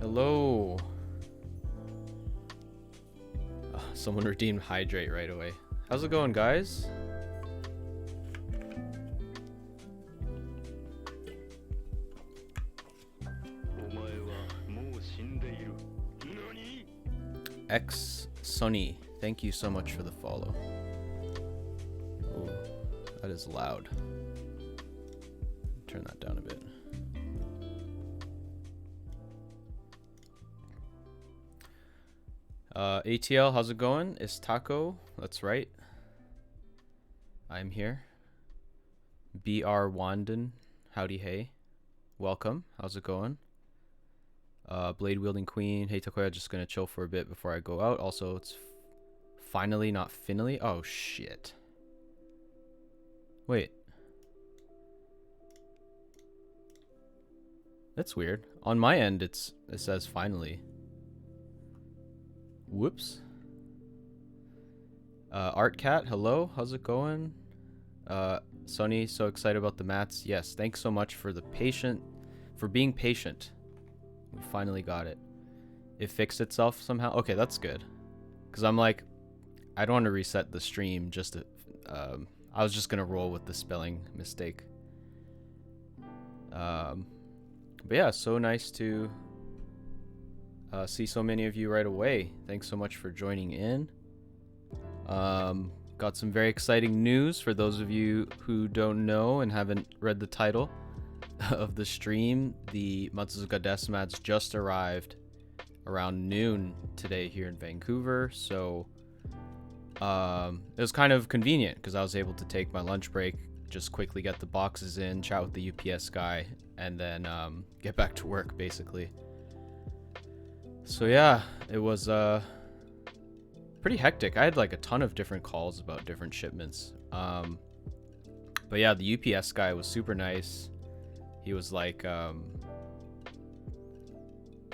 Hello. Someone redeemed hydrate right away. How's it going, guys? X Sunny, thank you so much for the follow. Oh, that is loud. Turn that down a bit. ATL, how's it going? It's Taco. That's right. I'm here. BR Wanden, howdy hey. Welcome. How's it going? Blade wielding queen. Hey Takoya, just gonna chill for a bit before I go out. Also, it's finally, not finally. Oh shit. Wait. That's weird. On my end, it says finally. Whoops. Art Cat, hello. How's it going? Sonny, so excited about the mats. Yes, thanks so much for being patient. We finally got it. It fixed itself somehow. Okay, that's good. Cause I'm like, I don't want to reset the stream just to. I was just gonna roll with the spelling mistake. But yeah, so nice to see so many of you right away. Thanks so much for joining in. Got some very exciting news for those of you who don't know and haven't read the title of the stream. The Matsuzuka Deathmats just arrived around noon today here in Vancouver, so it was kind of convenient because I was able to take my lunch break, just quickly get the boxes in, chat with the UPS guy, and then get back to work basically. So yeah, it was pretty hectic. I had like a ton of different calls about different shipments. But yeah, the UPS guy was super nice. He was like, you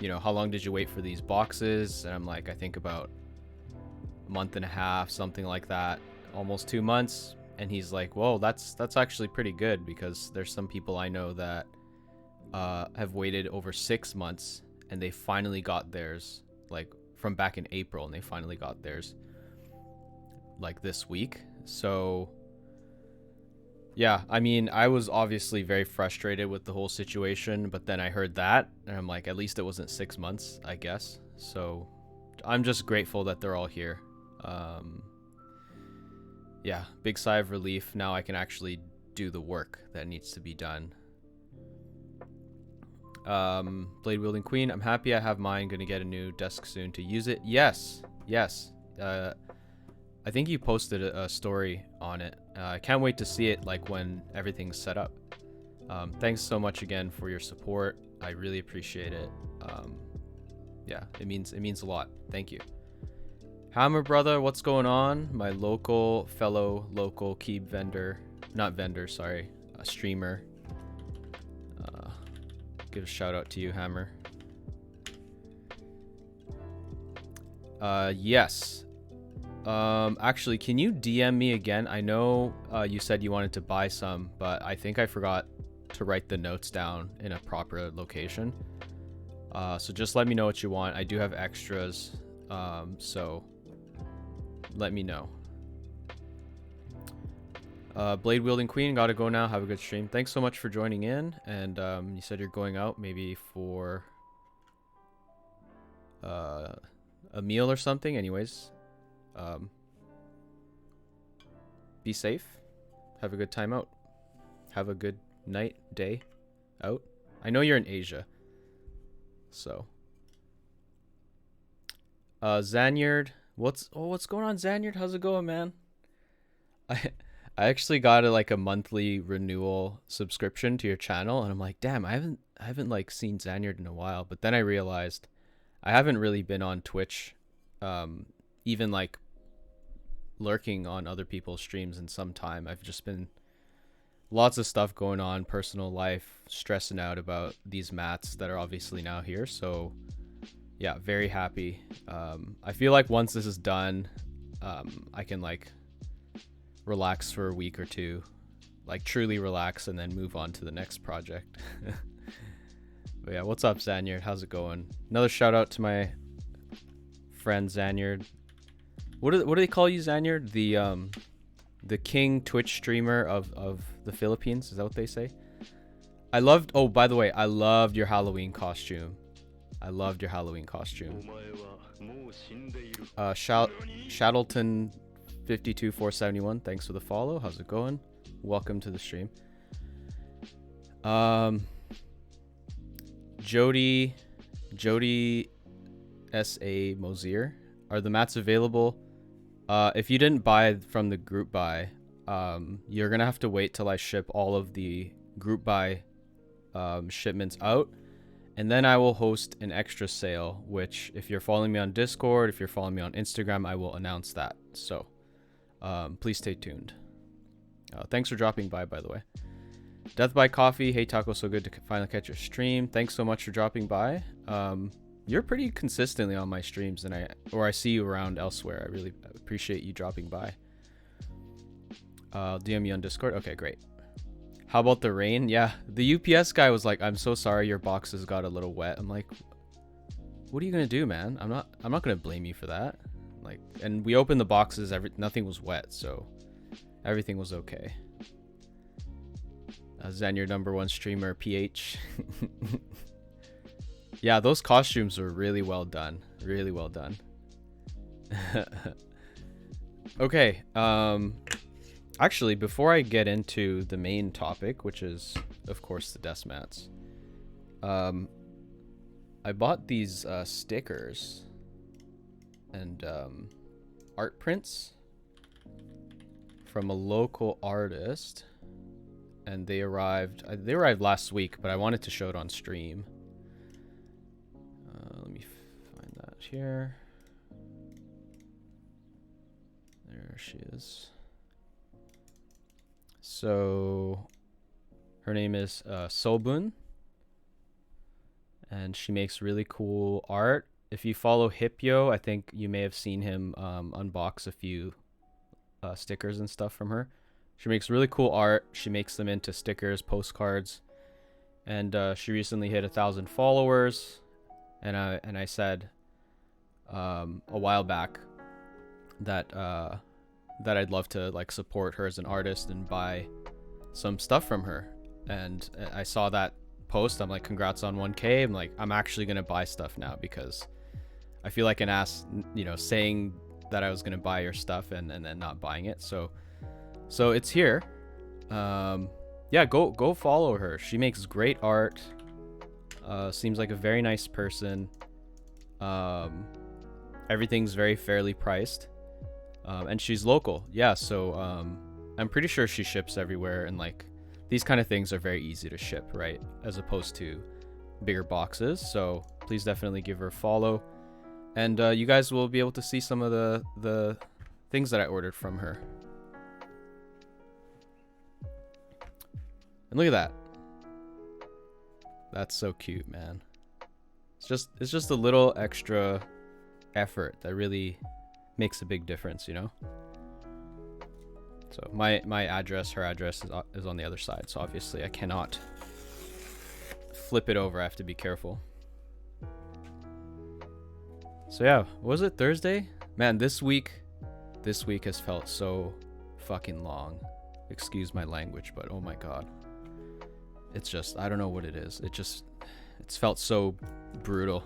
know, how long did you wait for these boxes? And I'm like, I think about a month and a half, something like that, almost 2 months. And he's like, whoa, that's actually pretty good, because there's some people I know that have waited over 6 months and they finally got theirs, like from back in April, and they finally got theirs like this week. So yeah, I mean, I was obviously very frustrated with the whole situation, but then I heard that and I'm like, at least it wasn't 6 months, I guess. So I'm just grateful that they're all here. Yeah, big sigh of relief. Now I can actually do the work that needs to be done. Blade wielding queen, I'm happy I have mine. Gonna get a new desk soon to use it. Yes. I think you posted a story on it. I can't wait to see it, like when everything's set up. Thanks so much again for your support. I really appreciate it. Yeah, it means a lot. Thank you. Hammer brother, what's going on? My fellow local key vendor, not vendor, sorry, a streamer. Give a shout out to you, Hammer. Yes. Actually, can you DM me again? I know you said you wanted to buy some, but I think I forgot to write the notes down in a proper location. So just let me know what you want. I do have extras, so let me know. Blade wielding queen, gotta go now. Have a good stream. Thanks so much for joining in. And you said you're going out maybe for a meal or something. Anyways, be safe. Have a good time out. Have a good night, day out. I know you're in Asia, so Zanyard, what's going on, Zanyard? How's it going, man? I actually got a monthly renewal subscription to your channel, and I'm like, damn, I haven't like seen Zanyard in a while. But then I realized I haven't really been on Twitch, even like lurking on other people's streams in some time. I've just been lots of stuff going on, personal life, stressing out about these mats that are obviously now here. So yeah, very happy. I feel like once this is done, I can like relax for a week or two, like truly relax, and then move on to the next project. But yeah, what's up, Zanyard? How's it going? Another shout out to my friend Zanyard. What do they call you, Zanyard? The king Twitch streamer of the Philippines. Is that what they say? I loved. Oh, by the way, I loved your Halloween costume. I loved your Halloween costume. Shattleton 52471. Thanks for the follow. How's it going? Welcome to the stream. Jody S.A. Mosier. Are the mats available? If you didn't buy from the group buy, you're gonna have to wait till I ship all of the group buy shipments out, and then I will host an extra sale, which if you're following me on Discord, if you're following me on Instagram, I will announce that. So please stay tuned. Thanks for dropping by the way. Death by Coffee. Hey Taco, so good to finally catch your stream. Thanks so much for dropping by. You're pretty consistently on my streams, and I see you around elsewhere. I really appreciate you dropping by. DM you on Discord. Okay, great. How about the rain? Yeah, the UPS guy was like, "I'm so sorry, your boxes got a little wet." I'm like, "What are you gonna do, man? I'm not gonna blame you for that." Like, and we opened the boxes. Nothing was wet, so everything was okay. Zen, your #1 streamer, PH. Yeah, those costumes were really well done. Really well done. Okay. Actually, before I get into the main topic, which is, of course, the desk mats, I bought these stickers and art prints from a local artist, and they arrived last week, but I wanted to show it on stream. Let me find that here. There she is. So her name is Sobun, and she makes really cool art. If you follow Hipyo, I think you may have seen him unbox a few stickers and stuff from her. She makes really cool art. She makes them into stickers, postcards, and she recently hit 1,000 followers. And I said a while back that I'd love to like support her as an artist and buy some stuff from her. And I saw that post. I'm like, congrats on 1K. I'm like, I'm actually gonna buy stuff now, because I feel like an ass, you know, saying that I was gonna buy your stuff and then not buying it. So it's here. Yeah, go follow her. She makes great art. Seems like a very nice person. Everything's very fairly priced. And she's local. Yeah, so I'm pretty sure she ships everywhere, and like these kind of things are very easy to ship, right? As opposed to bigger boxes. So please definitely give her a follow. And you guys will be able to see some of the things that I ordered from her. And look at that. That's so cute, man. It's just a little extra effort that really makes a big difference, you know? So my address, her address is on the other side, so obviously I cannot flip it over. I have to be careful. So yeah, was it Thursday? Man, this week has felt so fucking long. Excuse my language, but oh my god. It's just, I don't know what it is. It's felt so brutal.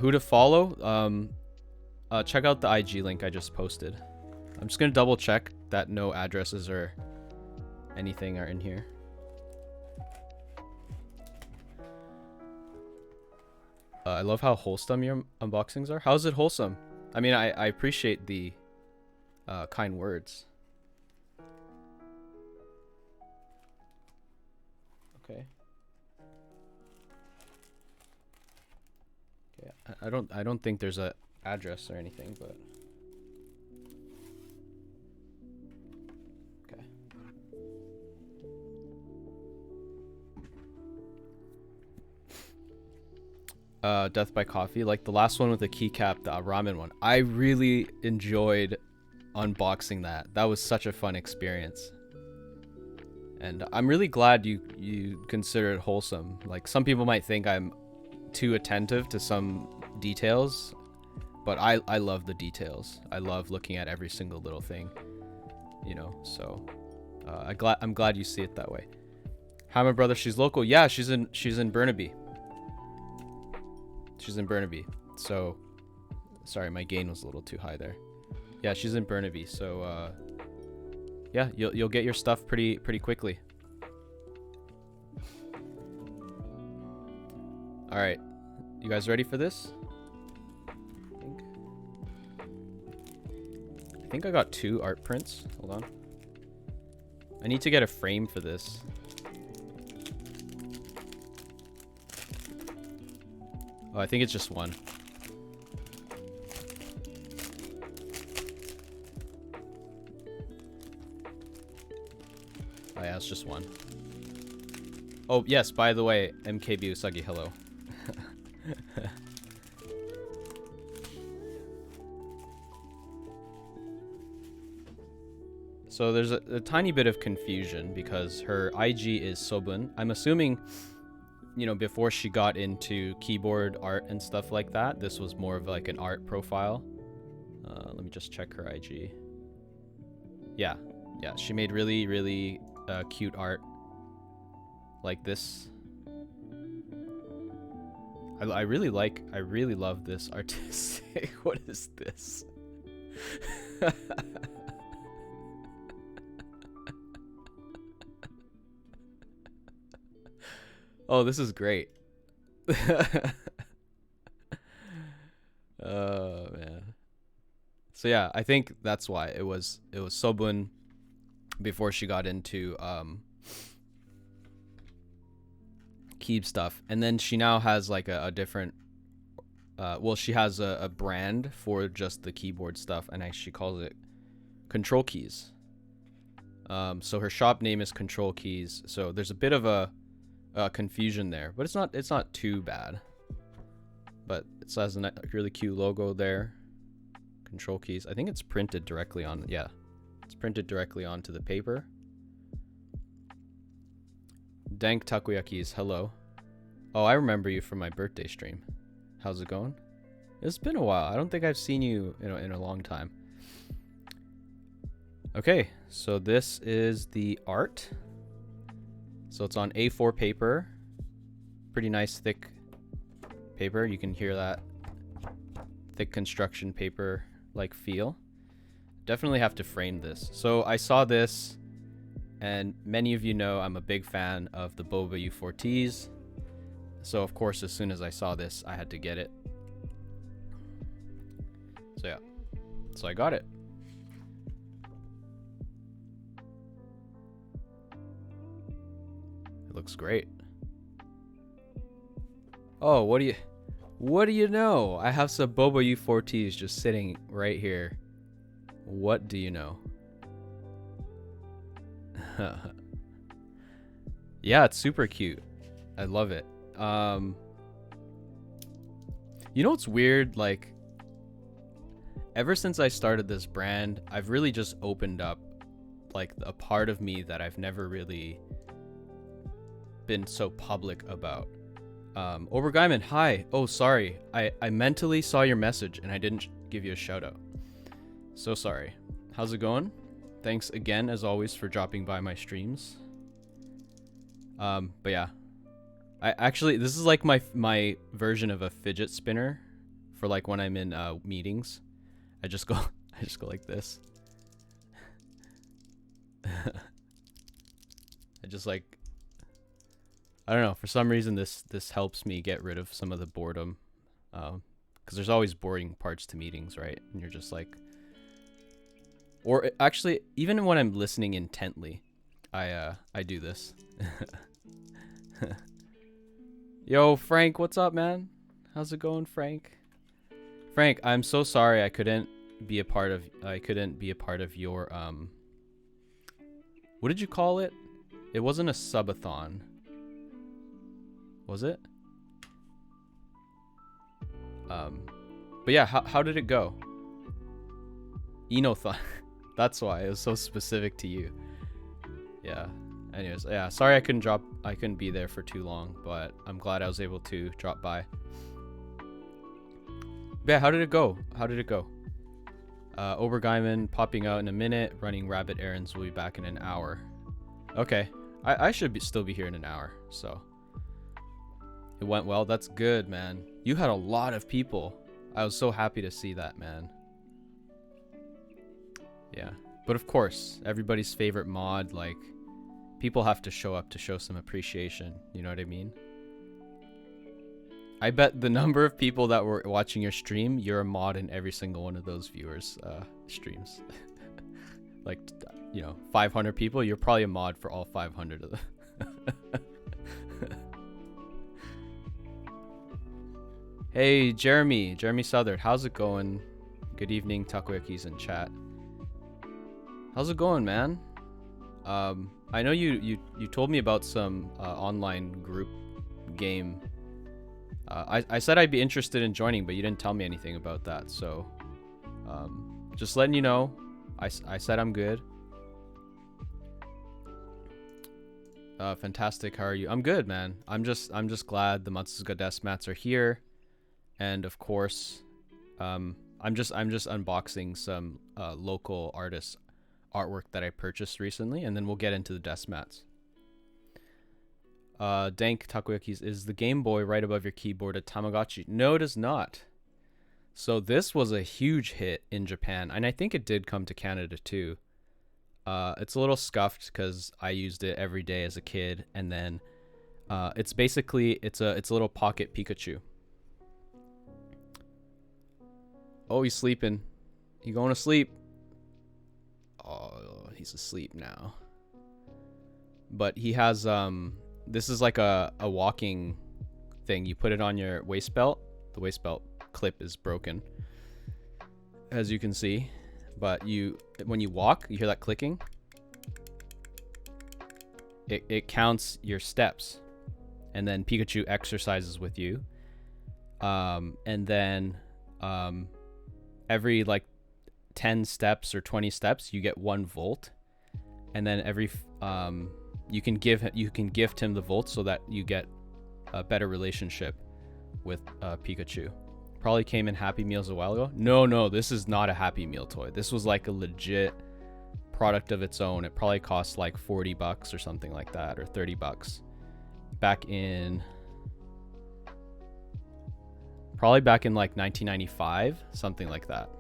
Who to follow? Check out the IG link I just posted. I'm just gonna double check that no addresses or anything are in here. I love how wholesome your unboxings are. How is it wholesome? I mean, I appreciate the kind words. Okay. Okay. I don't think there's a address or anything, but okay. Death by Coffee, like the last one with the keycap, the ramen one. I really enjoyed unboxing that. That was such a fun experience. And I'm really glad you consider it wholesome. Like, some people might think I'm too attentive to some details, but I love the details. I love looking at every single little thing, you know. So I'm glad you see it that way. Hi, my brother. She's local. Yeah, she's in Burnaby. She's in Burnaby. So, sorry, my gain was a little too high there. Yeah, she's in Burnaby. So, yeah, you'll get your stuff pretty quickly. All right, you guys ready for this? I think I got 2 art prints. Hold on. I need to get a frame for this. Oh, I think it's just 1. Oh yeah, it's just 1. Oh yes, by the way, MKB Usagi, hello. So there's a tiny bit of confusion because her IG is Sobun. I'm assuming, you know, before she got into keyboard art and stuff like that, this was more of like an art profile. Let me just check her IG. Yeah, she made really cute art like this. I really love this artistic. What is this? Oh, this is great. Oh man. So yeah, I think that's why it was Sobun before she got into keyboard stuff, and then she now has like a different well, she has a brand for just the keyboard stuff, and she calls it Cntrl Keys. So her shop name is Cntrl Keys. So there's a bit of a confusion there, but it's not too bad. But it has a really cute logo there. Cntrl Keys. I think it's printed directly on. Yeah, it's printed directly onto the paper. Dank Takoyakeys, hello. Oh, I remember you from my birthday stream. How's it going? It's been a while. I don't think I've seen you in a long time. Okay, so this is the art. So it's on A4 paper. Pretty nice thick paper. You can hear that thick construction paper like feel. Definitely have to frame this. So I saw this, and many of you know I'm a big fan of the Boba U4Ts. So of course, as soon as I saw this, I had to get it. So yeah, so I got it. It looks great. Oh, what do you know? I have some Boba U4Ts just sitting right here. What do you know? Yeah, it's super cute. I love it. You know what's weird? Like, ever since I started this brand, I've really just opened up like a part of me that I've never really been so public about. Obergaiman, hi. Oh, sorry. I mentally saw your message and I didn't give you a shout out. So sorry. How's it going? Thanks again, as always, for dropping by my streams. But yeah, I actually, this is like my version of a fidget spinner for like when I'm in meetings. I just go like this. I just like, I don't know, for some reason this helps me get rid of some of the boredom, because there's always boring parts to meetings, right? And you're just like, or actually even when I'm listening intently, I do this. Yo, Frank, what's up, man? How's it going, Frank? Frank, I'm so sorry I couldn't be a part of your what did you call it? It wasn't a subathon. Was it? But yeah, how did it go? Enothon. That's why it was so specific to you. Yeah. Anyways, yeah, sorry I couldn't be there for too long, but I'm glad I was able to drop by. Yeah, how did it go? Obergeiman popping out in a minute, running rabbit errands, will be back in an hour. Okay, I should still be here in an hour, so. It went well, that's good, man. You had a lot of people. I was so happy to see that, man. Yeah, but of course, everybody's favorite mod, like, people have to show up to show some appreciation, you know what I mean? I bet the number of people that were watching your stream, you're a mod in every single one of those viewers' streams. Like, you know, 500 people, you're probably a mod for all 500 of them. Hey, Jeremy Southard, how's it going? Good evening, Takoyakeys in chat. How's it going, man? I know you told me about some online group game. I said I'd be interested in joining, but you didn't tell me anything about that. So, just letting you know, I said I'm good. Fantastic. How are you? I'm good, man. I'm just glad the Matsuzuka desk mats are here, and of course, I'm just unboxing some local artists' artwork that I purchased recently, and then we'll get into the desk mats. Dank Takoyakeys, is the Game Boy right above your keyboard a Tamagotchi? No, it is not. So this was a huge hit in Japan, and I think it did come to Canada too. It's a little scuffed because I used it every day as a kid, and then it's basically it's a little pocket Pikachu. Oh, he's sleeping. He going to sleep. Oh, he's asleep now. But he has this is like a walking thing. You put it on your waist belt. The waist belt clip is broken, as you can see. But when you walk, you hear that clicking. It counts your steps, and then Pikachu exercises with you. And then every like 10 steps or 20 steps, you get 1 volt, and then every you can gift him the volts so that you get a better relationship with Pikachu. Probably came in Happy Meals a while ago. No, this is not a Happy Meal toy. This was like a legit product of its own. It probably cost like $40 or something like that, or $30 back in like 1995, something like that.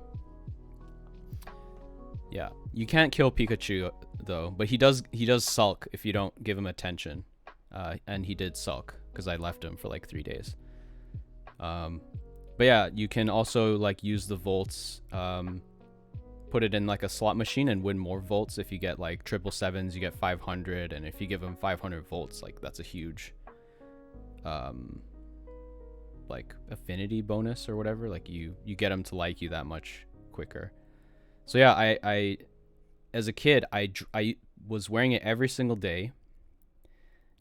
Yeah, you can't kill Pikachu though, but he does sulk if you don't give him attention, and he did sulk because I left him for like 3 days. But yeah, you can also like use the volts, put it in like a slot machine and win more volts. If you get like 777s, you get 500, and if you give him 500 volts, like that's a huge like affinity bonus or whatever. Like you get him to like you that much quicker. So yeah, I as a kid, I was wearing it every single day.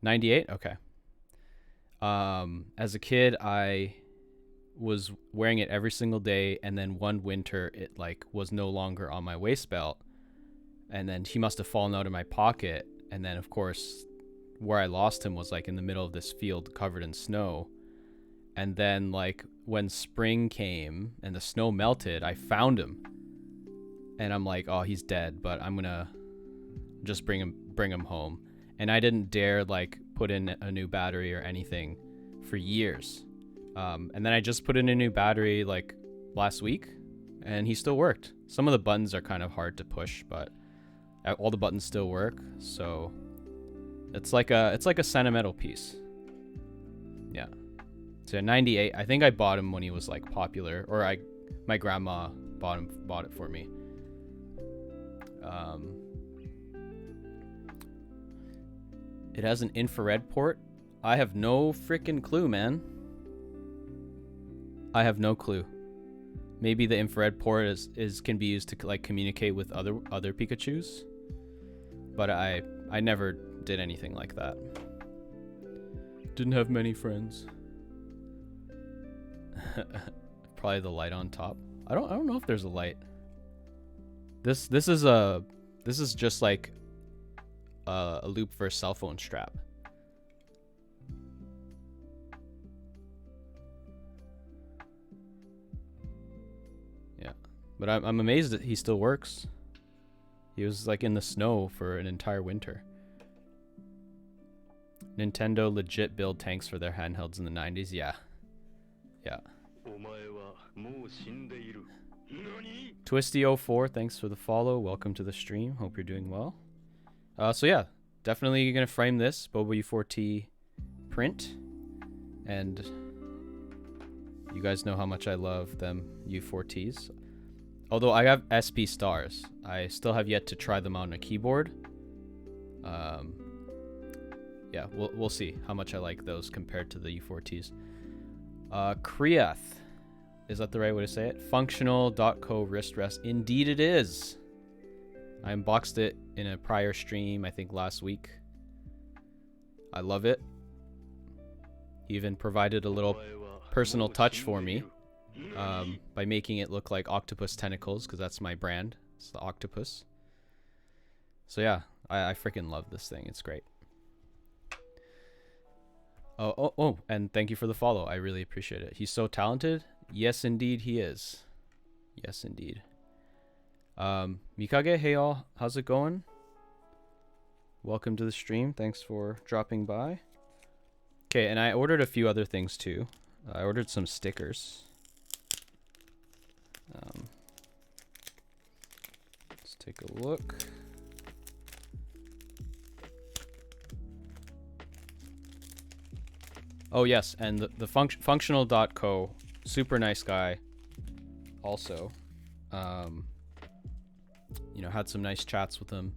98? Okay. As a kid, I was wearing it every single day, and then one winter it like was no longer on my waist belt, and then he must have fallen out of my pocket, and then of course where I lost him was like in the middle of this field covered in snow. And then like when spring came and the snow melted, I found him. And I'm like, oh, he's dead, but I'm gonna just bring him home. And I didn't dare like put in a new battery or anything for years. And then I just put in a new battery like last week, and he still worked. Some of the buttons are kind of hard to push, but all the buttons still work. So it's like a sentimental piece. Yeah. So 98. I think I bought him when he was like popular, or my grandma bought it for me. It has an infrared port. I have no freaking clue, man. I have no clue. Maybe the infrared port can be used to like communicate with other Pikachus, but I never did anything like that. Didn't have many friends. Probably the light on top. I don't know if there's a light. This is just like a loop for a cell phone strap. Yeah, but I'm amazed that he still works. He was like in the snow for an entire winter. Nintendo legit build tanks for their handhelds in the 90s. Yeah. Yeah. Twisty04, thanks for the follow. Welcome to the stream. Hope you're doing well. So yeah, definitely gonna frame this Boba U4T print. And you guys know how much I love them U4Ts. Although I have SP stars, I still have yet to try them on a keyboard. Yeah, we'll see how much I like those compared to the U4Ts. Kriath, is that the right way to say it? Functional.co wrist rest. Indeed it is. I unboxed it in a prior stream, I think last week. I love it. He even provided a little personal touch for me by making it look like octopus tentacles, because that's my brand. It's the octopus. So yeah, I freaking love this thing. It's great. Oh, and thank you for the follow. I really appreciate it. He's so talented. Yes, indeed, he is. Yes, indeed. Mikage, hey all. How's it going? Welcome to the stream. Thanks for dropping by. Okay, and I ordered a few other things too. I ordered some stickers. Let's take a look. Oh yes, and the functional.co, super nice guy. Also, you know, had some nice chats with him.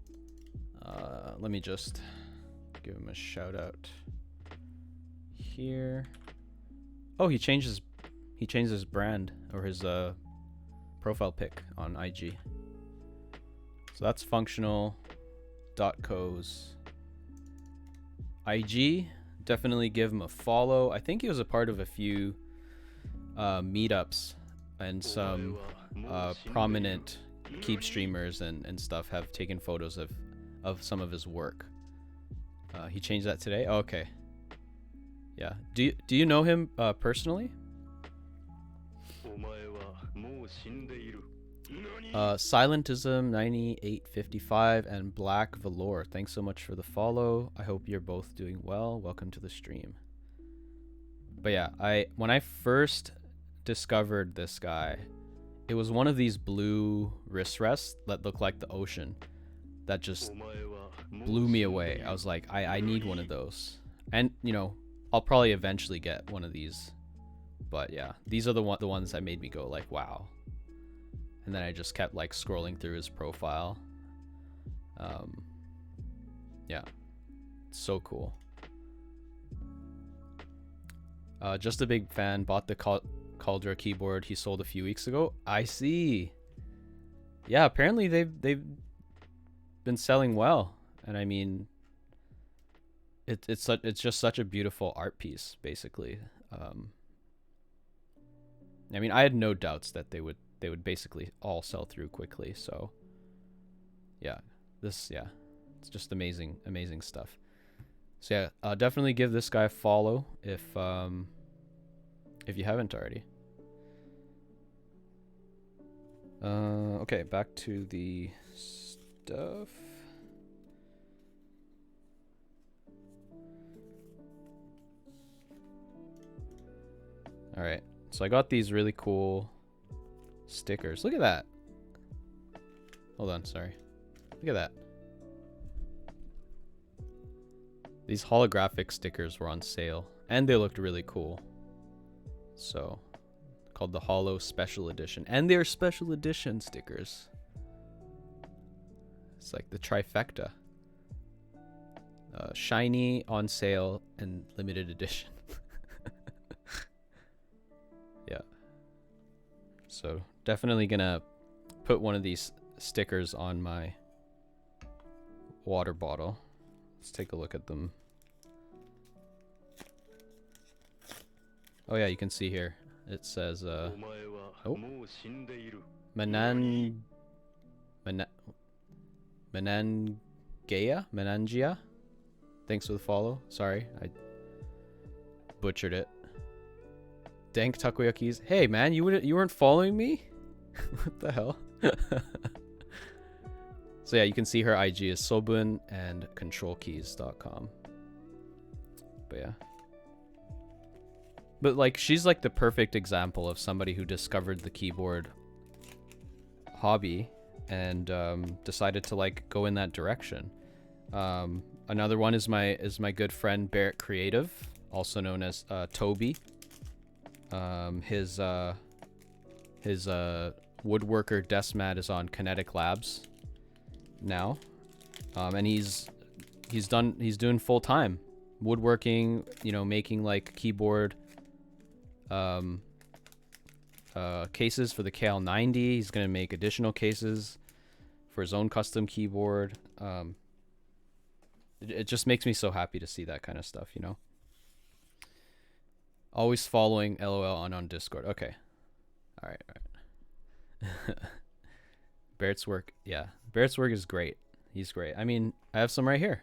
Let me just give him a shout out here. Oh, he changed his brand or his profile pic on IG. So that's functional.co's IG. Definitely give him a follow. I think he was a part of a few meetups, and some prominent keep streamers and stuff have taken photos of some of his work. He changed that today. Oh, okay. Yeah. Do you know him personally? Silentism 9855 and Black Velour, thanks so much for the follow. I hope you're both doing well. Welcome to the stream. But yeah, when I first discovered this guy, it was one of these blue wrist rests that looked like the ocean that just blew me away. I was like, I need one of those. And you know, I'll probably eventually get one of these. But yeah, these are the ones that made me go like, wow. And then I just kept like scrolling through his profile. Yeah, so cool. Just a big fan. Bought the Caldra keyboard he sold a few weeks ago. I see. Yeah, apparently they've been selling well, and I mean, it's just such a beautiful art piece, basically. I mean, I had no doubts that they would basically all sell through quickly. So yeah, it's just amazing stuff. So yeah, definitely give this guy a follow if you haven't already. Okay, back to the stuff. All right, so I got these really cool stickers. Look at that. Hold on, sorry. Look at that. These holographic stickers were on sale, and they looked really cool. So, called the Holo Special Edition, and they're special edition stickers. It's like the trifecta. Shiny, on sale, and limited edition. Yeah. So definitely gonna put one of these stickers on my water bottle. Let's take a look at them. Oh yeah, you can see here. It says Manangeki Menangia. Thanks for the follow. Sorry, I butchered it. Dank Takoyakeys. Hey man, you weren't following me? What the hell? So yeah, you can see her IG is Sobun and CntrlKeys.com. But yeah. But like, she's like the perfect example of somebody who discovered the keyboard hobby and decided to like go in that direction. Another one is my good friend Barrett Creative, also known as Toby. His woodworker desk mat is on Kinetic Labs now, and he's doing full time woodworking. You know, making like keyboard cases for the KL90. He's gonna make additional cases for his own custom keyboard. It just makes me so happy to see that kind of stuff, you know. Always following LOL on Discord. Okay. All right. Barrett's work. Yeah. Barrett's work is great. He's great. I mean, I have some right here.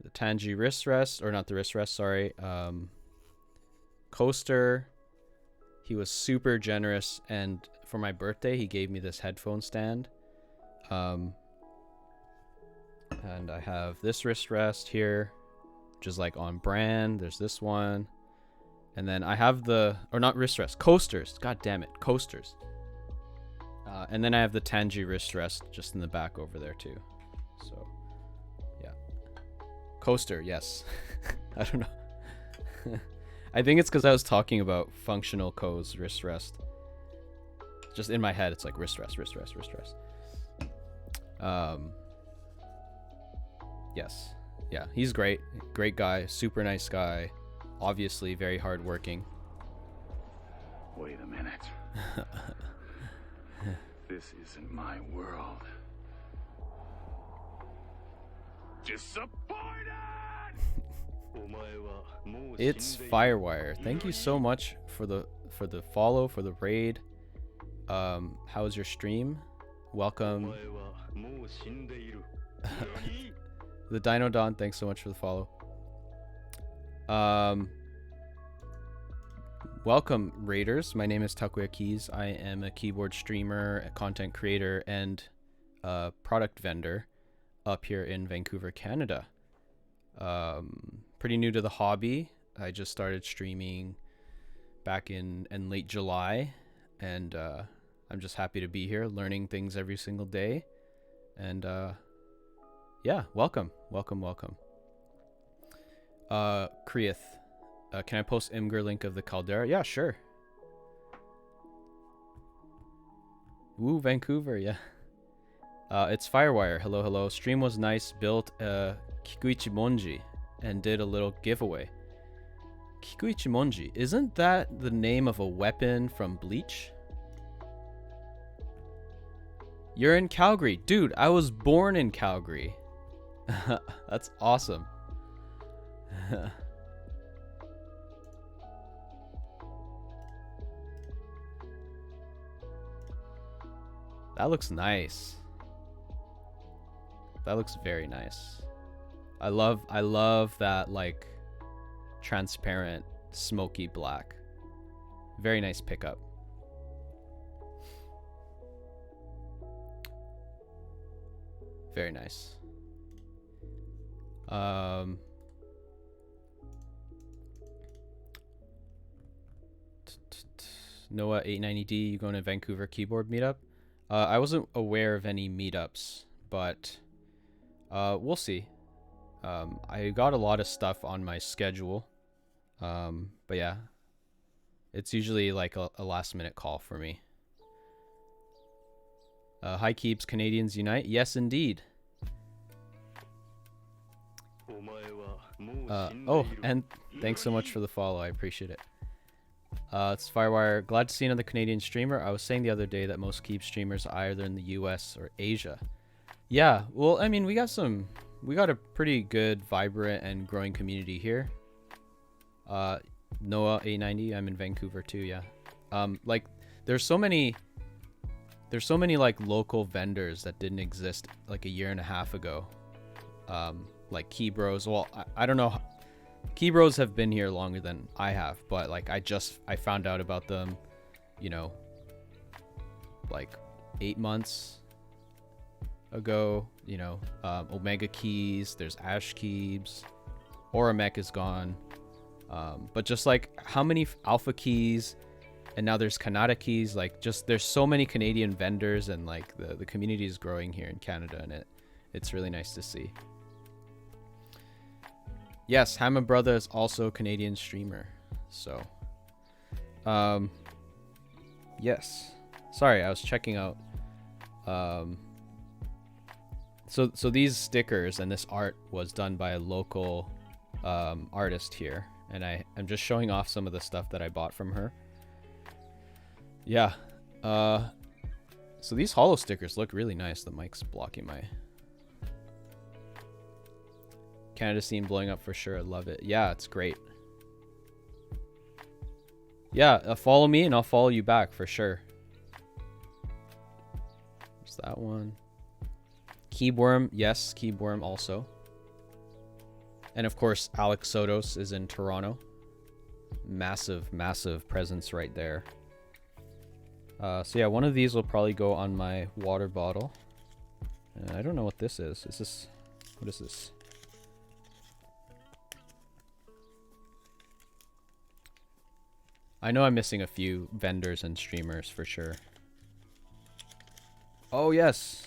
The Tanji wrist rest, or not the wrist rest, sorry. Coaster. He was super generous, and for my birthday, he gave me this headphone stand. And I have this wrist rest here, which is like on brand. There's this one. And then I have or not wrist rest, coasters. God damn it, coasters. And then I have the Tanji wrist rest just in the back over there too. So, yeah. Coaster, yes. I don't know. I think it's because I was talking about functional Ko's wrist rest. Just in my head, it's like wrist rest, wrist rest, wrist rest. Yes. Yeah, he's great. Great guy, super nice guy. Obviously very hardworking. Wait a minute. This isn't my world. Disappointed! It's Firewire. Thank you so much for the follow, for the raid. How's your stream? Welcome. The Dino Don, thanks so much for the follow. Welcome, raiders. My name is Takoyakeys. I am a keyboard streamer, a content creator, and a product vendor up here in Vancouver, Canada. Pretty new to the hobby. I just started streaming back in late July, and I'm just happy to be here, learning things every single day. And yeah, welcome. Krieth, can I post Imgur link of the Caldera? Yeah, sure. Woo, Vancouver, yeah. It's Firewire. Hello. Stream was nice. Built Kikuichi Monji and did a little giveaway. Kikuichi Monji, isn't that the name of a weapon from Bleach? You're in Calgary. Dude, I was born in Calgary. That's awesome. That looks nice. That looks very nice. I love that like transparent smoky black. Very nice pickup. Very nice. Noah 890D, you going to Vancouver keyboard meetup? I wasn't aware of any meetups, but we'll see. I got a lot of stuff on my schedule, but yeah, it's usually like a last minute call for me. Hi Keeps, Canadians Unite. Yes, indeed. Oh, and thanks so much for the follow. I appreciate it. It's Firewire. Glad to see another Canadian streamer. I was saying the other day that most Keep streamers are either in the US or Asia. Yeah, well, I mean, we got a pretty good, vibrant, and growing community here. Noah 890, I'm in Vancouver too, yeah. Like, there's so many there's so many like local vendors that didn't exist like a year and a half ago. Like Key Bros. Well, I don't know. Key Bros have been here longer than I have, but like I found out about them, you know, like 8 months ago. You know, Omega Keys. There's Ash Keys. Oramek is gone. But just like how many Alpha Keys, and now there's Takoyakeys. Like just there's so many Canadian vendors, and like the community is growing here in Canada, and it's really nice to see. Yes, Hammer Brother is also a Canadian streamer. So, yes. Sorry, I was checking out. So these stickers and this art was done by a local artist here, and I'm just showing off some of the stuff that I bought from her. Yeah. So these hollow stickers look really nice. The mic's blocking my... Canada scene blowing up for sure. I love it. Yeah, it's great. Yeah, follow me and I'll follow you back for sure. There's that one. Keyworm, yes, Keyworm also. And of course, Alex Sotos is in Toronto. Massive, massive presence right there. So yeah, one of these will probably go on my water bottle. I don't know what this is. Is this... What is this? I know I'm missing a few vendors and streamers for sure. Oh, yes.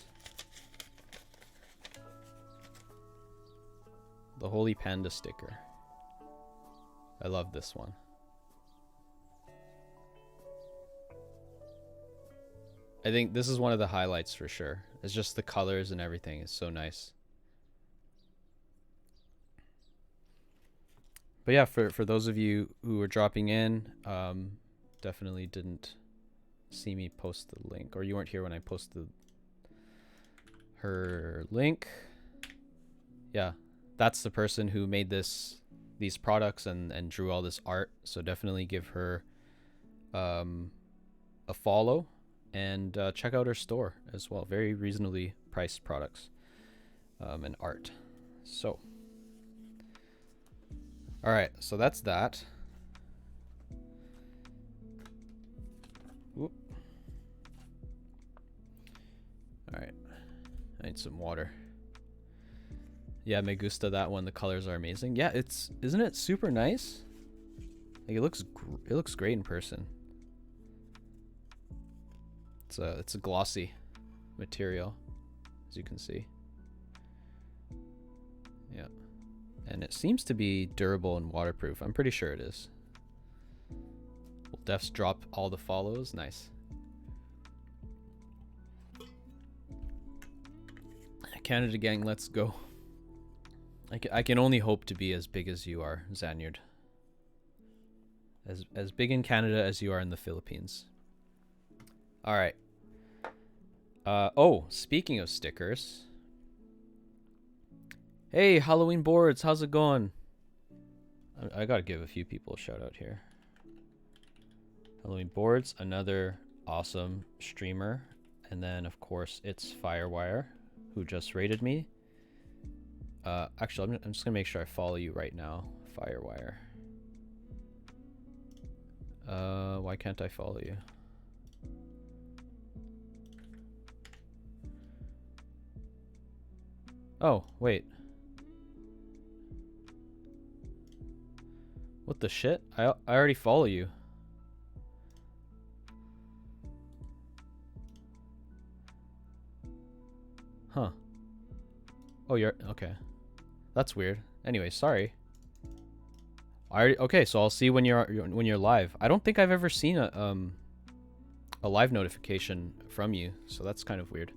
The Holy Panda sticker. I love this one. I think this is one of the highlights for sure. It's just the colors and everything is so nice. But yeah, for those of you who are dropping in, definitely didn't see me post the link, or you weren't here when I posted her link. Yeah, that's the person who made these products and drew all this art. So definitely give her a follow and check out her store as well. Very reasonably priced products and art. So. All right, so that's that. Whoop. All right, I need some water. Yeah, me gusta that one. The colors are amazing. Yeah, isn't it super nice? Like it looks great in person. It's a glossy material, as you can see. Yeah. And it seems to be durable and waterproof. I'm pretty sure it is. Will Defs drop all the follows? Nice. Canada gang, let's go. I can only hope to be as big as you are, Zanyard. As big in Canada as you are in the Philippines. All right. Oh, speaking of stickers. Hey, Halloween Boards, how's it going? I gotta give a few people a shout out here. Halloween Boards, another awesome streamer. And then, of course, it's Firewire, who just rated me. Actually, I'm just gonna make sure I follow you right now, Firewire. Why can't I follow you? Oh, wait. What the shit? I already follow you. Huh. Oh, you're okay. That's weird. Anyway, sorry. Okay, so I'll see when you're live. I don't think I've ever seen a live notification from you, so that's kind of weird.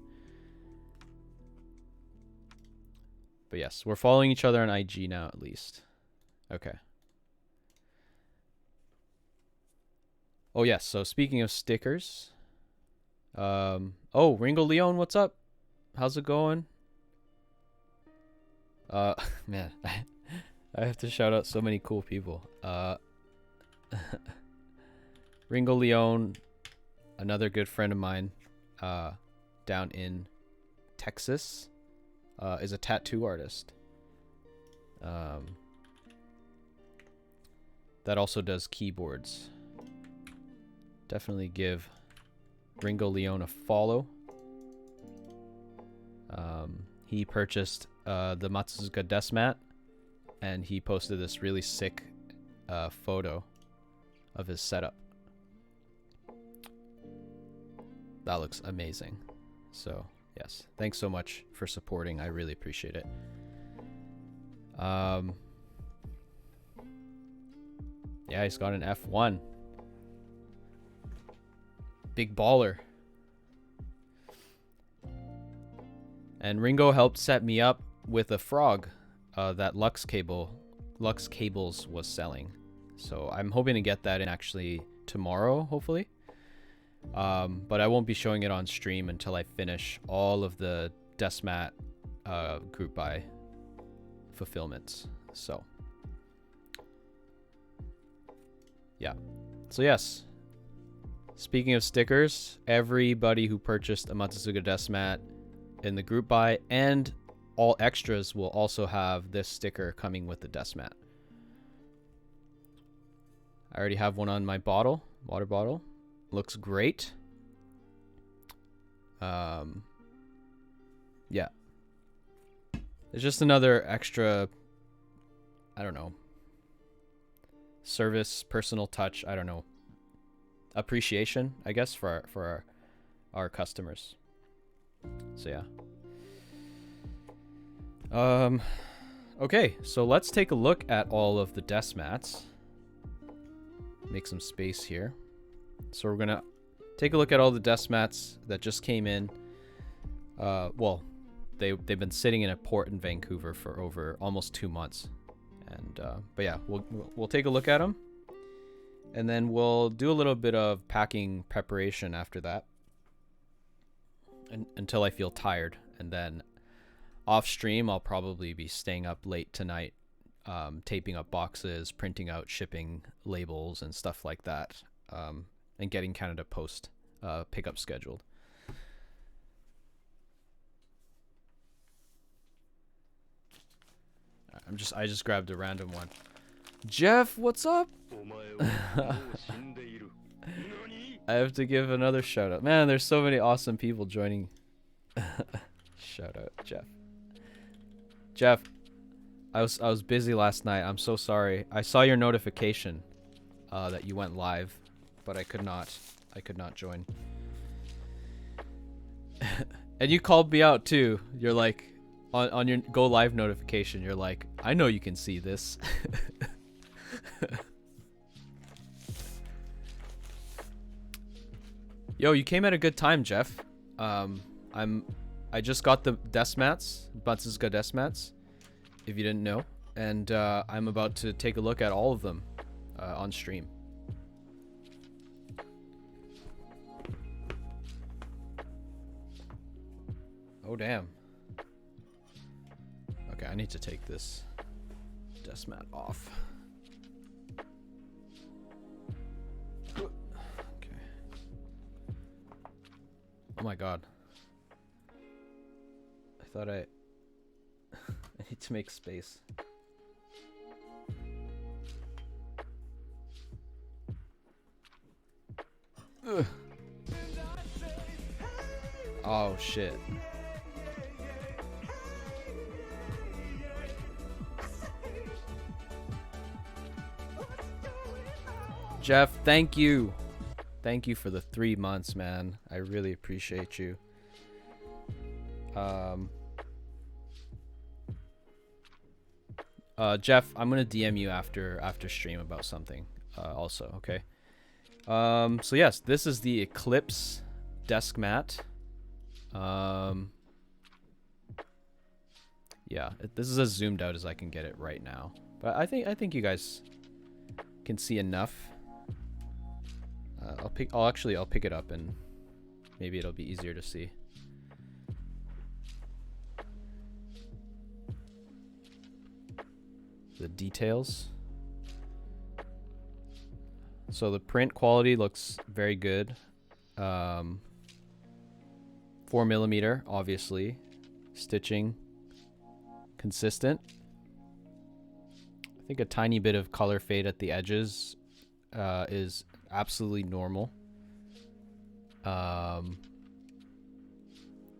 But yes, we're following each other on IG now at least. Okay. Oh yes, so speaking of stickers, oh, Ringo Leon, what's up? How's it going? Man, I have to shout out so many cool people. Ringo Leon, another good friend of mine. down in Texas, is a tattoo artist. That also does keyboards. Definitely give Ringo Leone a follow. He purchased the Matsuzuka desk mat, and he posted this really sick photo of his setup. That looks amazing. So yes, thanks so much for supporting. I really appreciate it. Yeah, he's got an F1. Big baller. And Ringo helped set me up with a frog that Lux Cables was selling. So I'm hoping to get that in actually tomorrow, hopefully. But I won't be showing it on stream until I finish all of the desk mat group buy fulfillments. So yeah. So yes. Speaking of stickers, everybody who purchased a Matsuzuka desk mat in the group buy and all extras will also have this sticker coming with the desk mat. I already have one on my water bottle. Looks great. Yeah. It's just another extra, I don't know, service, personal touch, I don't know, appreciation, I guess, for our customers. So yeah. Okay, so let's take a look at all of the desk mats. Make some space here. So we're gonna take a look at all the desk mats that just came in. Well, they've been sitting in a port in Vancouver for over almost 2 months, and but yeah, we'll take a look at them, and then we'll do a little bit of packing preparation after that, until I feel tired, and then off stream I'll probably be staying up late tonight, taping up boxes, printing out shipping labels and stuff like that, and getting Canada Post pickup scheduled. I just grabbed a random one. Jeff, what's up? I have to give another shout out. Man, there's so many awesome people joining. Shout out, Jeff. Jeff, I was busy last night. I'm so sorry. I saw your notification that you went live, but I could not join. And you called me out too. You're like, on your go live notification, you're like, I know you can see this. Yo, you came at a good time, Jeff. I just got the desk mats, Matsuzuka desk mats, if you didn't know, and I'm about to take a look at all of them on stream. Oh damn. Okay, I need to take this desk mat off. Okay. Oh my god. I thought I need to make space. Ugh. Oh shit. Jeff, thank you. Thank you for the 3 months, man. I really appreciate you. Jeff, I'm gonna DM you after stream about something. Also, okay. So yes, this is the Eclipse desk mat. Yeah, this is as zoomed out as I can get it right now. But I think you guys can see enough. I'll pick it up and maybe it'll be easier to see. The details. So the print quality looks very good. 4mm, obviously. Stitching consistent. I think a tiny bit of color fade at the edges is absolutely normal.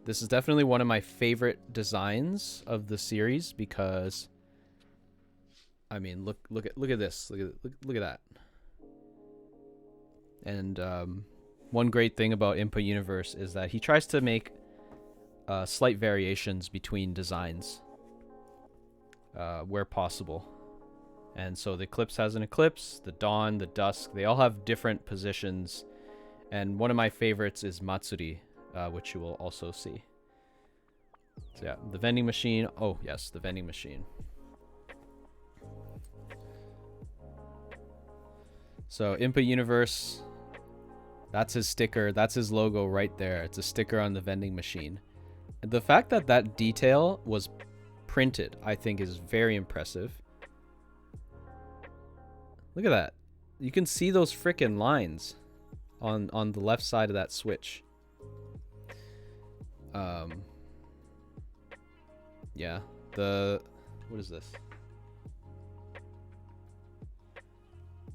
This is definitely one of my favorite designs of the series because, I mean, look at this. Look at that. And one great thing about Input Universe is that he tries to make slight variations between designs where possible. And so the eclipse has an eclipse, the dawn, the dusk, they all have different positions. And one of my favorites is Matsuri, which you will also see. So yeah, the vending machine. Oh yes, the vending machine. So Input Universe, that's his sticker, that's his logo right there. It's a sticker on the vending machine. And the fact that that detail was printed, I think, is very impressive. Look at that. You can see those frickin' lines on the left side of that switch. Yeah. What is this?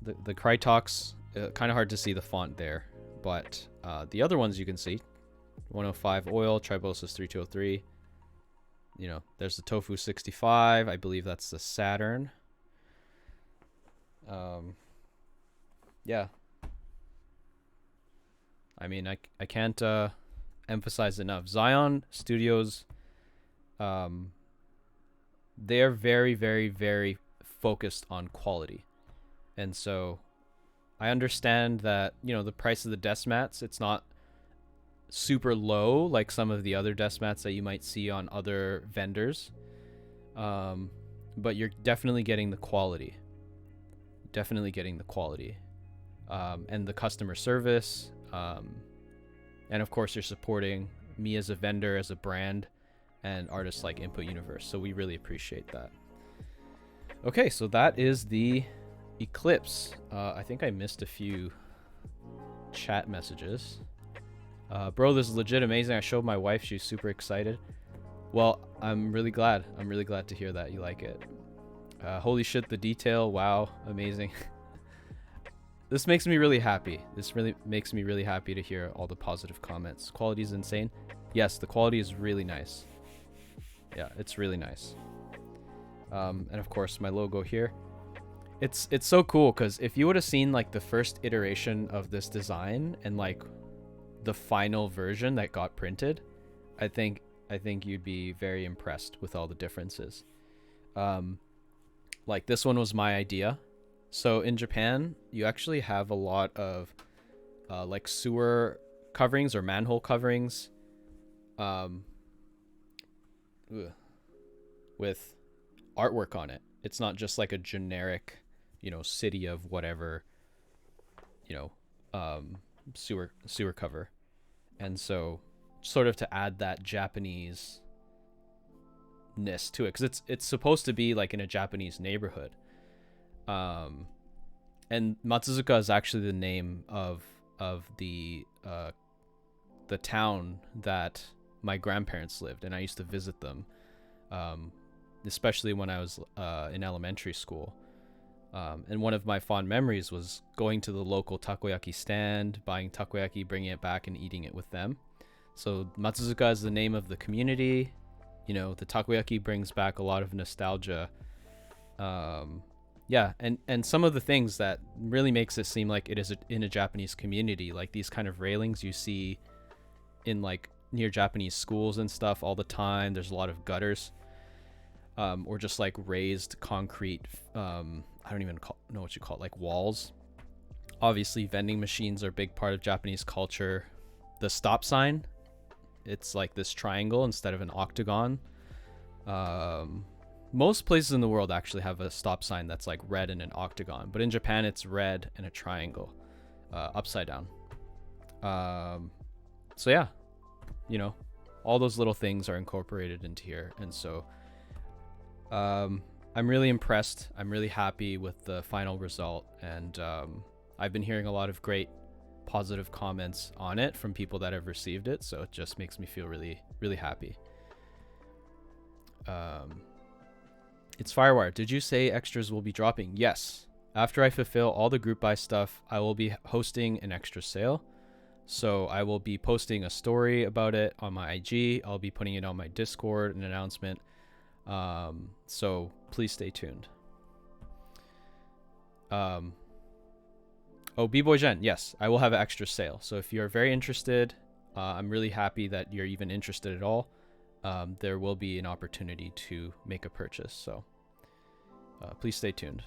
The Krytox, kind of hard to see the font there, but the other ones you can see. 105 oil, Tribosis 3203. You know, there's the Tofu 65. I believe that's the Saturn. Yeah. I mean, I can't emphasize enough. Zion Studios, they're very, very, very focused on quality. And so I understand that, you know, the price of the desk mats, it's not super low like some of the other desk mats that you might see on other vendors. But you're definitely getting the quality. Definitely getting the quality. And the customer service. And of course, you're supporting me as a vendor, as a brand, and artists like Input Universe. So we really appreciate that. Okay, so that is the Eclipse. I think I missed a few chat messages. Bro, this is legit amazing. I showed my wife. She's super excited. Well, I'm really glad. I'm really glad to hear that you like it. Holy shit, the detail. Wow, amazing. This makes me really happy. This really makes me really happy to hear all the positive comments. Quality is insane. Yes, the quality is really nice. Yeah, it's really nice. And of course, my logo here. It's so cool because if you would have seen like the first iteration of this design and like the final version that got printed, I think you'd be very impressed with all the differences. Like this one was my idea. So in Japan, you actually have a lot of like sewer coverings or manhole coverings with artwork on it. It's not just like a generic, you know, city of whatever, you know, sewer cover. And so sort of to add that Japanese-ness to it, because it's supposed to be like in a Japanese neighborhood. And Matsuzuka is actually the name of the town that my grandparents lived, and I used to visit them, especially when I was in elementary school. And one of my fond memories was going to the local takoyaki stand, buying takoyaki, bringing it back, and eating it with them. So Matsuzuka is the name of the community. You know, the takoyaki brings back a lot of nostalgia. Yeah, and some of the things that really makes it seem like it is in a Japanese community, like these kind of railings you see in like near Japanese schools and stuff all the time. There's a lot of gutters, or just like raised concrete. I don't even know what you call it, like walls. Obviously, vending machines are a big part of Japanese culture. The stop sign, it's like this triangle instead of an octagon. Most places in the world actually have a stop sign that's like red and an octagon, but in Japan it's red and a triangle, upside down. So yeah, you know, all those little things are incorporated into here, and so I'm really impressed. I'm really happy with the final result, and I've been hearing a lot of great positive comments on it from people that have received it, so it just makes me feel really, really happy. It's Firewire. Did you say extras will be dropping? Yes. After I fulfill all the group buy stuff, I will be hosting an extra sale. So I will be posting a story about it on my IG. I'll be putting it on my Discord, an announcement. So please stay tuned. Oh, B-Boy Jen, yes, I will have an extra sale. So if you're very interested, I'm really happy that you're even interested at all. There will be an opportunity to make a purchase. So please stay tuned.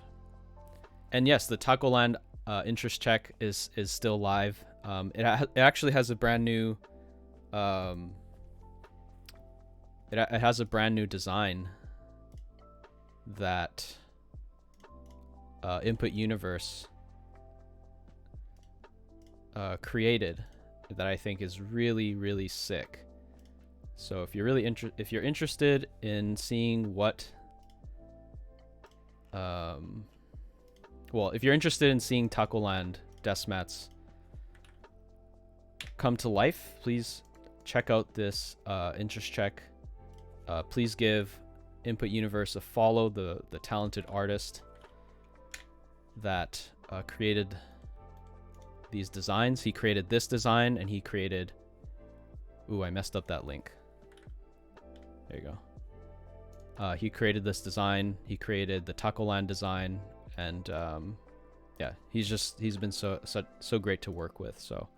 And yes, the Tacoland interest check is still live. It actually has a brand new it has a brand new design that Input Universe created that I think is really, really sick. So if you're really interested in seeing what well, if you're interested in seeing Tacoland Desmats come to life, please check out this interest check. Please give Input Universe a follow, the talented artist that created these designs. He created this design, and he created... Ooh, I messed up that link. There you go. He created this design. He created the Tacoland design, and yeah, he's been so great to work with. So,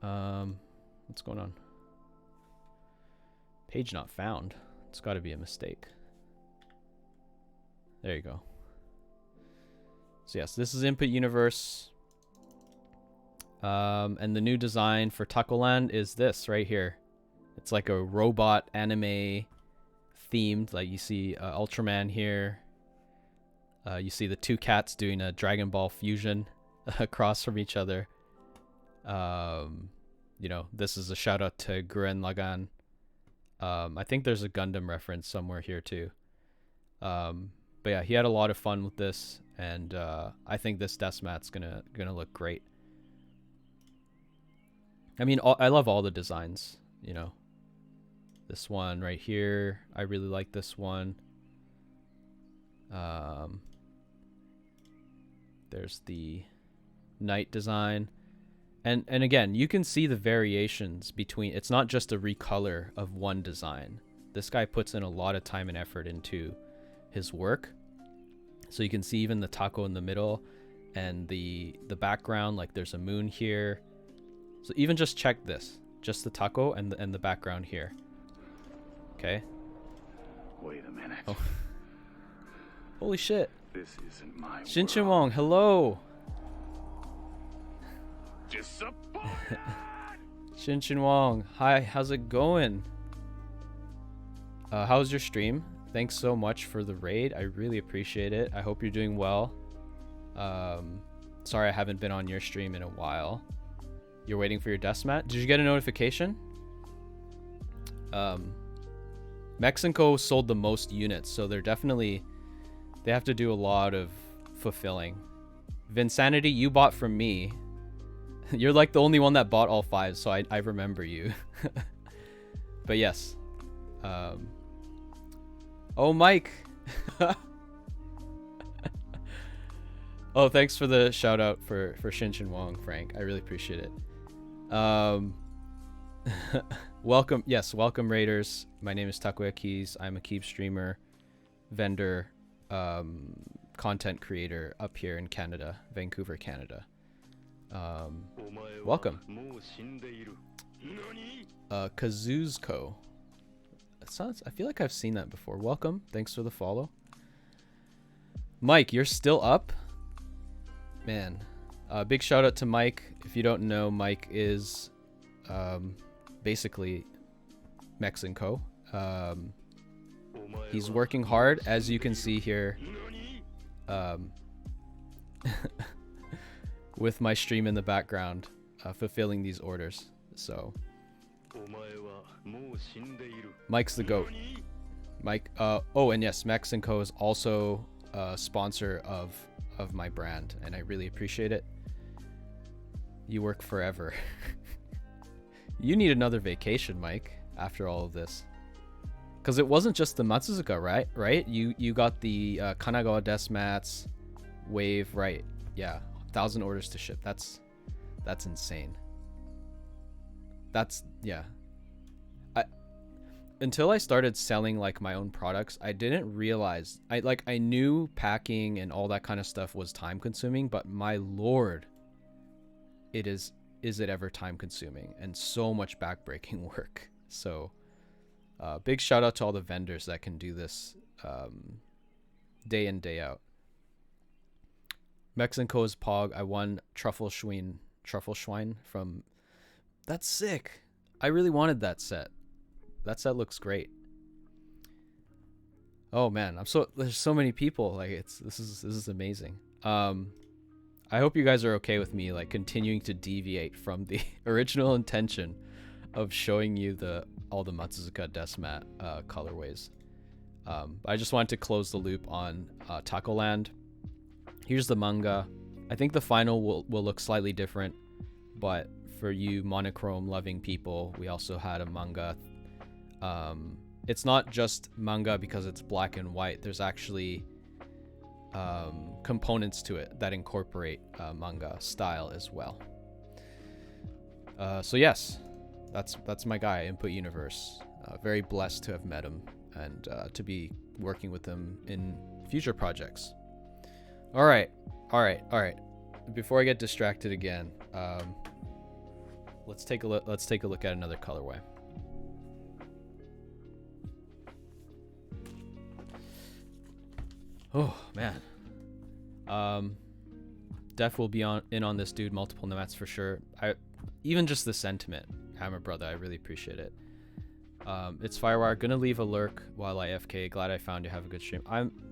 what's going on? Page not found. It's got to be a mistake. There you go. So yes, this is Input Universe. And the new design for Tacoland is this right here. It's like a robot anime themed. Like you see Ultraman here. You see the two cats doing a Dragon Ball fusion across from each other. You know, this is a shout out to Gurren Lagann. I think there's a Gundam reference somewhere here too. But yeah, he had a lot of fun with this, and I think this Desmat's gonna look great. I mean, I love all the designs, you know. This one right here, I really like this one. There's the knight design. And again, you can see the variations between... It's not just a recolor of one design. This guy puts in a lot of time and effort into his work. So you can see even the taco in the middle and the background, like there's a moon here. So even just check this. Just the taco and the background here. Okay. Wait a minute. Oh. Holy shit. This isn't my world. Shinchin Wong, hello. Disappointed. Shinchin Wong, hi, how's it going? How's your stream? Thanks so much for the raid. I really appreciate it. I hope you're doing well. Sorry I haven't been on your stream in a while. You're waiting for your Desmat? Did you get a notification? Mexico sold the most units, so they have to do a lot of fulfilling. Vinsanity, you bought from me. You're like the only one that bought all 5, so I remember you. But yes. Oh, Mike. Oh, thanks for the shout out for Shinchin Wong, Frank. I really appreciate it. Welcome. Yes, welcome Raiders. My name is Takoyakeys. I'm a Keep streamer, vendor, content creator up here in Canada, Vancouver, Canada. Welcome. Kazuzko. I feel like I've seen that before. Welcome. Thanks for the follow. Mike, you're still up? Man. Big shout out to Mike. If you don't know, Mike is basically Mexico. He's working hard, as you can see here. With my stream in the background, fulfilling these orders. So Mike's the GOAT. Mike, oh, and yes, Mexico is also a sponsor of my brand, and I really appreciate it. You work forever. You need another vacation, Mike, after all of this. Because it wasn't just the Matsuzuka, right? You got the Kanagawa Desmats, Wave, right? Yeah, 1,000 orders to ship. That's insane. Yeah. Until I started selling like my own products, I didn't realize I knew packing and all that kind of stuff was time consuming, but my lord, is it ever time consuming and so much backbreaking work. So big shout out to all the vendors that can do this day in, day out. Mexico's Pog, I won Truffle Schwein from... That's sick. I really wanted that set. That set looks great. Oh man, there's so many people. Like this is amazing. I hope you guys are okay with me like continuing to deviate from the original intention of showing you all the Matsuzuka Desmat colorways. I just wanted to close the loop on Taco Land. Here's the manga. I think the final will look slightly different, but for you monochrome loving people, we also had a manga. It's not just manga because it's black and white. There's actually components to it that incorporate manga style as well. So yes, that's my guy, Input Universe. Very blessed to have met him and to be working with him in future projects. All right. Before I get distracted again, let's take a look at another colorway. Oh man. Def will be in on this, dude. Multiple nomats for sure. Even just the sentiment, Hammer Brother, I really appreciate it. It's Firewire. Gonna leave a lurk while I FK. Glad I found you. Have a good stream.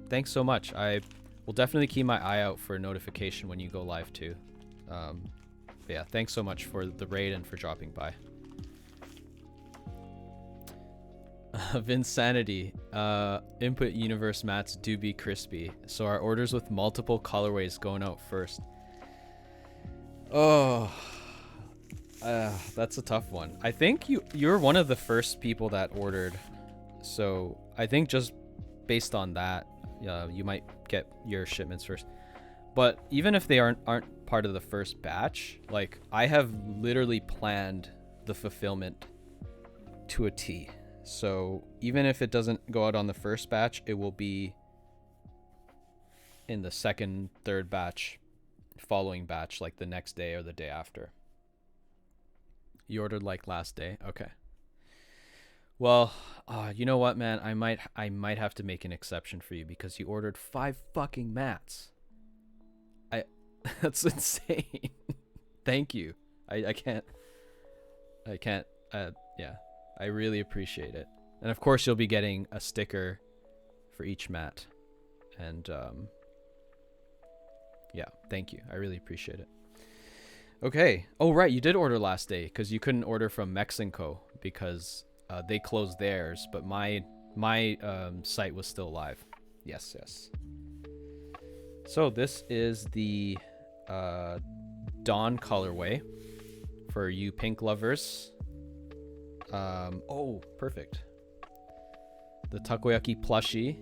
Thanks so much. I will definitely keep my eye out for a notification when you go live too. But yeah, thanks so much for the raid and for dropping by. Vinsanity. Input Universe mats do be crispy, so our orders with multiple colorways going out first. Oh, that's a tough one. I think you're one of the first people that ordered, so I think just based on that, you might get your shipments first. But even if they aren't part of the first batch, like I have literally planned the fulfillment to a T. So even if it doesn't go out on the first batch, it will be in the second, third batch, following batch, like the next day or the day after. You ordered like last day? Okay. Well, you know what, man? I might have to make an exception for you because you ordered 5 fucking mats. That's insane. Thank you. I can't. Yeah. I really appreciate it. And of course you'll be getting a sticker for each mat. And yeah, thank you. I really appreciate it. Okay. Oh, right. You did order last day because you couldn't order from Mexico because they closed theirs, but my site was still live. Yes. So this is the Dawn colorway for you pink lovers. Oh, perfect. The Takoyaki plushie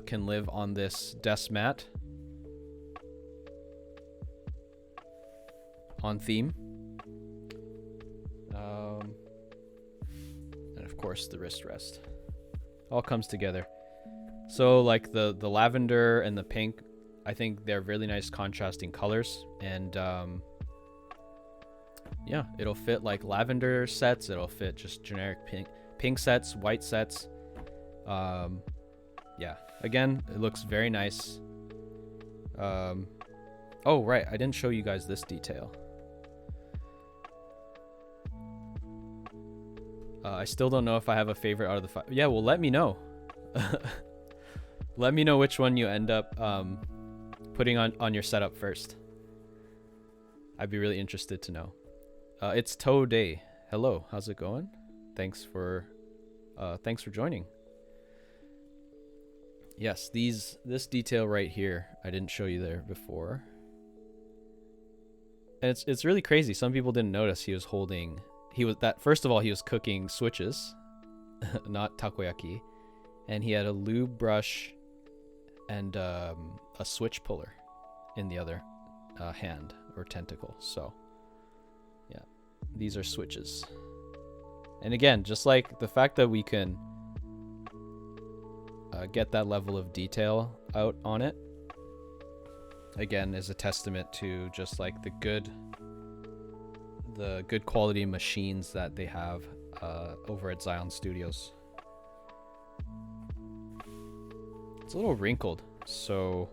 can live on this desk mat on theme. And of course the wrist rest. All comes together. So like the lavender and the pink, I think they're really nice contrasting colors, and yeah, it'll fit like lavender sets, it'll fit just generic pink sets, white sets. Yeah, again, it looks very nice. Oh right, I didn't show you guys this detail. I still don't know if I have a favorite out of the 5. Yeah, well, let me know. Let me know which one you end up putting on your setup first. I'd be really interested to know. It's Toe Day. Hello, how's it going? Thanks for joining. Yes, this detail right here, I didn't show you there before. And it's really crazy. Some people didn't notice he was holding. First of all, he was cooking switches, not takoyaki, and he had a lube brush and a switch puller in the other hand or tentacle. So yeah, these are switches. And again, just like the fact that we can get that level of detail out on it, again, is a testament to just like the good quality machines that they have over at Zion Studios. It's a little wrinkled, so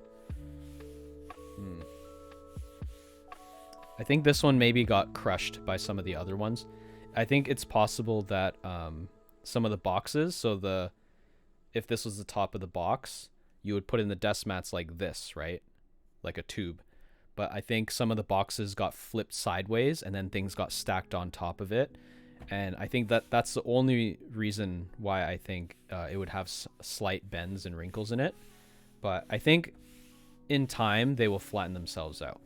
I think this one maybe got crushed by some of the other ones. I think it's possible that some of the boxes, so if this was the top of the box, you would put in the desk mats like this, right? Like a tube. But I think some of the boxes got flipped sideways and then things got stacked on top of it. And I think that's the only reason why I think it would have slight bends and wrinkles in it. But I think in time they will flatten themselves out.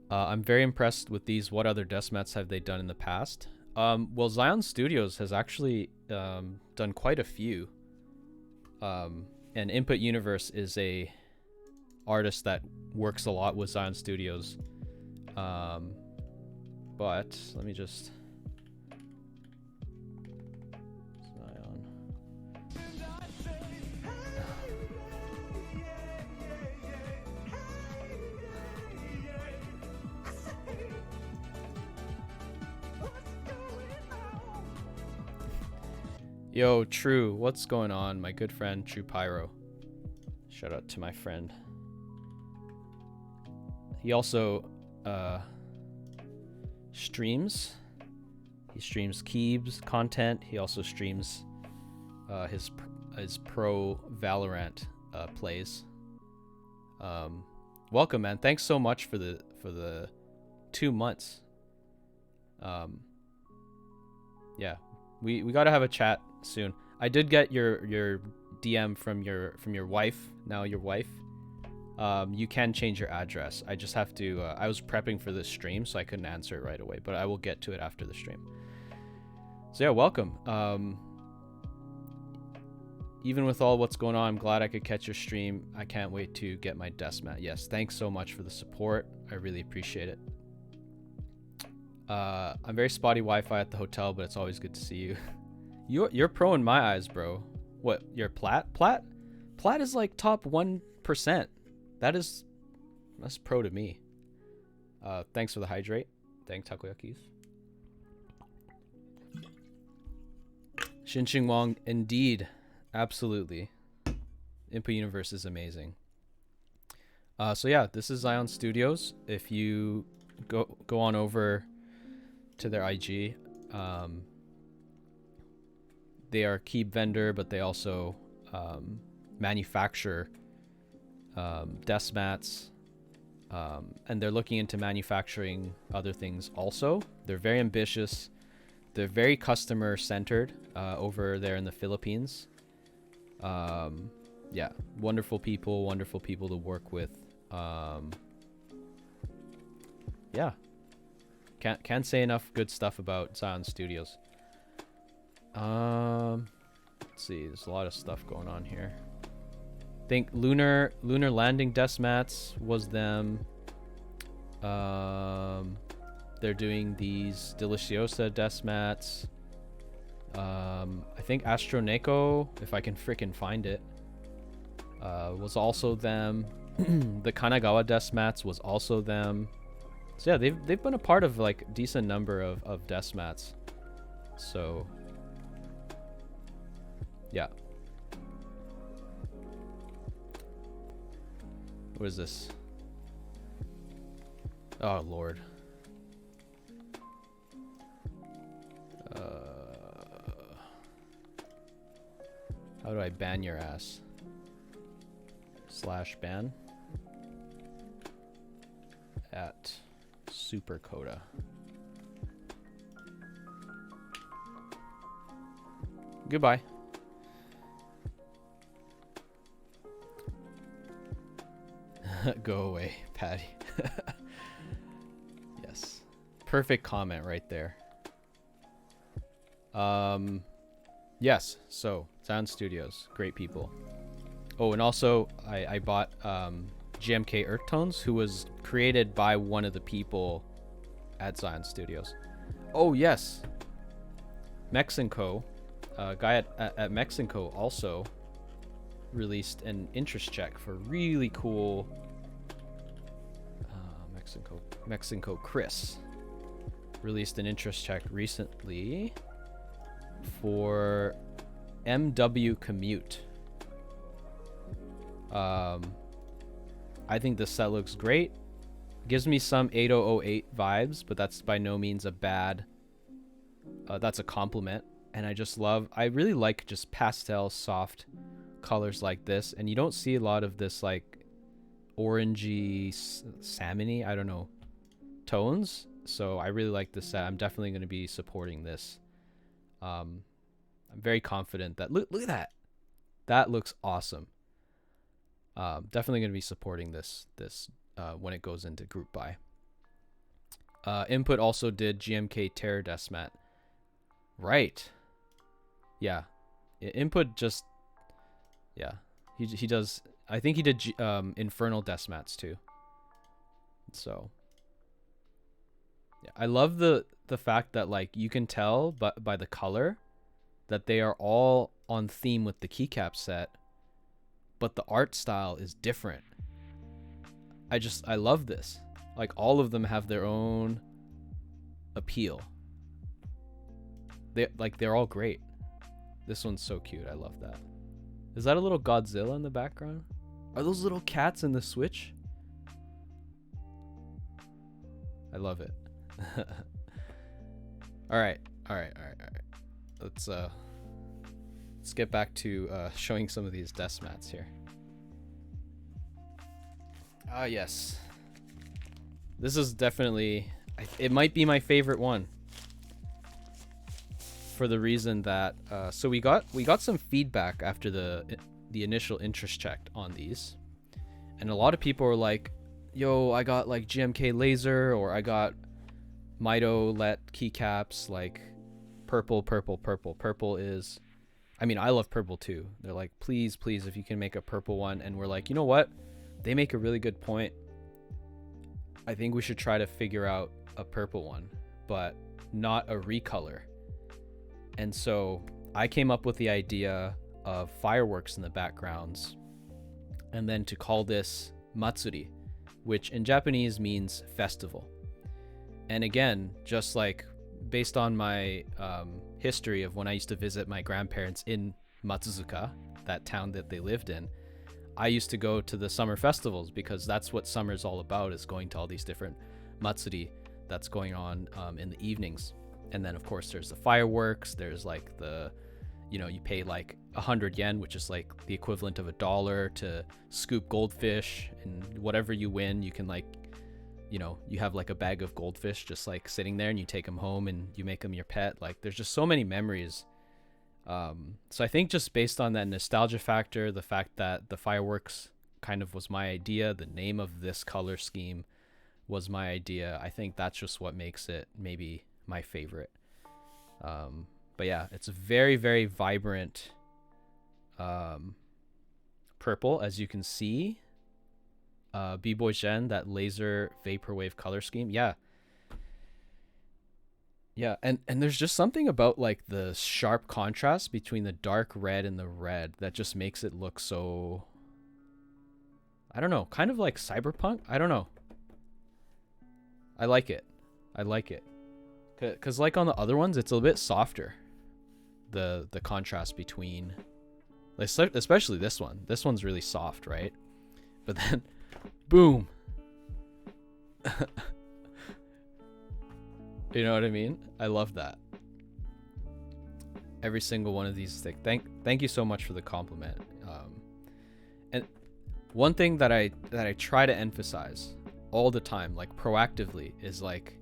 I'm very impressed with these. What other desk mats have they done in the past? Well, Zion Studios has actually done quite a few. And Input Universe is a artist that works a lot with Zion Studios. But let me just Zion. Yo, True, what's going on? My good friend True Pyro. Shout out to my friend. He also streams. He streams Keebs content. He also streams his pro Valorant plays. Welcome, man. Thanks so much for the 2 months. Yeah, we got to have a chat soon. I did get your DM from your wife. Now your wife. You can change your address. I just have to. I was prepping for this stream, so I couldn't answer it right away. But I will get to it after the stream. So yeah, welcome. Even with all what's going on, I'm glad I could catch your stream. I can't wait to get my desk mat. Yes, thanks so much for the support. I really appreciate it. I'm very spotty Wi-Fi at the hotel, but it's always good to see you. You're pro in my eyes, bro. What? You're plat? Plat is like top 1%. That's pro to me. Thanks for the hydrate. Thanks, Takoyakeys. Xinqing Wang, indeed. Absolutely. Input Universe is amazing. So yeah, this is Zion Studios. If you go on over to their IG, they are a Keep vendor, but they also manufacture desk mats, and they're looking into manufacturing other things also. They're very ambitious. They're very customer centered over there in the Philippines. Yeah, wonderful people to work with. Yeah, can't say enough good stuff about Zion Studios. Let's see, there's a lot of stuff going on here. I think lunar landing desk mats was them. They're doing these Deliciosa desk mats. I think Astroneko, if I can frickin' find it, was also them. The Kanagawa desk mats was also them. So yeah, they've been a part of like a decent number of desk mats. So yeah. What is this? Oh Lord. How do I ban your ass? /ban at Super Coda. Goodbye. Go away, Patty. Yes. Perfect comment right there. Yes, so Sound Studios, great people. Oh, and also I bought GMK Earth Tones, who was created by one of the people at Zion Studios. Oh yes, Mexico, guy at Mexico also released an interest check for really cool. Mexico Chris released an interest check recently for MW Commute. I think this set looks great. Gives me some 8008 vibes, but that's by no means a bad. That's a compliment, and I really like just pastel, soft colors like this, and you don't see a lot of this like orangey, salmony, I don't know, tones. So I really like this set. I'm definitely going to be supporting this. I'm very confident that look at that. That looks awesome. Definitely going to be supporting this when it goes into group buy. Input also did GMK Terror Deathmat. Right. Yeah. Input just, yeah. He does, I think he did Infernal Deathmats too. So yeah, I love the fact that like you can tell by the color that they are all on theme with the keycap set, but the art style is different. I love this. Like all of them have their own appeal. They're all great. This one's so cute. I love that. Is that a little Godzilla in the background? Are those little cats in the Switch? I love it. All right. Let's get back to showing some of these desk mats here. Ah, yes. This is definitely, it might be my favorite one. For the reason that, so we got some feedback after the initial interest check on these, and a lot of people were like, "Yo, I got like GMK laser, or I got Mito let keycaps, like purple. Purple is, I mean, I love purple too. They're like, please, if you can make a purple one." And we're like, you know what? They make a really good point. I think we should try to figure out a purple one, but not a recolor. And so I came up with the idea of fireworks in the backgrounds, and then to call this Matsuri, which in Japanese means festival. And again, just like based on my history of when I used to visit my grandparents in Matsuzuka, that town that they lived in, I used to go to the summer festivals because that's what summer's all about, is going to all these different Matsuri that's going on in the evenings. And then of course there's the fireworks, there's like the, you know, you pay like 100 yen, which is like the equivalent of $1 to scoop goldfish, and whatever you win, you can like, you know, you have like a bag of goldfish just like sitting there, and you take them home and you make them your pet. Like there's just so many memories. So I think just based on that nostalgia factor, the fact that the fireworks kind of was my idea, the name of this color scheme was my idea, I think that's just what makes it maybe my favorite. But yeah, it's a very, very vibrant purple, as you can see. B-Boy Gen, that laser vaporwave color scheme. Yeah, and there's just something about like the sharp contrast between the dark red and the red that just makes it look so, I don't know, kind of like cyberpunk. I don't know. I like it. Because like on the other ones, it's a bit softer. The contrast between, especially this one. This one's really soft, right? But then, boom. You know what I mean? I love that. Every single one of these things. Thank you so much for the compliment. And one thing that I try to emphasize all the time, like proactively, is like,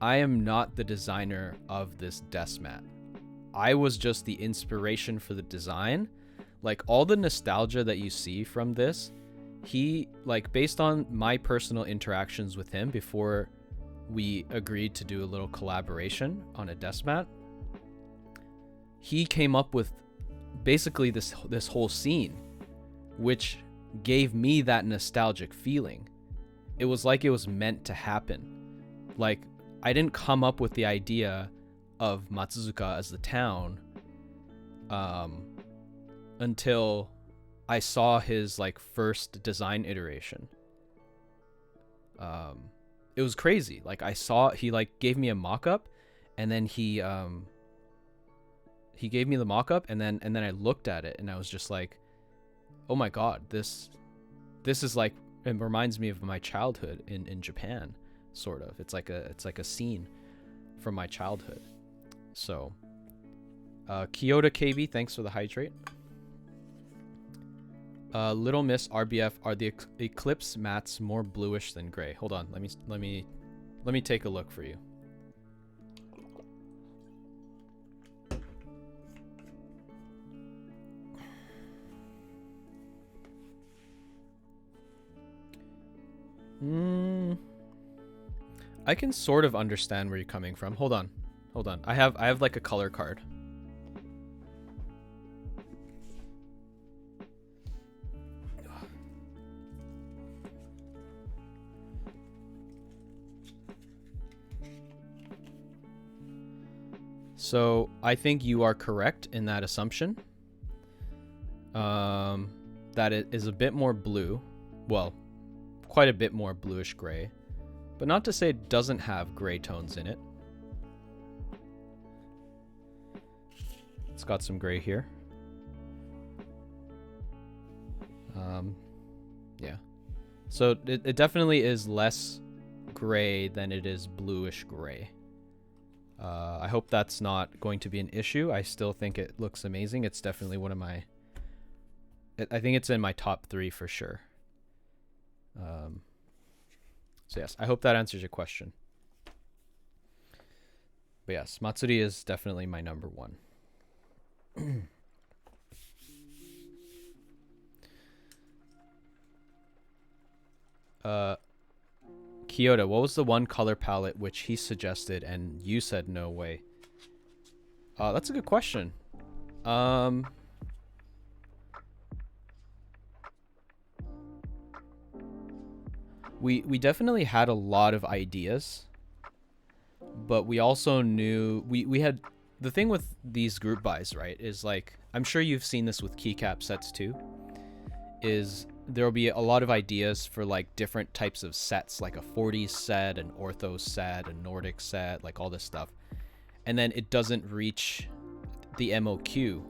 I am not the designer of this desk mat. I was just the inspiration for the design. Like all the nostalgia that you see from this he, like, based on my personal interactions with him before we agreed to do a little collaboration on a desk mat, he came up with basically this whole scene, which gave me that nostalgic feeling. It was like it was meant to happen. Like, I didn't come up with the idea of Matsuzuka as the town until I saw his, like, first design iteration. It was crazy. Like, I saw, he, like, gave me a mock-up, and then he gave me the mock-up, and then I looked at it, and I was just like, oh my god, this is like, it reminds me of my childhood in Japan, sort of. It's like a scene from my childhood. So, Kyoto KB, thanks for the hydrate. Little Miss RBF, are the Eclipse mats more bluish than gray? Hold on, let me take a look for you. I can sort of understand where you're coming from. Hold on. I have like a color card. So I think you are correct in that assumption. That it is a bit more blue. Well, quite a bit more bluish gray, but not to say it doesn't have gray tones in it. It's got some gray here. Yeah. So it definitely is less gray than it is bluish gray. I hope that's not going to be an issue. I still think it looks amazing. It's definitely one of my... I think it's in my top 3 for sure. So yes, I hope that answers your question. But yes, Matsuri is definitely my number 1. Kyoto, what was the one color palette which he suggested and you said no way? That's a good question. We definitely had a lot of ideas, but we also knew we had the thing with these group buys, right, is like, I'm sure you've seen this with keycap sets too, is there'll be a lot of ideas for like different types of sets, like a 40s set, an ortho set, a Nordic set, like all this stuff, and then it doesn't reach the MOQ,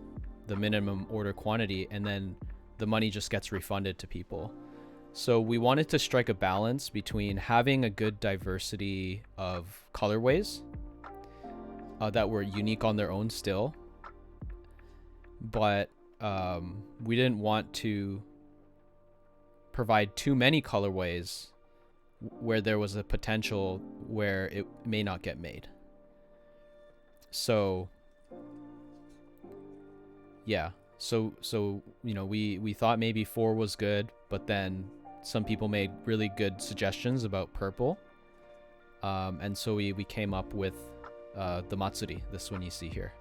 the minimum order quantity, and then the money just gets refunded to people. So we wanted to strike a balance between having a good diversity of colorways that were unique on their own still, but we didn't want to provide too many colorways where there was a potential where it may not get made. So yeah, so you know, we thought maybe 4 was good, but then some people made really good suggestions about purple, and so we came up with the Matsuri, this one you see here.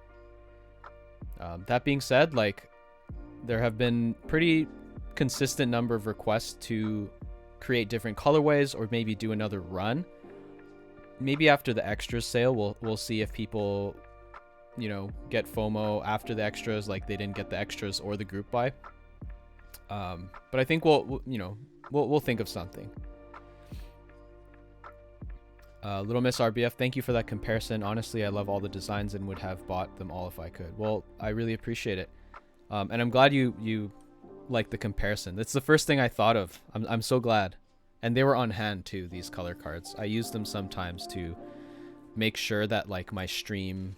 That being said, like, there have been pretty consistent number of requests to create different colorways or maybe do another run. Maybe after the extras sale, we'll see if people, you know, get FOMO after the extras, like they didn't get the extras or the group buy. But I think we'll think of something. Little Miss RBF, thank you for that comparison. Honestly, I love all the designs and would have bought them all if I could. Well, I really appreciate it. And I'm glad you like the comparison. That's the first thing I thought of. I'm so glad. And they were on hand too, these color cards. I use them sometimes to make sure that like my stream,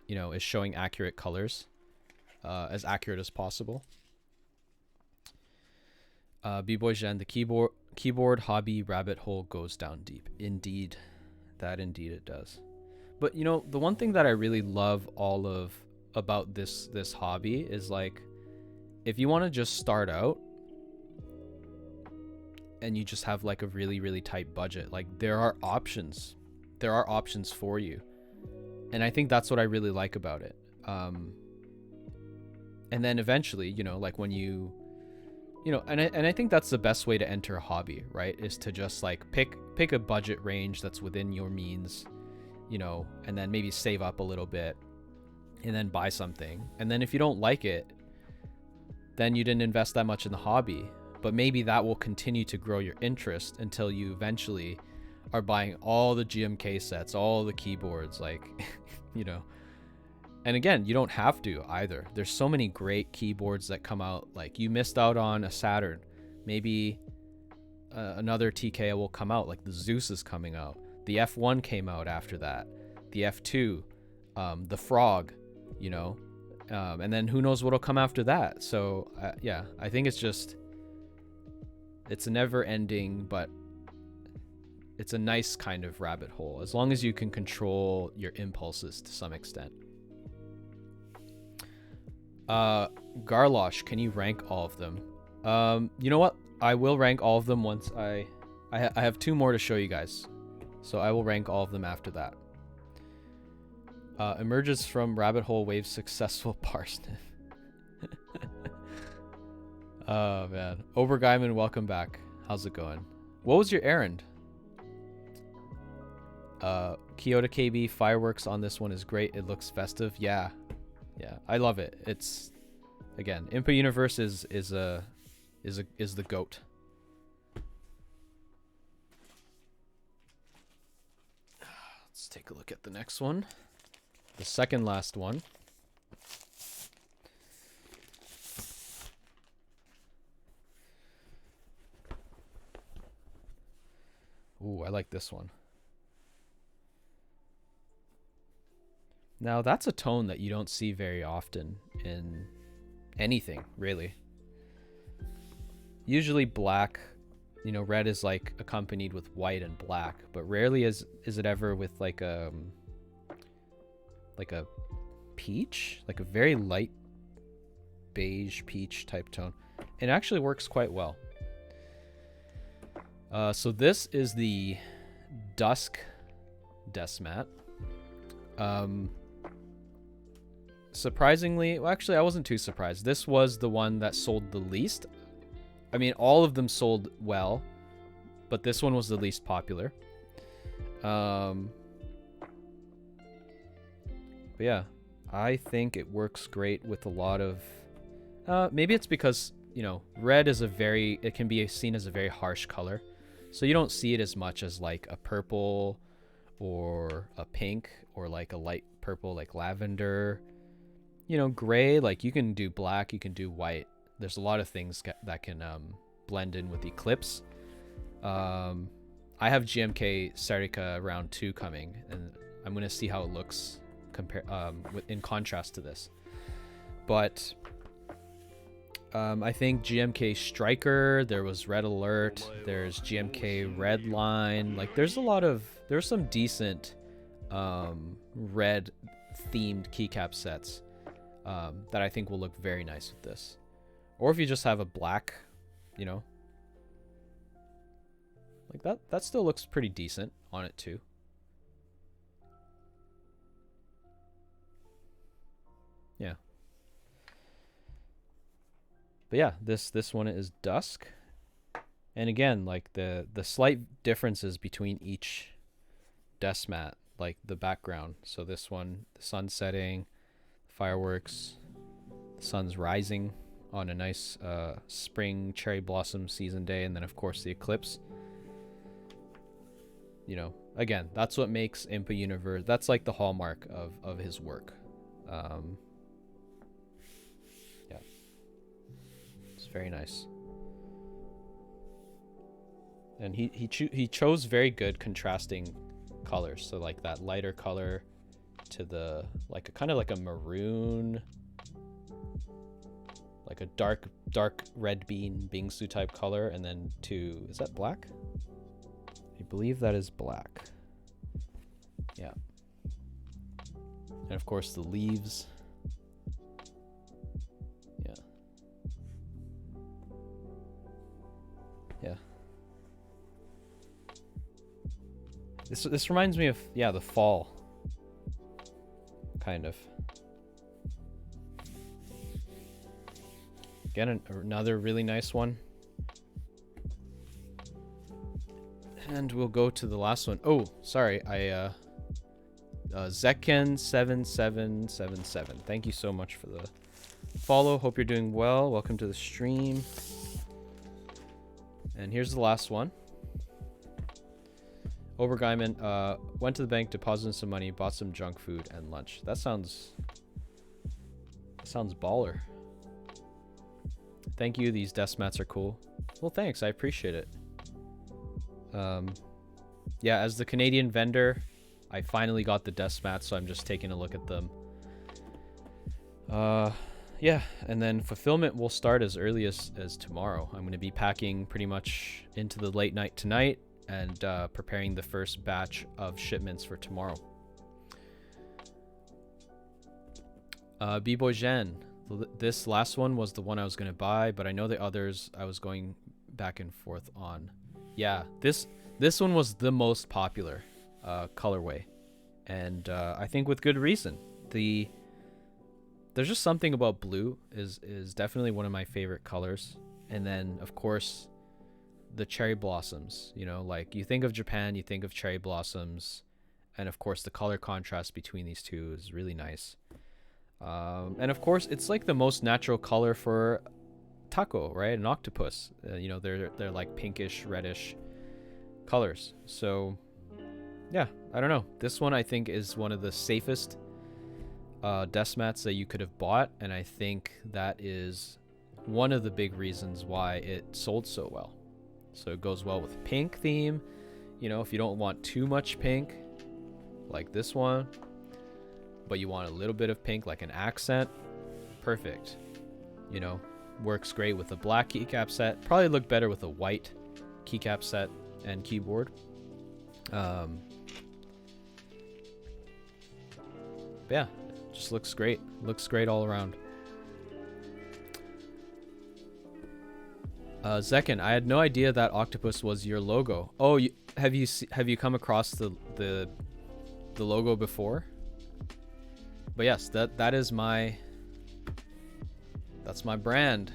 you know, is showing accurate colors, as accurate as possible. B-Boy Jen, the keyboard hobby rabbit hole goes down deep. Indeed. That indeed it does. But you know, the one thing that I really love about this hobby is, like, if you want to just start out, and you just have like a really, really tight budget. Like there are options. There are options for you. And I think that's what I really like about it. And then eventually, you know, like when you know, and I think that's the best way to enter a hobby, right? Is to just like pick a budget range that's within your means, you know, and then maybe save up a little bit and then buy something. And then if you don't like it, then you didn't invest that much in the hobby. But maybe that will continue to grow your interest until you eventually are buying all the GMK sets, all the keyboards, like, you know. And again, you don't have to either. There's so many great keyboards that come out. Like you missed out on a Saturn. Maybe another TK will come out. Like the Zeus is coming out. The F1 came out after that. The F2, the Frog, you know. And then who knows what'll come after that. So yeah, I think it's a never ending, but it's a nice kind of rabbit hole as long as you can control your impulses to some extent. Garlosh, can you rank all of them? You know what? I will rank all of them once I have two more to show you guys. So I will rank all of them after that. Emerges from rabbit hole wave successful parsnip. Oh man. Oberguyman, welcome back. How's it going? What was your errand? Kyoto KB fireworks on this one is great. It looks festive. Yeah, I love it. It's, again, Impa Universe is the goat. Let's take a look at the next one, the second last one. Ooh, I like this one. Now, that's a tone that you don't see very often in anything, really. Usually black, you know, red is like accompanied with white and black, but rarely is it ever with like a peach, like a very light beige peach type tone. It actually works quite well. So this is the Dusk Desmat. Surprisingly, well, actually I wasn't too surprised. This was the one that sold the least. I mean, all of them sold well, but this one was the least popular. But yeah, I think it works great with a lot of, maybe it's because, you know, red is it can be seen as a very harsh color. So you don't see it as much as like a purple or a pink or like a light purple, like lavender. You know, gray, like you can do black, you can do white. There's a lot of things that can blend in with Eclipse. I have GMK Serica round 2 coming, and I'm going to see how it looks in contrast to this. But I think GMK Striker, there was Red Alert, there's GMK Redline. Like there's some decent red themed keycap sets that I think will look very nice with this. Or if you just have a black, you know, like that still looks pretty decent on it too. Yeah. But yeah, this one is Dusk. And again, like the slight differences between each Desmat, like the background. So this one, the sun setting, fireworks, the sun's rising on a nice spring cherry blossom season day, and then of course the eclipse. You know, again, that's what makes Impa Universe, that's like the hallmark of his work. Yeah, it's very nice. And he chose very good contrasting colors, so like that lighter color to the like a kind of like a maroon, like a dark red bean bingsu type color, and then to, is that black? I believe that is black. Yeah. And of course the leaves. Yeah. Yeah. This reminds me of, yeah, the fall. Kind of. Again, another really nice one. And we'll go to the last one. Oh, sorry. Zekken7777. Thank you so much for the follow. Hope you're doing well. Welcome to the stream. And here's the last one. Obergeiman went to the bank, deposited some money, bought some junk food and lunch. That sounds baller. Thank you. These desk mats are cool. Well, thanks. I appreciate it. Yeah, as the Canadian vendor, I finally got the desk mats, so I'm just taking a look at them. Yeah, and then fulfillment will start as early as tomorrow. I'm going to be packing pretty much into the late night tonight and preparing the first batch of shipments for tomorrow. B-Boy Jen, this last one was the one I was going to buy, but I know the others I was going back and forth on. Yeah, this one was the most popular colorway, and I think with good reason. There's just something about blue is definitely one of my favorite colors, and then of course the cherry blossoms. You know, like you think of Japan, you think of cherry blossoms, and of course the color contrast between these two is really nice. And of course it's like the most natural color for taco, right? An octopus. You know, they're like pinkish, reddish colors. So yeah, I don't know. This one I think is one of the safest desk mats that you could have bought, and I think that is one of the big reasons why it sold so well. So it goes well with pink theme. You know, if you don't want too much pink, like this one, but you want a little bit of pink, like an accent, perfect. You know, works great with a black keycap set. Probably look better with a white keycap set and keyboard. Yeah, just looks great. Looks great all around. Zekken, I had no idea that octopus was your logo. Oh, have you come across the logo before? But yes, that's my brand.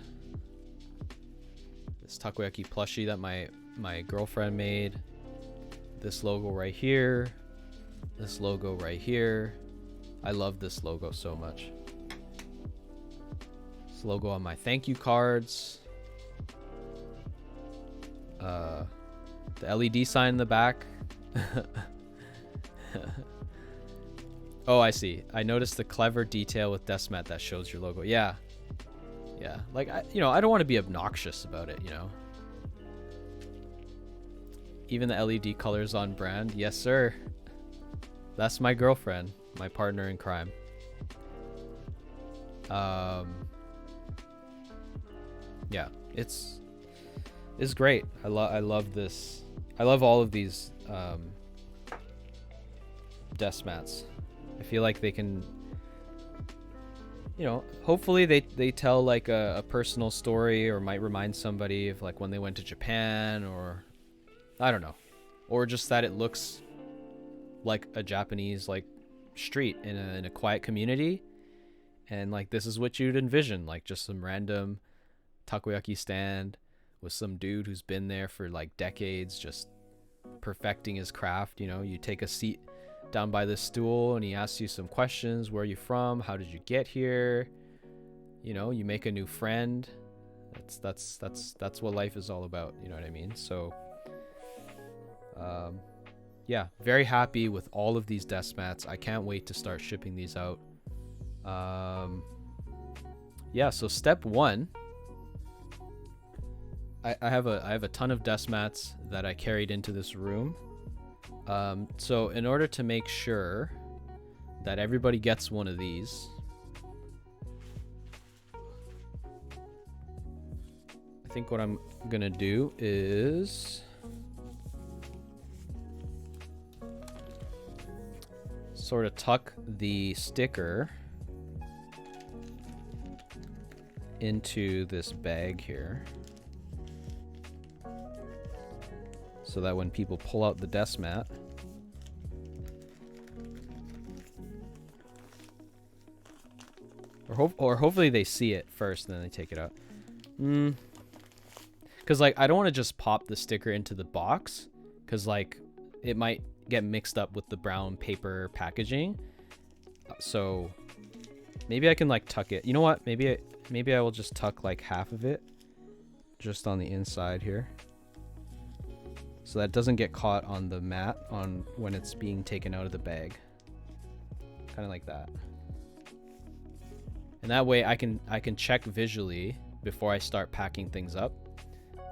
This takoyaki plushie that my girlfriend made. This logo right here. This logo right here. I love this logo so much. This logo on my thank you cards. The LED sign in the back. Oh, I see. I noticed the clever detail with desk mat that shows your logo. Yeah. Yeah. Like, I don't want to be obnoxious about it, you know. Even the LED colors on brand. Yes, sir. That's my girlfriend, my partner in crime. Yeah, it's great. I love this. I love all of these desk mats. I feel like they can, you know, hopefully they tell like a personal story, or might remind somebody of like when they went to Japan, or I don't know, or just that it looks like a Japanese like street in a quiet community, and like this is what you'd envision, like just some random takoyaki stand with some dude who's been there for like decades, just perfecting his craft. You know, you take a seat down by this stool and he asks you some questions. Where are you from? How did you get here? You know, you make a new friend. That's what life is all about. You know what I mean? So yeah, very happy with all of these desk mats. I can't wait to start shipping these out. Yeah, so step one, I have a ton of desk mats that I carried into this room. So in order to make sure that everybody gets one of these, I think what I'm gonna do is sort of tuck the sticker into this bag here, so that when people pull out the desk mat, Or hopefully they see it first and then they take it out. Because like I don't want to just pop the sticker into the box, because like it might get mixed up with the brown paper packaging. So maybe I can like tuck it. You know what? Maybe I will just tuck like half of it just on the inside here, so that doesn't get caught on the mat on when it's being taken out of the bag. Kind of like that. And that way I can check visually before I start packing things up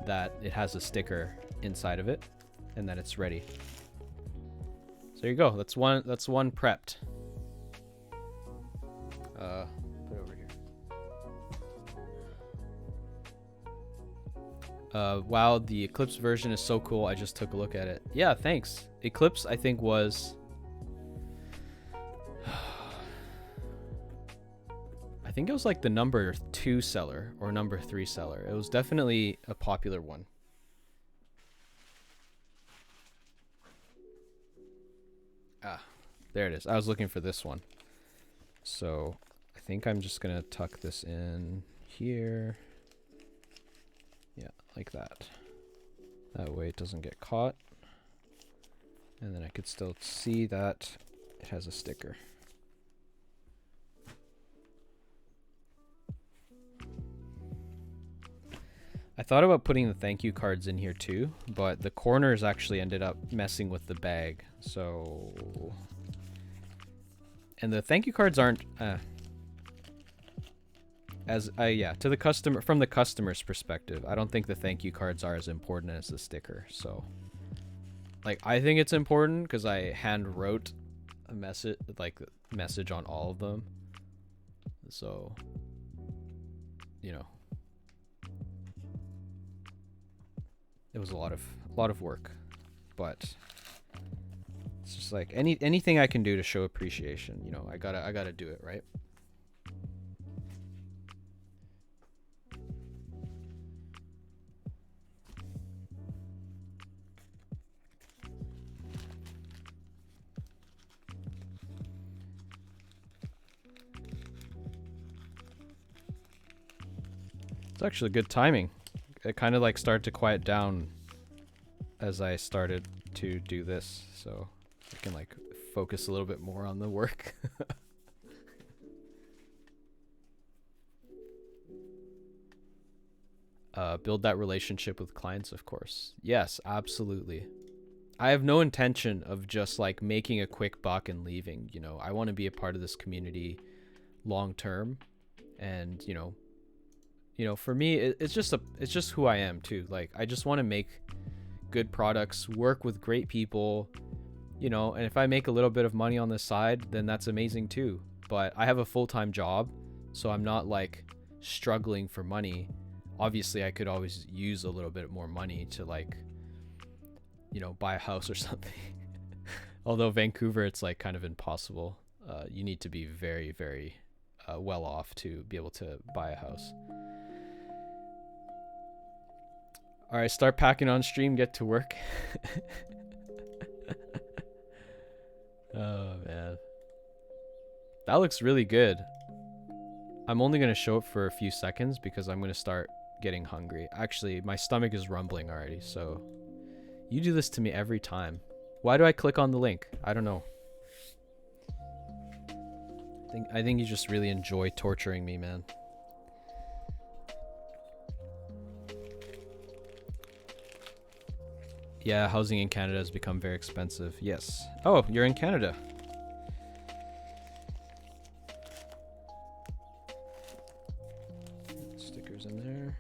that it has a sticker inside of it and that it's ready. So there you go. That's one prepped. Put it over here. Wow, the Eclipse version is so cool. I just took a look at it. Yeah, thanks. Eclipse, I think, was... I think it was like the number 2 seller or number 3 seller. It was definitely a popular one. Ah, there it is. I was looking for this one. So I think I'm just going to tuck this in here. Yeah, like that. That way it doesn't get caught. And then I could still see that it has a sticker. I thought about putting the thank you cards in here too, but the corners actually ended up messing with the bag. So, and the thank you cards aren't to the customer, from the customer's perspective, I don't think the thank you cards are as important as the sticker. So like I think it's important because I hand wrote a message on all of them. So, you know, it was a lot of work, but it's just like anything I can do to show appreciation, you know, I gotta do it, right? It's actually good timing. It kind of like started to quiet down as I started to do this, so I can like focus a little bit more on the work. Build that relationship with clients, of course. Yes, absolutely. I have no intention of just like making a quick buck and leaving, you know. I want to be a part of this community long term, and you know, for me, it's just who I am too. Like, I just want to make good products, work with great people, you know, and if I make a little bit of money on the side, then that's amazing too. But I have a full-time job, so I'm not like struggling for money. Obviously, I could always use a little bit more money to like, you know, buy a house or something. Although Vancouver, it's like kind of impossible. You need to be very, very well off to be able to buy a house. All right, start packing on stream, get to work. Oh, man. That looks really good. I'm only going to show it for a few seconds because I'm going to start getting hungry. Actually, my stomach is rumbling already, so you do this to me every time. Why do I click on the link? I don't know. I think you just really enjoy torturing me, man. Yeah, housing in Canada has become very expensive. Yes. Oh, you're in Canada. Stickers in there.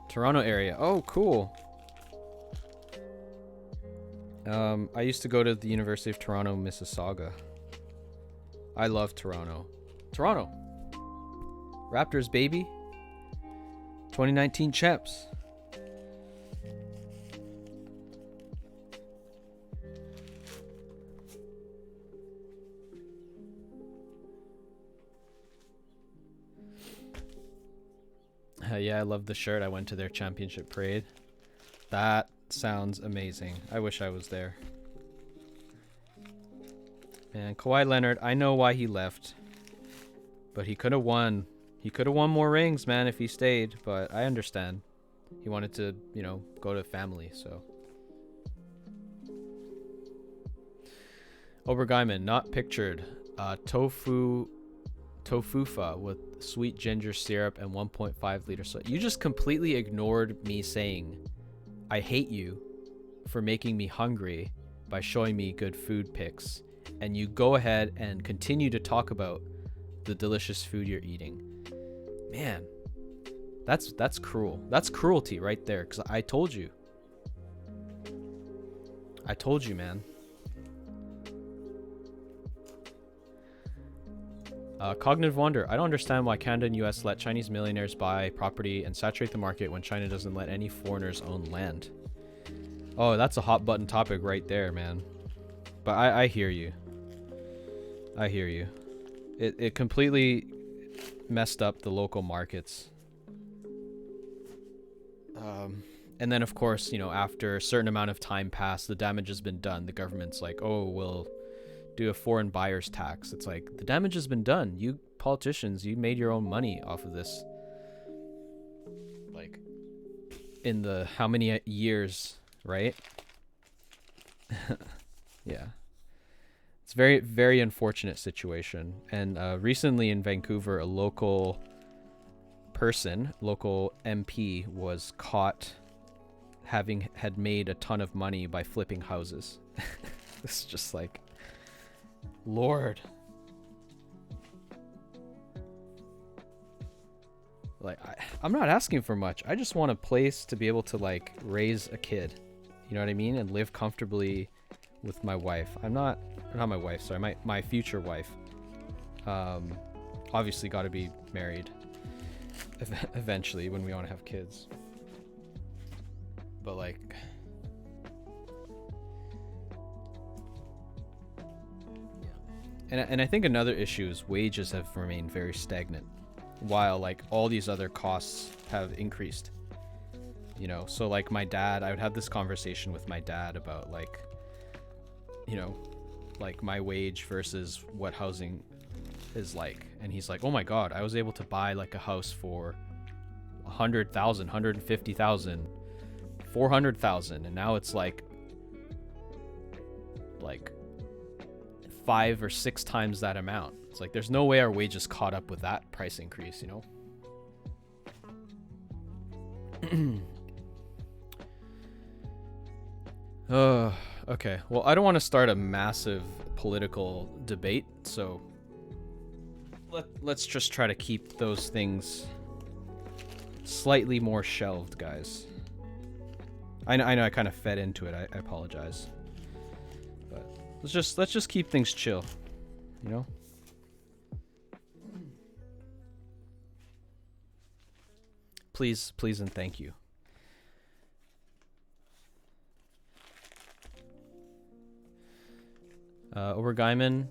Toronto area. Oh, cool. I used to go to the University of Toronto, Mississauga. I love Toronto. Toronto. Raptors, baby. 2019 champs. Yeah, I love the shirt. I went to their championship parade. That sounds amazing. I wish I was there. And Kawhi Leonard, I know why he left, but he could have won. He could have won more rings, man, if he stayed, but I understand. He wanted to, you know, go to family, so. Obergeiman, not pictured. Tofufa with sweet ginger syrup and 1.5 liter soda. You just completely ignored me saying, I hate you for making me hungry by showing me good food pics. And you go ahead and continue to talk about the delicious food you're eating. Man, that's cruel. That's cruelty right there, because I told you. I told you, man. Cognitive wonder. I don't understand why Canada and US let Chinese millionaires buy property and saturate the market when China doesn't let any foreigners own land. Oh, that's a hot button topic right there, man. But I hear you. I hear you. It completely messed up the local markets. And then, of course, you know, after a certain amount of time passed, the damage has been done. The government's like, oh, we'll do a foreign buyer's tax. It's like, the damage has been done. You politicians, you made your own money off of this. Like, in the how many years, right? Yeah. It's very, very unfortunate situation. And recently in Vancouver, a local MP was caught had made a ton of money by flipping houses. It's just like, Lord. Like, I'm not asking for much. I just want a place to be able to, like, raise a kid. You know what I mean? And live comfortably with my wife. Not my wife, sorry. My future wife. Obviously got to be married eventually when we want to have kids. But, like... And I think another issue is wages have remained very stagnant, while like all these other costs have increased. You know, so like my dad, I would have this conversation with my dad about like, you know, like my wage versus what housing is like. And he's like, oh my God, I was able to buy like a house for 100,000, 150,000, 400,000. And now it's like 5 or 6 times that amount. It's like, there's no way our wages caught up with that price increase, you know? Okay. Well, I don't want to start a massive political debate, so let's just try to keep those things slightly more shelved, guys. I know I kind of fed into it. I apologize. But let's just keep things chill, you know? Please and thank you. Obergeiman.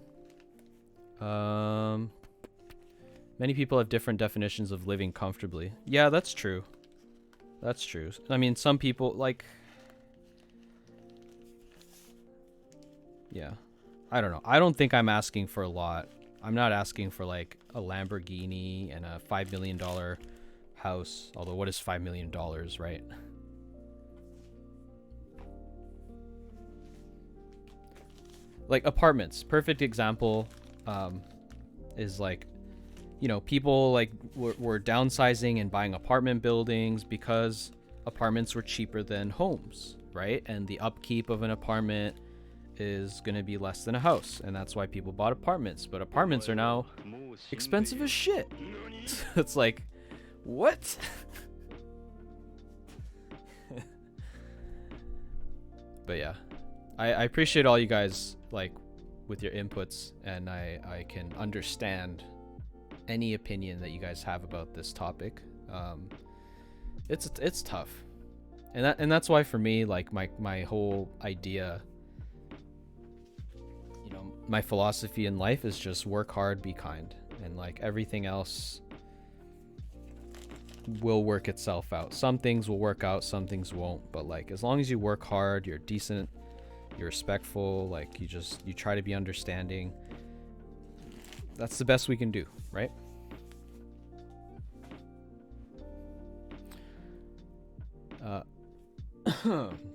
Many people have different definitions of living comfortably. Yeah, that's true. That's true. I mean, some people, like... Yeah. I don't know. I don't think I'm asking for a lot. I'm not asking for, like, a Lamborghini and a $5 million house. Although, what is $5 million, right? Like, apartments. Perfect example is, like, you know, people, like, were downsizing and buying apartment buildings because apartments were cheaper than homes, right? And the upkeep of an apartment is going to be less than a house, and that's why people bought apartments. But apartments are now expensive as shit. It's like, what? But yeah, I appreciate all you guys, like, with your inputs, and I can understand any opinion that you guys have about this topic. It's tough, and that's why for me, like, my whole idea, you know, my philosophy in life is just work hard, be kind, and like everything else will work itself out. Some things will work out, some things won't, but like as long as you work hard, you're decent you're respectful, like you try to be understanding. That's the best we can do, right?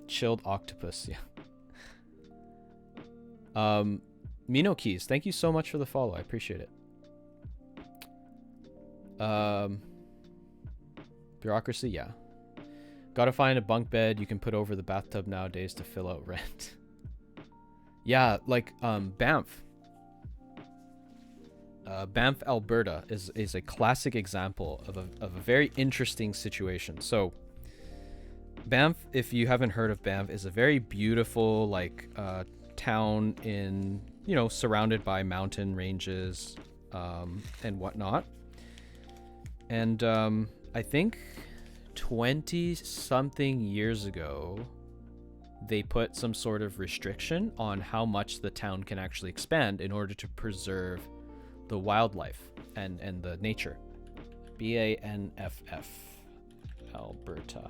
Chilled octopus, yeah. Keys, thank you so much for the follow. I appreciate it. Bureaucracy, yeah. Gotta find a bunk bed you can put over the bathtub nowadays to fill out rent. Yeah, like Banff. Banff, Alberta is a classic example of a very interesting situation. So Banff, if you haven't heard of Banff, is a very beautiful like town in, you know, surrounded by mountain ranges and whatnot. And I think 20 something years ago they put some sort of restriction on how much the town can actually expand in order to preserve the wildlife and the nature. BANFF, Alberta.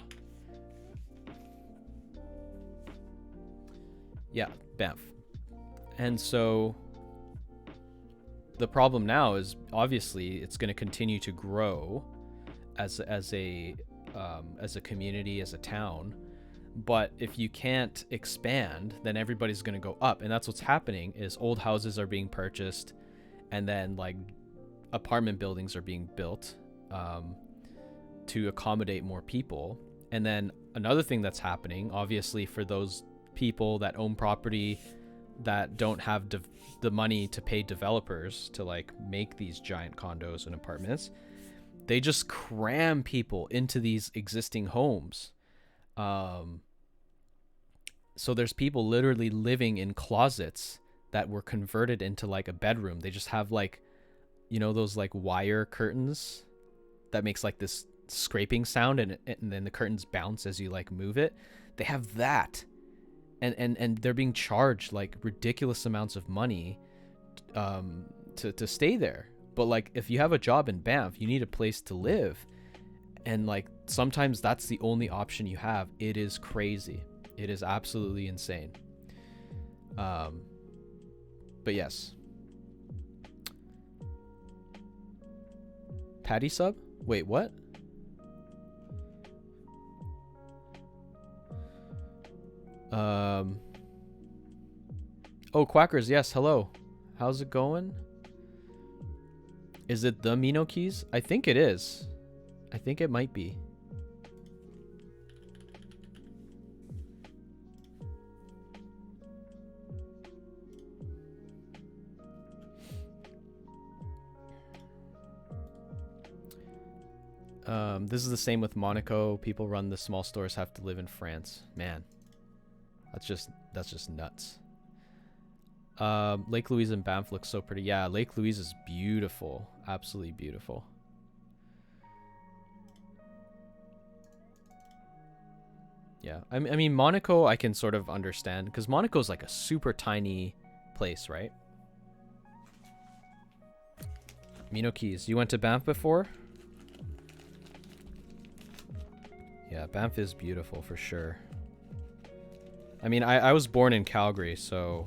Yeah, Banff. And so the problem now is obviously it's going to continue to grow as a community, as a town. But if you can't expand, then everybody's going to go up. And that's what's happening is old houses are being purchased, and then like apartment buildings are being built to accommodate more people. And then another thing that's happening, obviously, for those people that own property that don't have the money to pay developers to like make these giant condos and apartments, they just cram people into these existing homes. So there's people literally living in closets that were converted into like a bedroom. They just have like, you know, those like wire curtains that makes like this scraping sound, and then the curtains bounce as you like move it. They have that. And they're being charged like ridiculous amounts of money to stay there. But like if you have a job in Banff, you need a place to live, and like sometimes that's the only option you have. It is crazy. It is absolutely insane. But yes. Patty sub? Wait, what? Oh, Quackers, yes, hello. How's it going? Is it the Keys? I think it is. I think it might be. This is the same with Monaco. People run the small stores have to live in France. Man, that's just nuts. Lake Louise and Banff looks so pretty. Yeah, Lake Louise is beautiful. Absolutely beautiful. Yeah, I mean Monaco I can sort of understand, because Monaco's like a super tiny place, right? Keys, you went to Banff before? Yeah, Banff is beautiful for sure. I mean, I was born in Calgary, so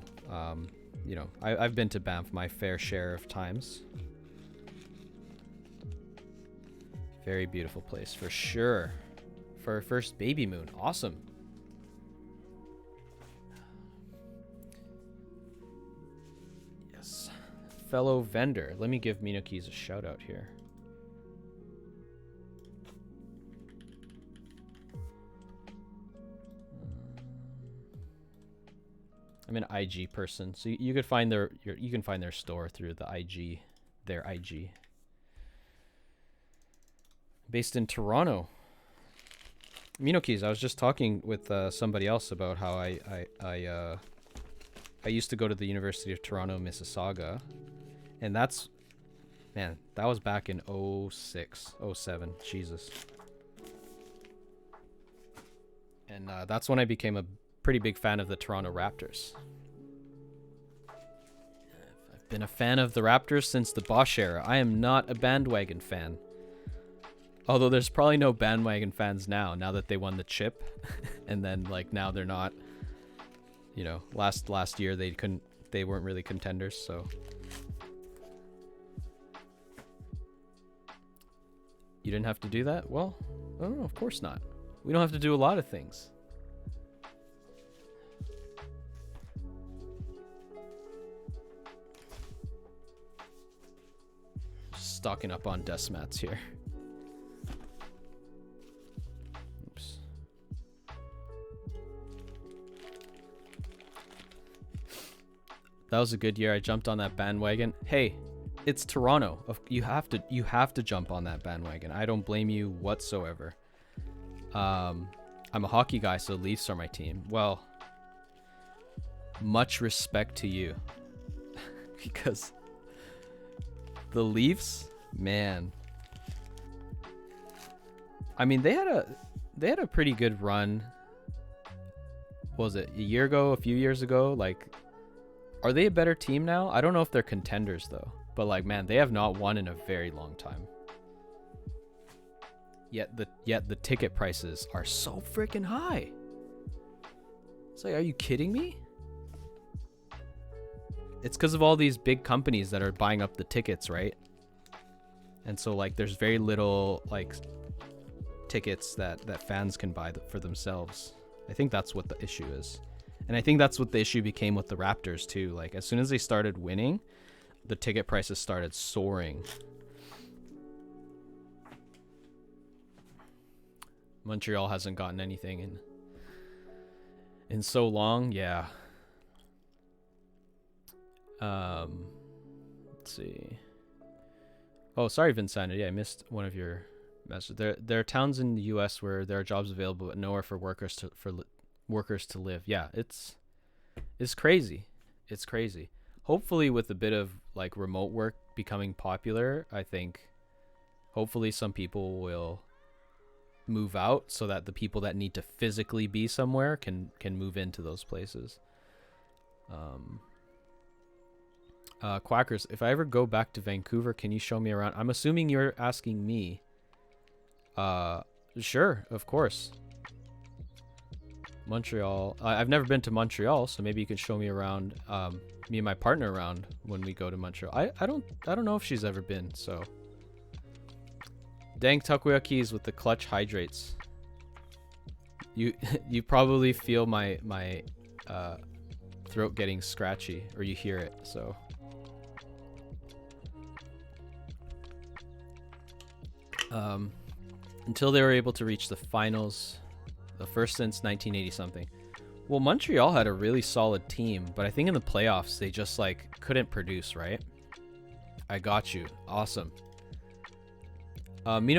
you know, I've been to Banff my fair share of times. Very beautiful place for sure. For our first baby moon. Awesome. Yes. Fellow vendor. Let me give Keys a shout out here. I'm an IG person, so you could find you can find their store through the IG, their IG. Based in Toronto. Keys, I was just talking with somebody else about how I used to go to the University of Toronto, Mississauga, and that's, man, that was back in 06, 07, Jesus. And that's when I became a pretty big fan of the Toronto Raptors. I've been a fan of the Raptors since the Bosch era. I am not a bandwagon fan. Although there's probably no bandwagon fans now that they won the chip. And then like now they're not, you know, last year they weren't really contenders, so you didn't have to do that? Well, oh, of course not. We don't have to do a lot of things. Stocking up on desk mats here. Oops. That was a good year. I jumped on that bandwagon. Hey, it's Toronto. You have to jump on that bandwagon. I don't blame you whatsoever. I'm a hockey guy, so Leafs are my team. Well, much respect to you. Because the Leafs, man. I mean, they had a pretty good run. What was it, a year ago, a few years ago? Like, are they a better team now? I don't know if they're contenders though. But like, man, they have not won in a very long time. Yet the ticket prices are so freaking high. It's like, are you kidding me? It's because of all these big companies that are buying up the tickets, right? And so like, there's very little like tickets that fans can buy for themselves. I think that's what the issue is. And I think that's what the issue became with the Raptors too. Like, as soon as they started winning, the ticket prices started soaring. Montreal hasn't gotten anything in so long. Yeah. Let's see. Oh, sorry, Vincent. Yeah, I missed one of your messages. There are towns in the U.S. where there are jobs available, but nowhere for workers to live. Yeah, it's crazy. It's crazy. Hopefully, with a bit of like remote work becoming popular, I think hopefully some people will move out so that the people that need to physically be somewhere can move into those places. Quackers, if I ever go back to Vancouver, can you show me around? I'm assuming you're asking me. Sure, of course. Montreal. I've never been to Montreal, so maybe you could show me around, me and my partner around when we go to Montreal. I don't know if she's ever been, so. Dang Takoyakeys with the clutch hydrates. You probably feel my throat getting scratchy, or you hear it, so. Until they were able to reach the finals, the first since 1980 something. Well, Montreal had a really solid team, but I think in the playoffs they just like couldn't produce, right? I got you. Awesome.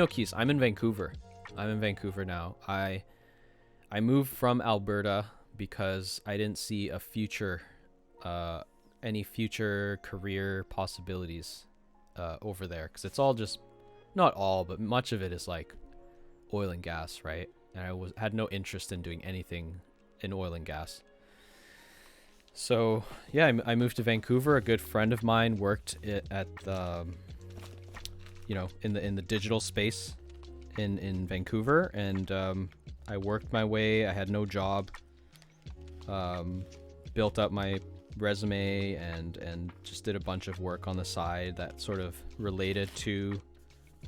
Keys, I'm in Vancouver. I'm in Vancouver now. I moved from Alberta because I didn't see a future, any future career possibilities over there, because it's all just, not all, but much of it is like oil and gas, right? And I had no interest in doing anything in oil and gas. So yeah, I moved to Vancouver. A good friend of mine worked at the, you know, in the digital space in Vancouver, and I worked my way. I had no job. Built up my resume and just did a bunch of work on the side that sort of related to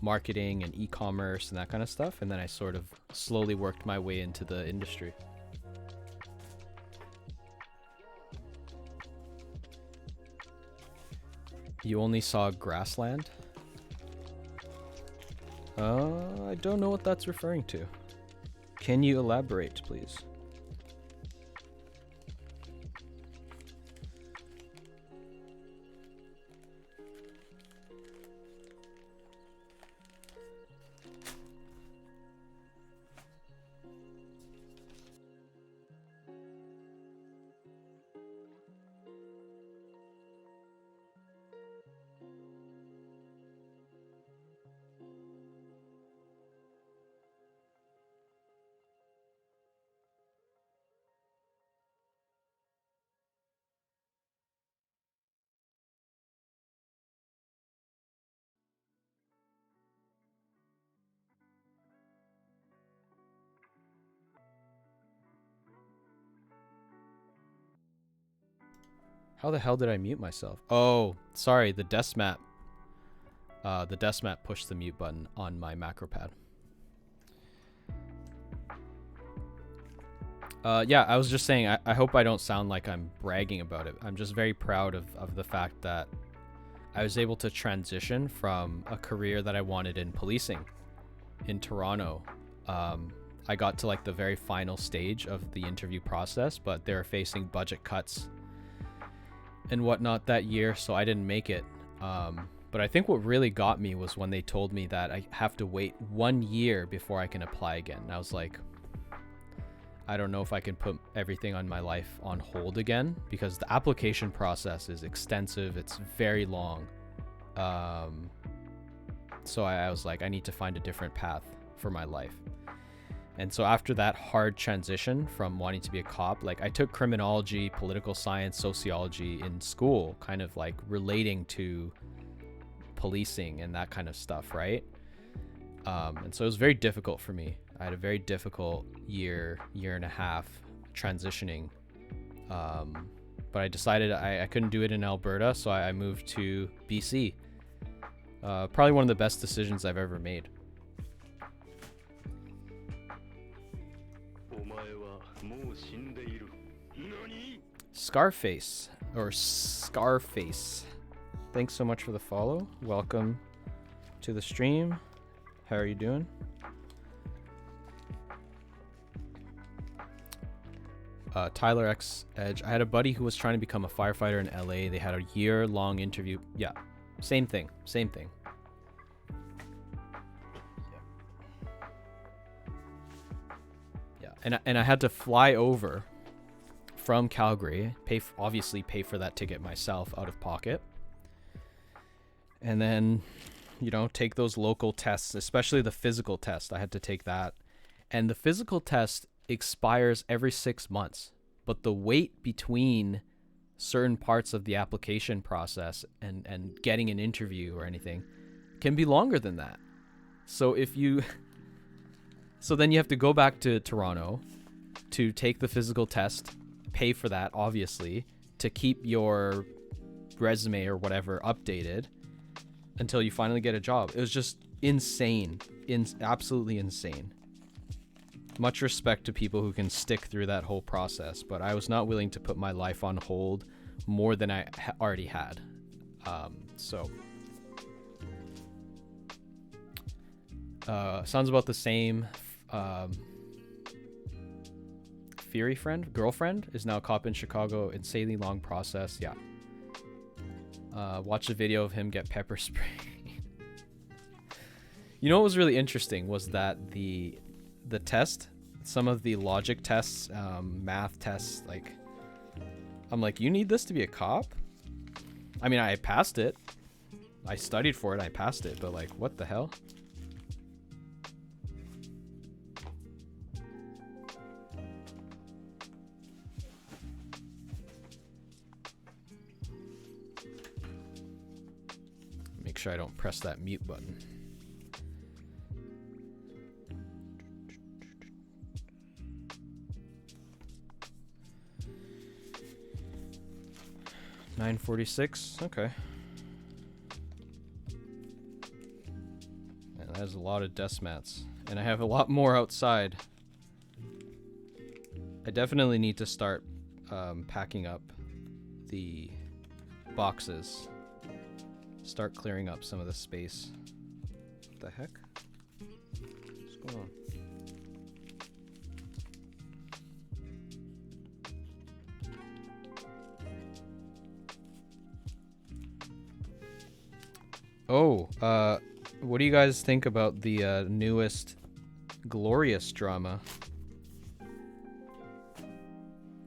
marketing and e-commerce and that kind of stuff, and then I sort of slowly worked my way into the industry. You only saw grassland? I don't know what that's referring to. Can you elaborate, please? How the hell did I mute myself? Oh, sorry, the desk map. The desk map pushed the mute button on my macro pad. Yeah, I was just saying, I hope I don't sound like I'm bragging about it. I'm just very proud of the fact that I was able to transition from a career that I wanted in policing in Toronto. I got to like the very final stage of the interview process, but they were facing budget cuts and whatnot that year, so I didn't make it. But I think what really got me was when they told me that I have to wait 1 year before I can apply again. And I was like, I don't know if I can put everything on my life on hold again, because the application process is extensive. It's very long. So I was like, I need to find a different path for my life. And so after that hard transition from wanting to be a cop, like I took criminology, political science, sociology in school, kind of like relating to policing and that kind of stuff, right? And so it was very difficult for me. I had a very difficult year and a half transitioning. But I decided I couldn't do it in Alberta, so I moved to BC. Probably one of the best decisions I've ever made. Scarface, or Scarface. Thanks so much for the follow. Welcome to the stream. How are you doing? Tyler X Edge. I had a buddy who was trying to become a firefighter in LA. They had a year-long interview. Yeah, same thing. Yeah, and I had to fly over from Calgary, obviously pay for that ticket myself out of pocket, and then, you know, take those local tests, especially the physical test. I had to take that, and the physical test expires every 6 months, but the wait between certain parts of the application process and getting an interview or anything can be longer than that. So so then you have to go back to Toronto to take the physical test, pay for that, obviously, to keep your resume or whatever updated until you finally get a job. It was just insane. Absolutely insane. Much respect to people who can stick through that whole process, but I was not willing to put my life on hold more than I already had. Sounds about the same. Fury girlfriend is now a cop in Chicago. Insanely long process. Yeah. Watch a video of him get pepper spray. You know what was really interesting was that the test, some of the logic tests, math tests, like, I'm like, you need this to be a cop? I mean, I passed it. I studied for it. I passed it. But like, what the hell? Make sure I don't press that mute button. $9.46. Okay. Man, that is a lot of desk mats, and I have a lot more outside. I definitely need to start packing up the boxes. Start clearing up some of the space. What the heck? What's going on? Oh, what do you guys think about the newest Glorious drama?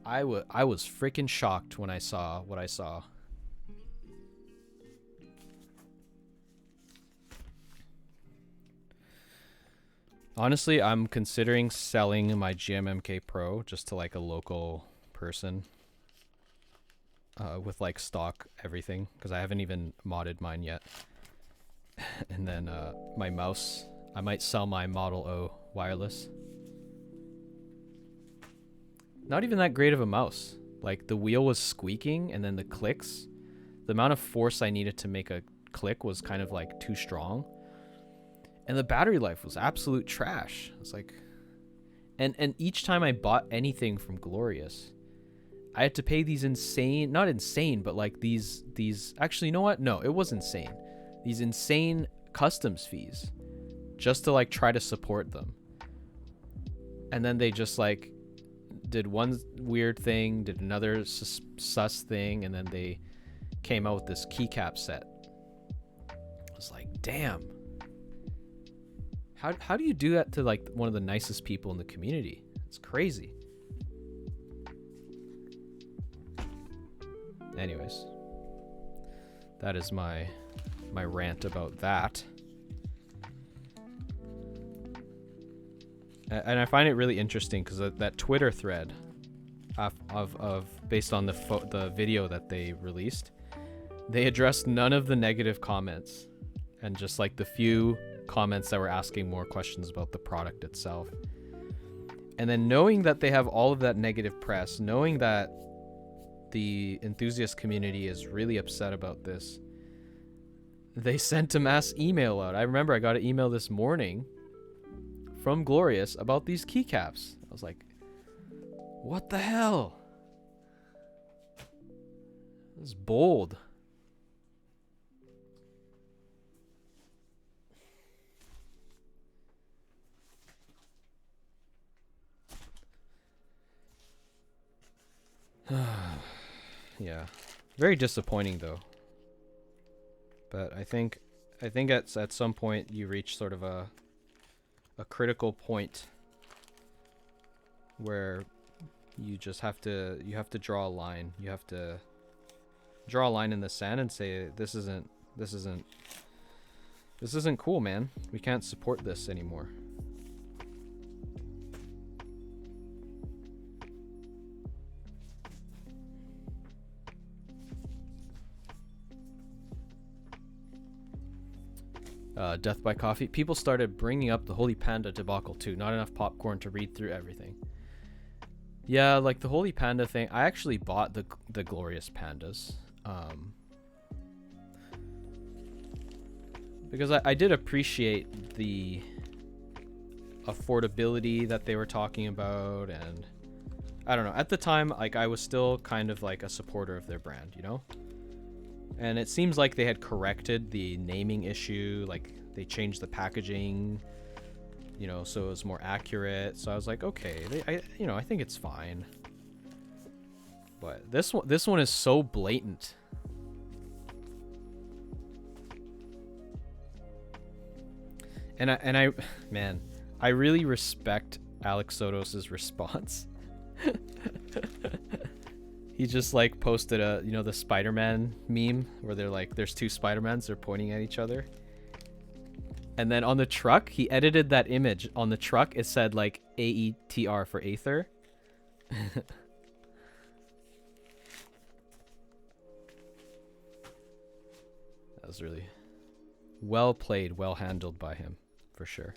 I was freaking shocked when I saw what I saw. Honestly, I'm considering selling my GMMK Pro just to like a local person with like stock everything, because I haven't even modded mine yet. And then my mouse, I might sell my Model O wireless. Not even that great of a mouse. Like the wheel was squeaking, and then the clicks, the amount of force I needed to make a click was kind of like too strong. And the battery life was absolute trash. It's like, and each time I bought anything from Glorious, I had to pay these insane, not insane, but like these, actually, you know what? No, it was insane. These insane customs fees just to like try to support them. And then they just like did one weird thing, did another sus thing, and then they came out with this keycap set. I was like, damn. How do you do that to like one of the nicest people in the community? It's crazy. Anyways, that is my rant about that. And I find it really interesting because that Twitter thread of based on the video that they released, they addressed none of the negative comments and just like the few comments that were asking more questions about the product itself. And then knowing that they have all of that negative press, knowing that the enthusiast community is really upset about this, they sent a mass email out. I remember I got an email this morning from Glorious about these keycaps. I was like, what the hell? This is bold. Yeah, very disappointing though. But I think at some point you reach sort of a critical point where you just have to draw a line. You have to draw a line in the sand and say this isn't cool, man. We can't support this anymore. Death by Coffee. People started bringing up the Holy Panda debacle too. Not enough popcorn to read through everything. Yeah, like the Holy Panda thing. I actually bought the Glorious Pandas. Because I did appreciate the affordability that they were talking about, and I don't know. At the time, like I was still kind of like a supporter of their brand, you know? And it seems like they had corrected the naming issue, like they changed the packaging, you know, so it was more accurate. So I was like, okay, I think it's fine. But this one is so blatant. And I man, I really respect Alex Sotos's response. He just like posted the Spider-Man meme where they're like, there's two Spider-Mans, they're pointing at each other. And then on the truck, he edited that image. On the truck, it said like AETR for Aether. That was really well played, well handled by him, for sure.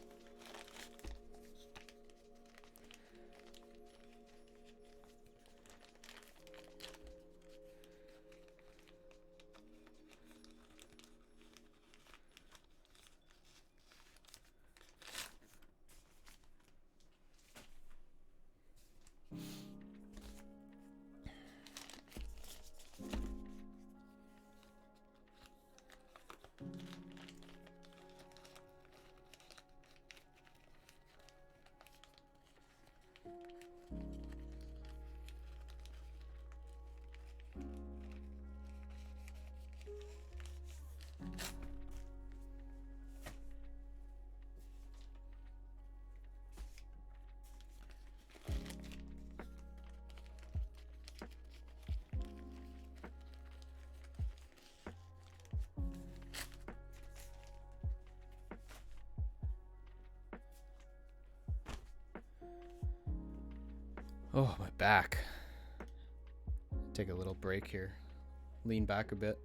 Oh, my back. Take a little break here. Lean back a bit.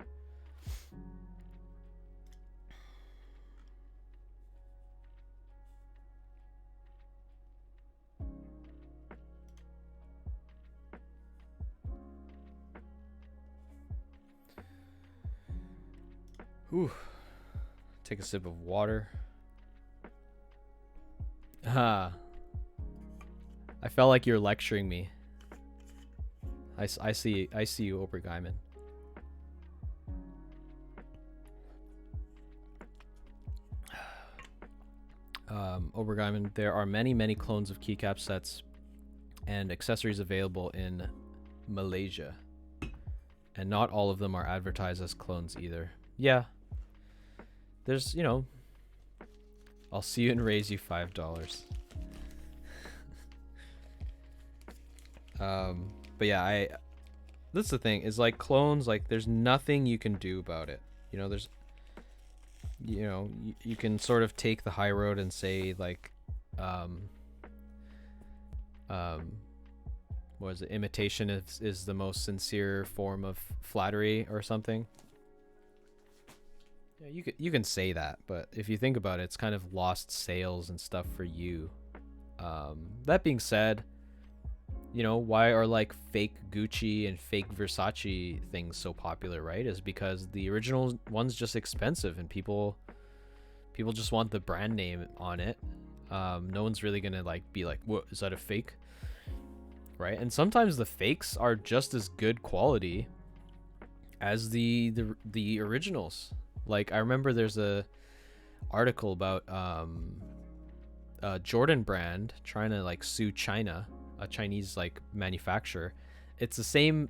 Whew. Take a sip of water. Ah. I felt like you're lecturing me. I see you, Obergeiman. Obergeiman, there are many clones of keycap sets and accessories available in Malaysia. And not all of them are advertised as clones either. Yeah. There's, you know, I'll see you and raise you $5. But yeah, that's the thing, is like clones, like there's nothing you can do about it. You know, there's, you know, you can sort of take the high road and say like, what is it? Imitation is the most sincere form of flattery or something. Yeah, you can say that, but if you think about it, it's kind of lost sales and stuff for you. That being said, you know, why are like fake Gucci and fake Versace things so popular, right? Is because the original one's just expensive and people just want the brand name on it. No one's really gonna like be like, what, is that a fake? Right? And sometimes the fakes are just as good quality as the originals. Like I remember there's a article about a Jordan brand trying to like sue China, a Chinese like manufacturer. It's the same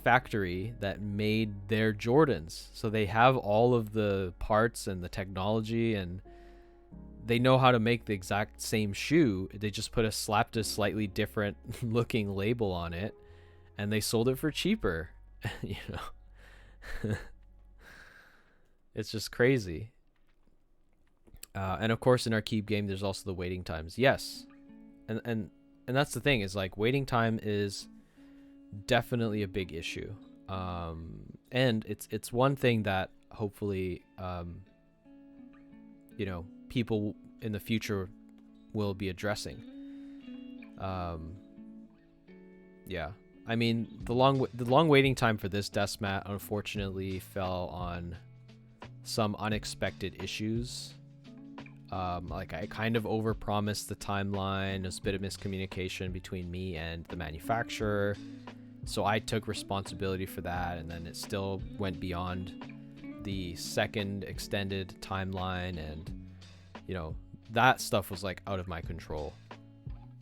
factory that made their Jordans, so they have all of the parts and the technology, and they know how to make the exact same shoe. They just slapped a slightly different looking label on it, and they sold it for cheaper. You know. It's just crazy. And of course in our keep game there's also the waiting times. Yes. And that's the thing, is like waiting time is definitely a big issue. And it's one thing that hopefully you know, people in the future will be addressing. Yeah. I mean, the long waiting time for this desk mat unfortunately fell on some unexpected issues. Like I kind of overpromised the timeline. There's a bit of miscommunication between me and the manufacturer, so I took responsibility for that, and then it still went beyond the second extended timeline, and you know, that stuff was like out of my control.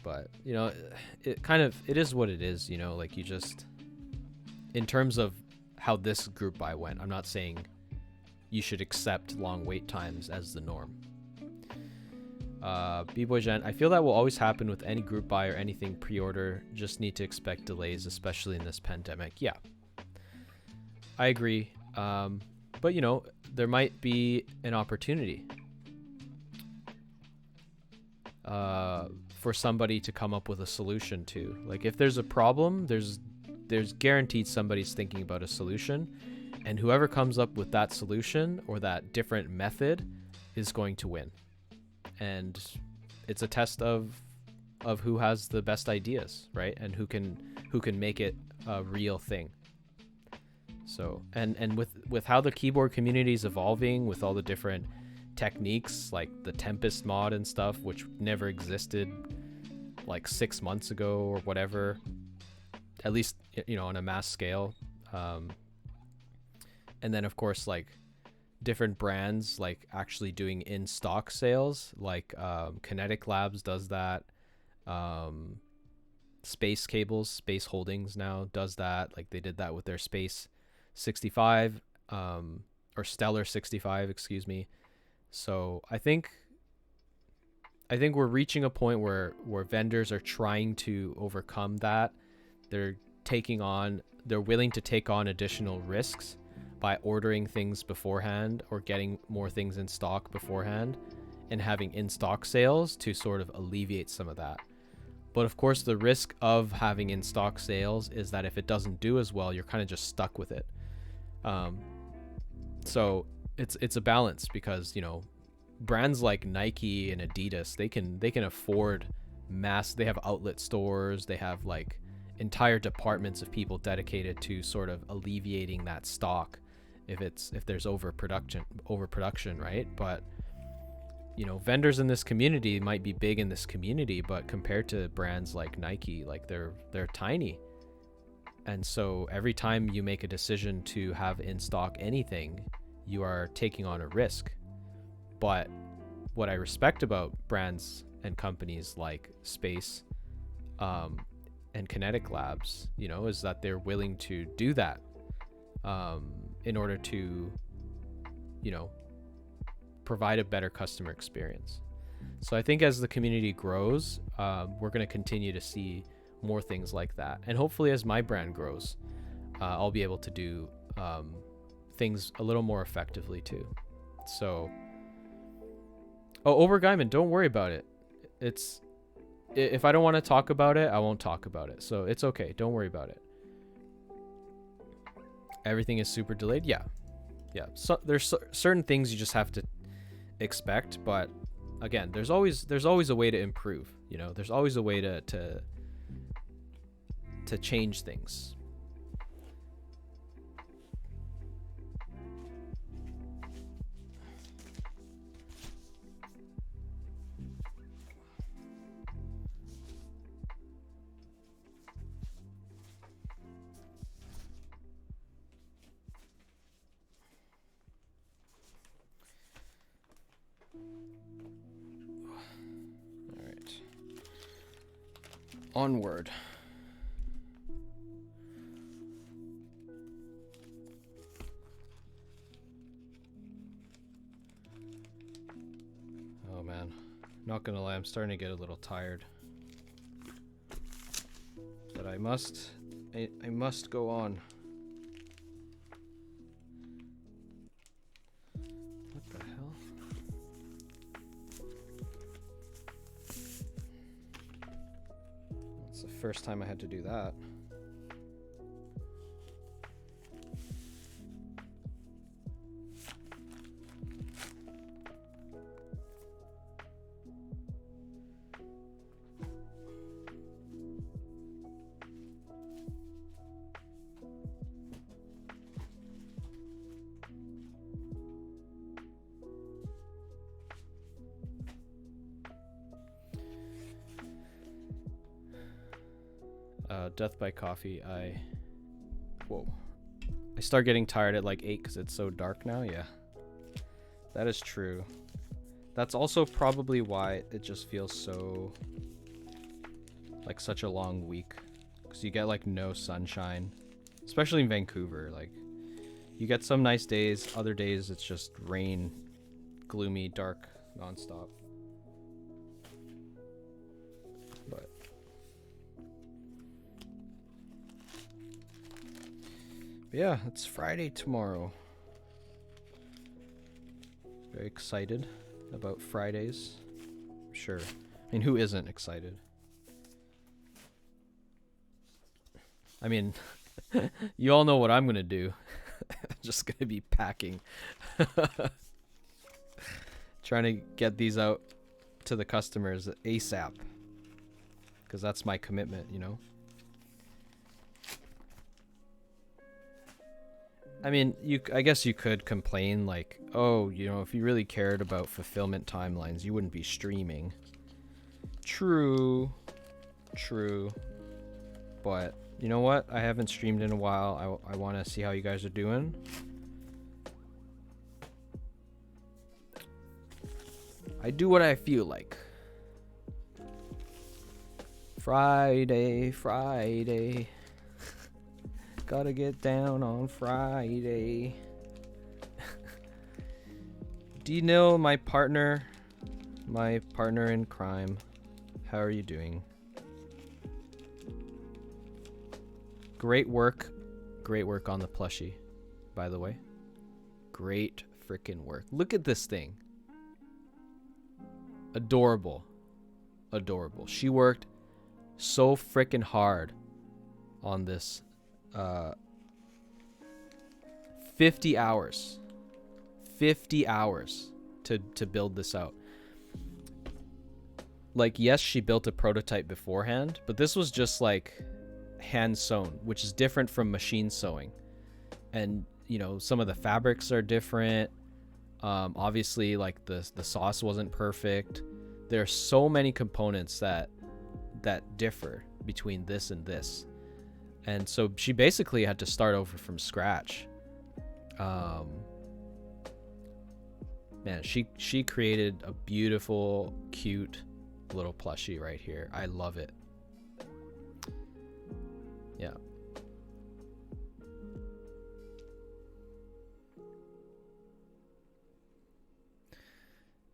But you know, it is what it is, you know, like you just, in terms of how this group buy went, I'm not saying you should accept long wait times as the norm. B-Boy Jen, I feel that will always happen with any group buy or anything pre-order. Just need to expect delays, especially in this pandemic. Yeah, I agree. But you know, there might be an opportunity for somebody to come up with a solution to. Like if there's a problem, there's guaranteed somebody's thinking about a solution, and whoever comes up with that solution or that different method is going to win. And it's a test of who has the best ideas, right? And who can make it a real thing. So, and with how the keyboard community is evolving, with all the different techniques like the Tempest mod and stuff, which never existed like 6 months ago or whatever, at least, you know, on a mass scale. And then of course, like different brands like actually doing in stock sales, like Kinetic Labs does that. Space Cables, Space Holdings now does that. Like they did that with their Space 65, or Stellar 65, excuse me. So I think we're reaching a point where vendors are trying to overcome that. They're willing to take on additional risks by ordering things beforehand or getting more things in stock beforehand and having in-stock sales to sort of alleviate some of that. But of course, the risk of having in-stock sales is that if it doesn't do as well, you're kind of just stuck with it. So it's a balance, because, you know, brands like Nike and Adidas, they can afford they have outlet stores, they have like entire departments of people dedicated to sort of alleviating that stock if there's overproduction, right? But you know, vendors in this community might be big in this community, but compared to brands like Nike, like they're tiny. And so every time you make a decision to have in stock anything, you are taking on a risk. But what I respect about brands and companies like Space and Kinetic Labs, you know, is that they're willing to do that in order to, you know, provide a better customer experience. So I think as the community grows, we're going to continue to see more things like that. And hopefully as my brand grows, I'll be able to do things a little more effectively too. So, Overguyman, don't worry about it. If I don't want to talk about it, I won't talk about it. So it's okay. Don't worry about it. Everything is super delayed. Yeah. So there's certain things you just have to expect, but again, there's always a way to improve. You know, there's always a way to change things. All right. Onward. Oh man, not gonna lie, I'm starting to get a little tired, but I must go on. What the hell? That's the first time I had to do that. Death by Coffee, I start getting tired at like 8 because it's so dark now. Yeah, that is true. That's also probably why it just feels so like such a long week, because you get like no sunshine, especially in Vancouver. Like you get some nice days, other days it's just rain, gloomy, dark, nonstop. But yeah, it's Friday tomorrow. Very excited about Fridays. Sure. I mean, who isn't excited? I mean, you all know what I'm going to do. I'm just going to be packing. Trying to get these out to the customers ASAP. Because that's my commitment, you know? I mean, I guess you could complain like, oh, you know, if you really cared about fulfillment timelines, you wouldn't be streaming. True. But you know what? I haven't streamed in a while. I want to see how you guys are doing. I do what I feel like. Friday. Gotta get down on Friday. D-Nil, my partner in crime. How are you doing? Great work on the plushie, by the way. Great freaking work. Look at this thing. Adorable. She worked so freaking hard on this. 50 hours to build this out. Like, yes, she built a prototype beforehand, but this was just like hand sewn, which is different from machine sewing. And you know, some of the fabrics are different. Obviously, like the sauce wasn't perfect. There are so many components that differ between this and this, and so she basically had to start over from scratch. Man, she created a beautiful, cute little plushie right here. I love it. Yeah.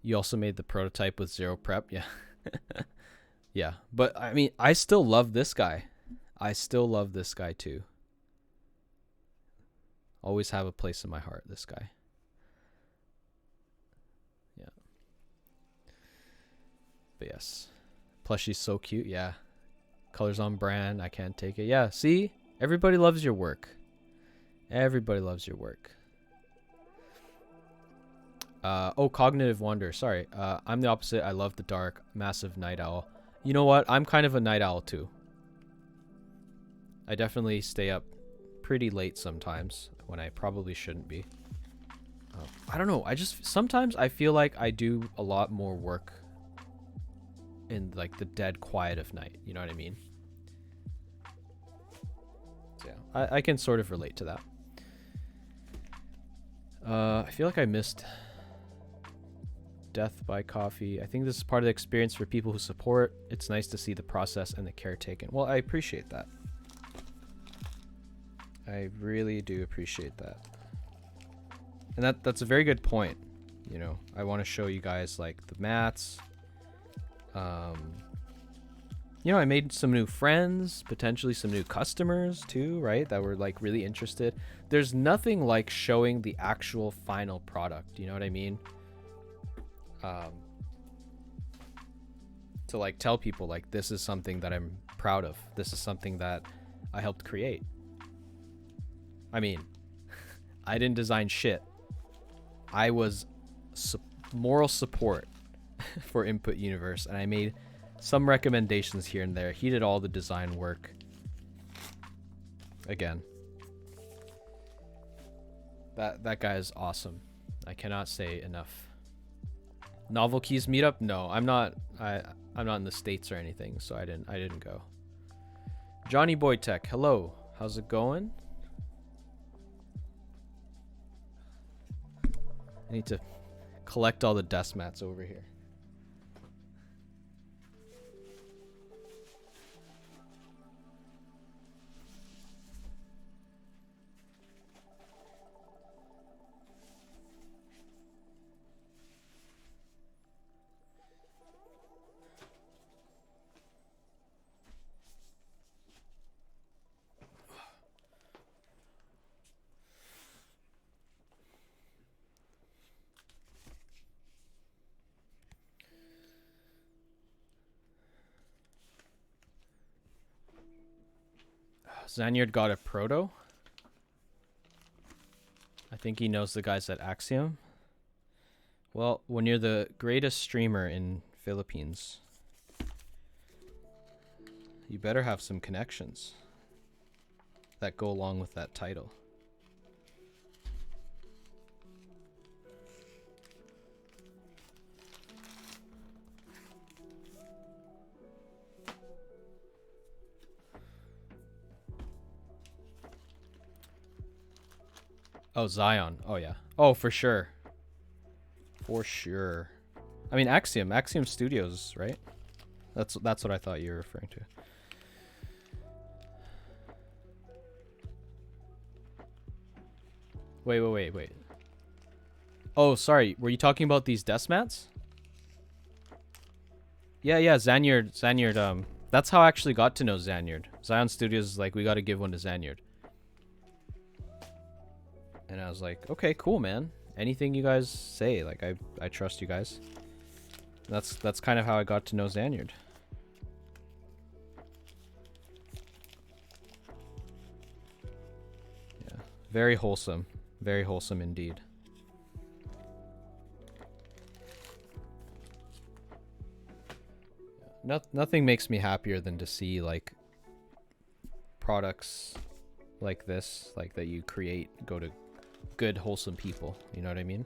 You also made the prototype with zero prep. Yeah. Yeah. But I mean, I still love this guy. I still love this guy too. Always have a place in my heart, this guy. Yeah. But yes. Plushie's so cute. Yeah. Colors on brand. I can't take it. Yeah. See? Everybody loves your work. Everybody loves your work. Oh, Cognitive Wonder. Sorry. I'm the opposite. I love the dark. Massive night owl. You know what? I'm kind of a night owl too. I definitely stay up pretty late sometimes when I probably shouldn't be. I don't know. Sometimes I feel like I do a lot more work in like the dead quiet of night. You know what I mean? So yeah, I can sort of relate to that. I feel like I missed Death by Coffee. I think this is part of the experience for people who support. It's nice to see the process and the care taken. Well, I appreciate that. I really do appreciate that. And that's a very good point. You know, I want to show you guys like the mats. You know, I made some new friends, potentially some new customers too, right? That were like really interested. There's nothing like showing the actual final product. You know what I mean? To like tell people like this is something that I'm proud of. This is something that I helped create. I mean, I didn't design shit. I was moral support for Input Universe, and I made some recommendations here and there. He did all the design work. Again, that guy is awesome. I cannot say enough. Novel Keys meetup? No, I'm not. I'm not in the States or anything, so I didn't go. Johnny Boy Tech, hello. How's it going? I need to collect all the desk mats over here. Zanyard got a proto. I think he knows the guys at Axiom. Well, when you're the greatest streamer in Philippines, you better have some connections that go along with that title. Oh, Zion. Oh, yeah. Oh, for sure. For sure. I mean, Axiom Studios, right? That's what I thought you were referring to. Wait. Oh, sorry. Were you talking about these desk mats? Yeah, Zanyard, that's how I actually got to know Zanyard. Zion Studios is like, we got to give one to Zanyard. And I was like, okay, cool, man. Anything you guys say, like, I trust you guys. That's kind of how I got to know Zanyard. Yeah, very wholesome indeed. Nothing makes me happier than to see like products like this, like that you create, go to good, wholesome people. You know what I mean?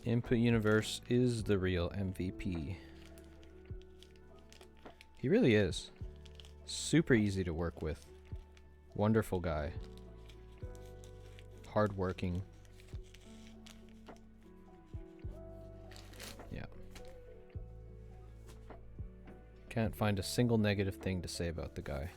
Input Universe is the real MVP. He really is. Super easy to work with. Wonderful guy. Hardworking. Yeah. Can't find a single negative thing to say about the guy.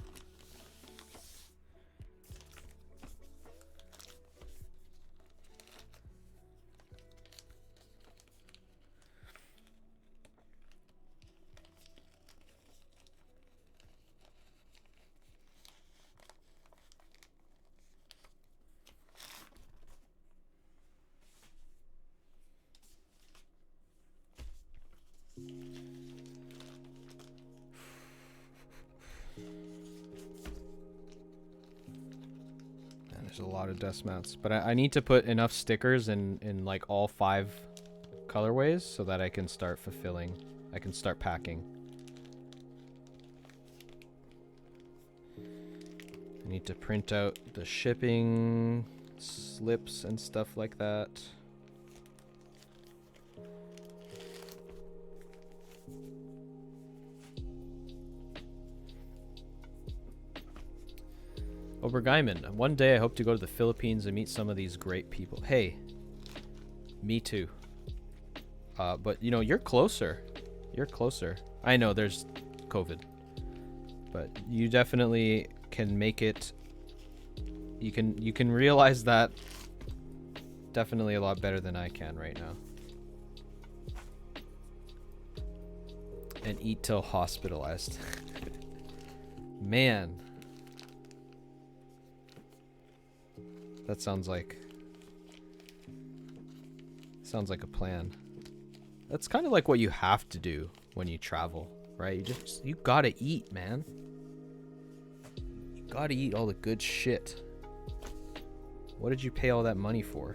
There's a lot of desk mats, but I need to put enough stickers in like all 5 colorways so that I can start fulfilling. I can start packing. I need to print out the shipping slips and stuff like that. Obergeiman, one day I hope to go to the Philippines and meet some of these great people. Hey, me too. But you know, you're closer. You're closer. I know there's COVID, but you definitely can make it. You can realize that definitely a lot better than I can right now. And eat till hospitalized. Man. That sounds like a plan. That's kind of like what you have to do when you travel, right? You gotta eat, man. You gotta eat all the good shit. What did you pay all that money for?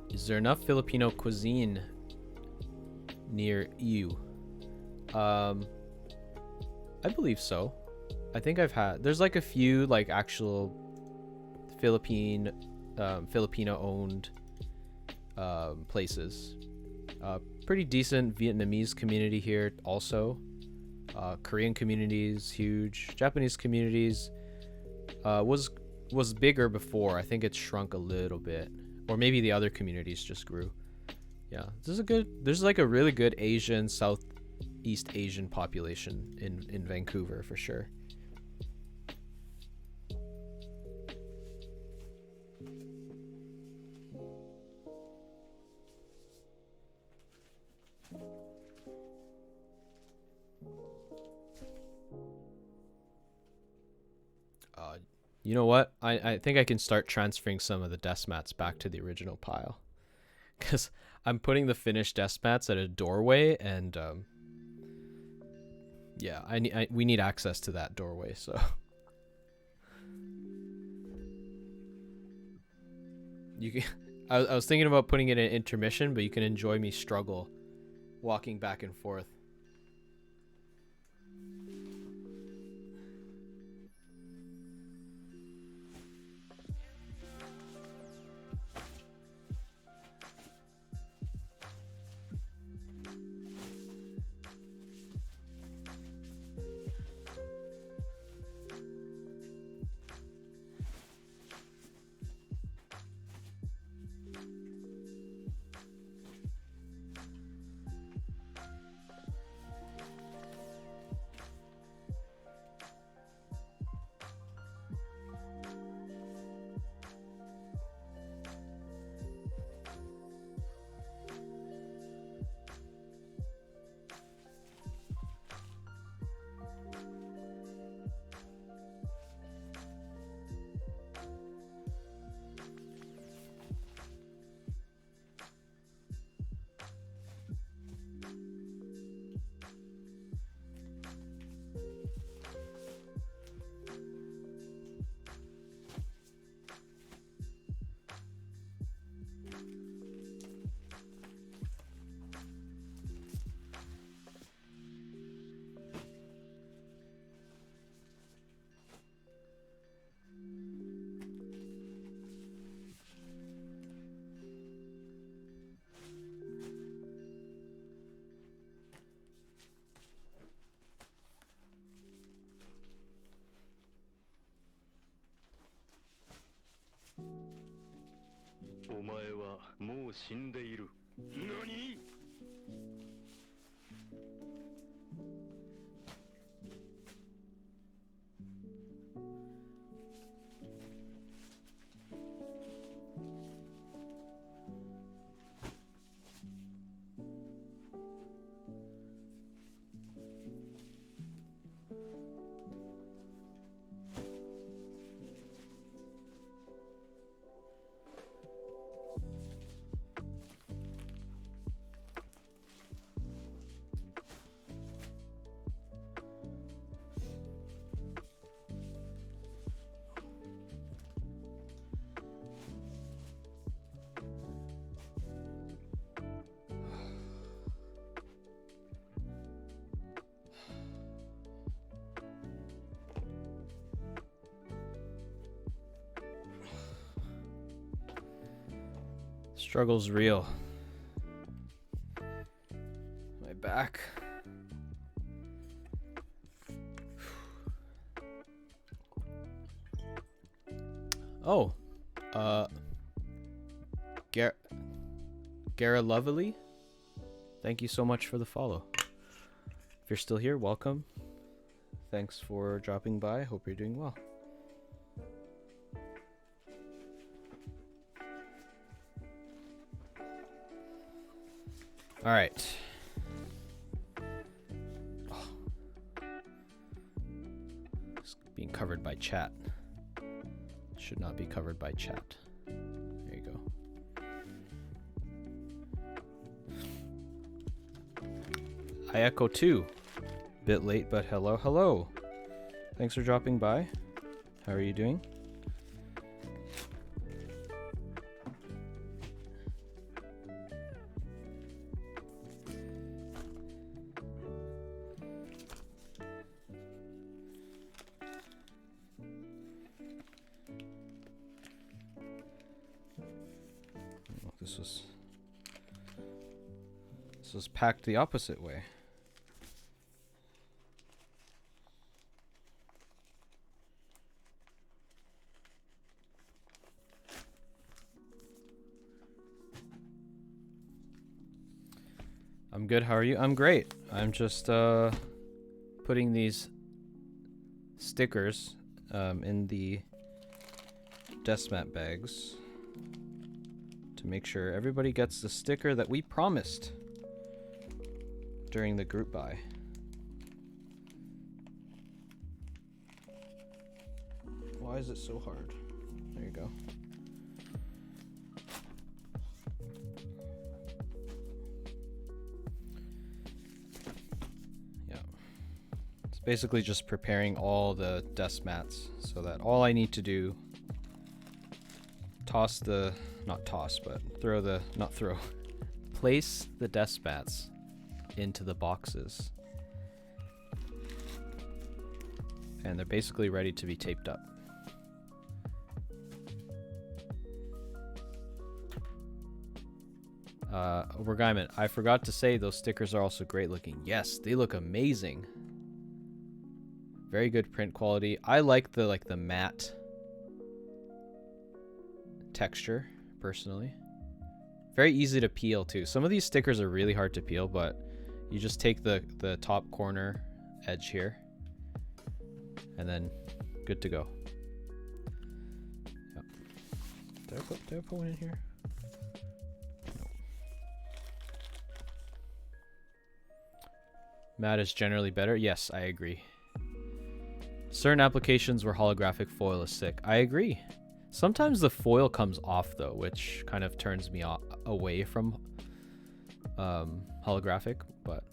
Is there enough Filipino cuisine near you? I believe so. I think there's like a few like actual Filipino owned places. Pretty decent Vietnamese community here also. Korean communities huge. Japanese communities was bigger before. I think it shrunk a little bit. Or maybe the other communities just grew. Yeah, there's like a really good Asian, Southeast Asian population in Vancouver for sure. You know what? I think I can start transferring some of the desk mats back to the original pile. Because I'm putting the finished desk mats at a doorway, and yeah, we need access to that doorway, so. I was thinking about putting it in intermission, but you can enjoy me struggle walking back and forth. お前はもう死んでいる。何？ Struggle's real. My back. Oh, Gara Lovely, thank you so much for the follow. If you're still here, welcome. Thanks for dropping by. Hope you're doing well. All right. Oh. It's being covered by chat. Should not be covered by chat. There you go. I echo too. Bit late, but hello. Thanks for dropping by. How are you doing? This was packed the opposite way. I'm good. How are you? I'm great. I'm just putting these stickers in the desk mat bags to make sure everybody gets the sticker that we promised during the group buy. Why is it so hard? There you go. Yeah. It's basically just preparing all the desk mats so that all I need to do, place the desk mats into the boxes, and they're basically ready to be taped up. Overguyman, I forgot to say those stickers are also great looking. Yes, they look amazing. Very good print quality. I like the matte texture personally. Very easy to peel too. Some of these stickers are really hard to peel, but you just take the top corner edge here and then good to go. Yep. Did I put one in here? No. Matte is generally better. Yes, I agree. Certain applications where holographic foil is sick. I agree. Sometimes the foil comes off though, which kind of turns me away from holographic, but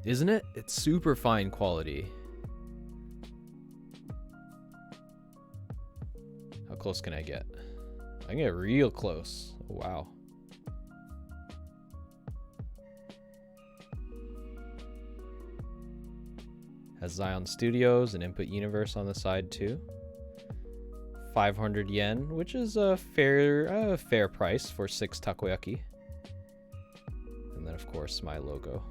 isn't it? It's super fine quality. How close can I get? I can get real close. Oh, wow. Has Zion Studios and Input Universe on the side too. 500 yen, which is a fair price for 6 takoyaki. And then of course my logo.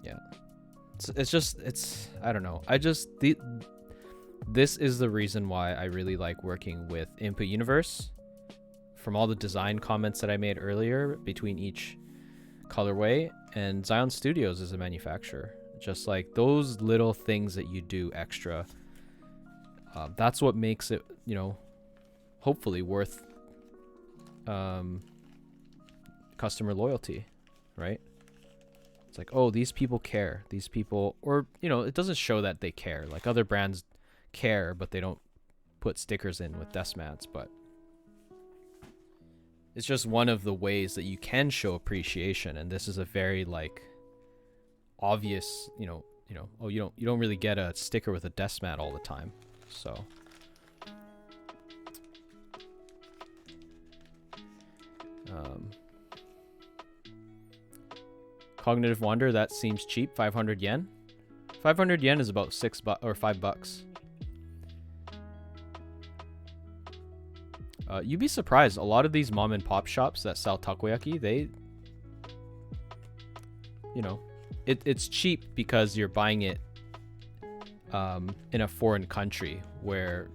Yeah. It's I don't know. This is the reason why I really like working with Input Universe from all the design comments that I made earlier between each colorway, and Zion Studios is a manufacturer. Just like those little things that you do extra, that's what makes it, you know, hopefully worth customer loyalty, right? It's like, oh, these people care. These people, or, you know, it doesn't show that they care. Like other brands care, but they don't put stickers in with desk mats. But it's just one of the ways that you can show appreciation. And this is a very like obvious, you know, oh, you don't really get a sticker with a desk mat all the time. So Cognitive Wander, that seems cheap. 500 yen. 500 yen is about $6 or $5. You'd be surprised. A lot of these mom and pop shops that sell takoyaki, they, you know, it's cheap because you're buying it in a foreign country where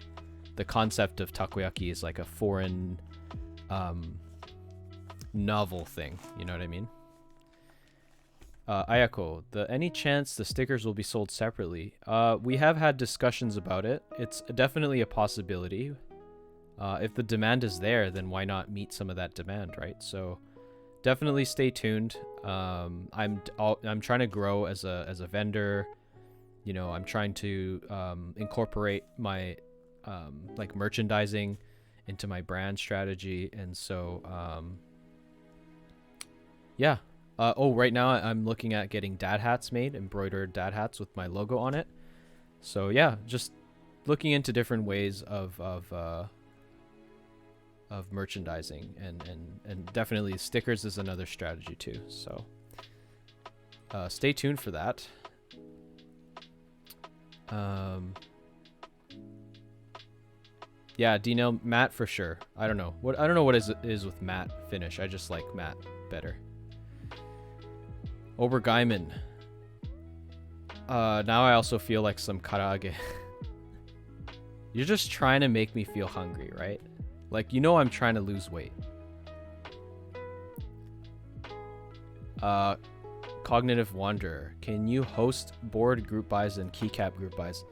the concept of takoyaki is like a foreign novel thing. You know what I mean? Ayako, any chance the stickers will be sold separately? We have had discussions about it. It's definitely a possibility. If the demand is there, then why not meet some of that demand, right? So definitely stay tuned. I'm trying to grow as a vendor. You know, I'm trying to incorporate my like merchandising into my brand strategy, and so yeah. Right now I'm looking at getting dad hats made, embroidered dad hats with my logo on it. So yeah, just looking into different ways of merchandising, and definitely stickers is another strategy too. So stay tuned for that. Yeah, Dino, matte for sure. I don't know what is with matte finish. I just like matte better. Obergeiman. Now I also feel like some karaage. You're just trying to make me feel hungry, right? Like, you know, I'm trying to lose weight. Cognitive Wanderer. Can you host board group buys and keycap group buys?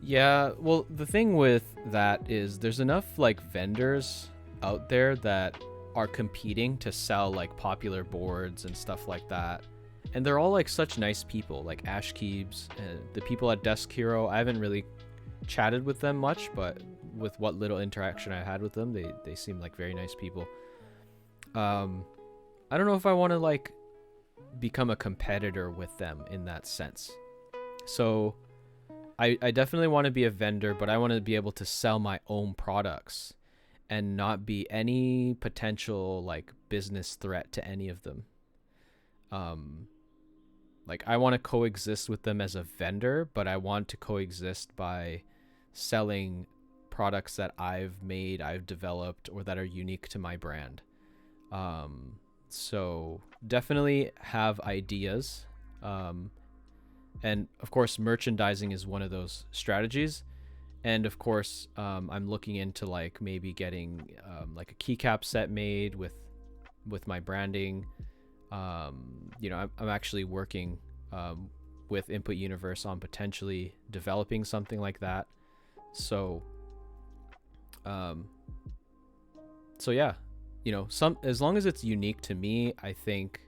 Yeah, well, the thing with that is there's enough like vendors out there that are competing to sell like popular boards and stuff like that. And they're all like such nice people, like Ash Keebs and the people at Desk Hero. I haven't really chatted with them much, but with what little interaction I had with them, they seem like very nice people. I don't know if I want to like become a competitor with them in that sense. So I definitely want to be a vendor, but I want to be able to sell my own products and not be any potential like business threat to any of them. Like I want to coexist with them as a vendor, but I want to coexist by selling products that I've made, I've developed, or that are unique to my brand. So definitely have ideas. And of course, merchandising is one of those strategies. And of course, I'm looking into like maybe getting like a keycap set made with my branding. You know, I'm actually working with Input Universe on potentially developing something like that. So yeah, you know, as long as it's unique to me, I think,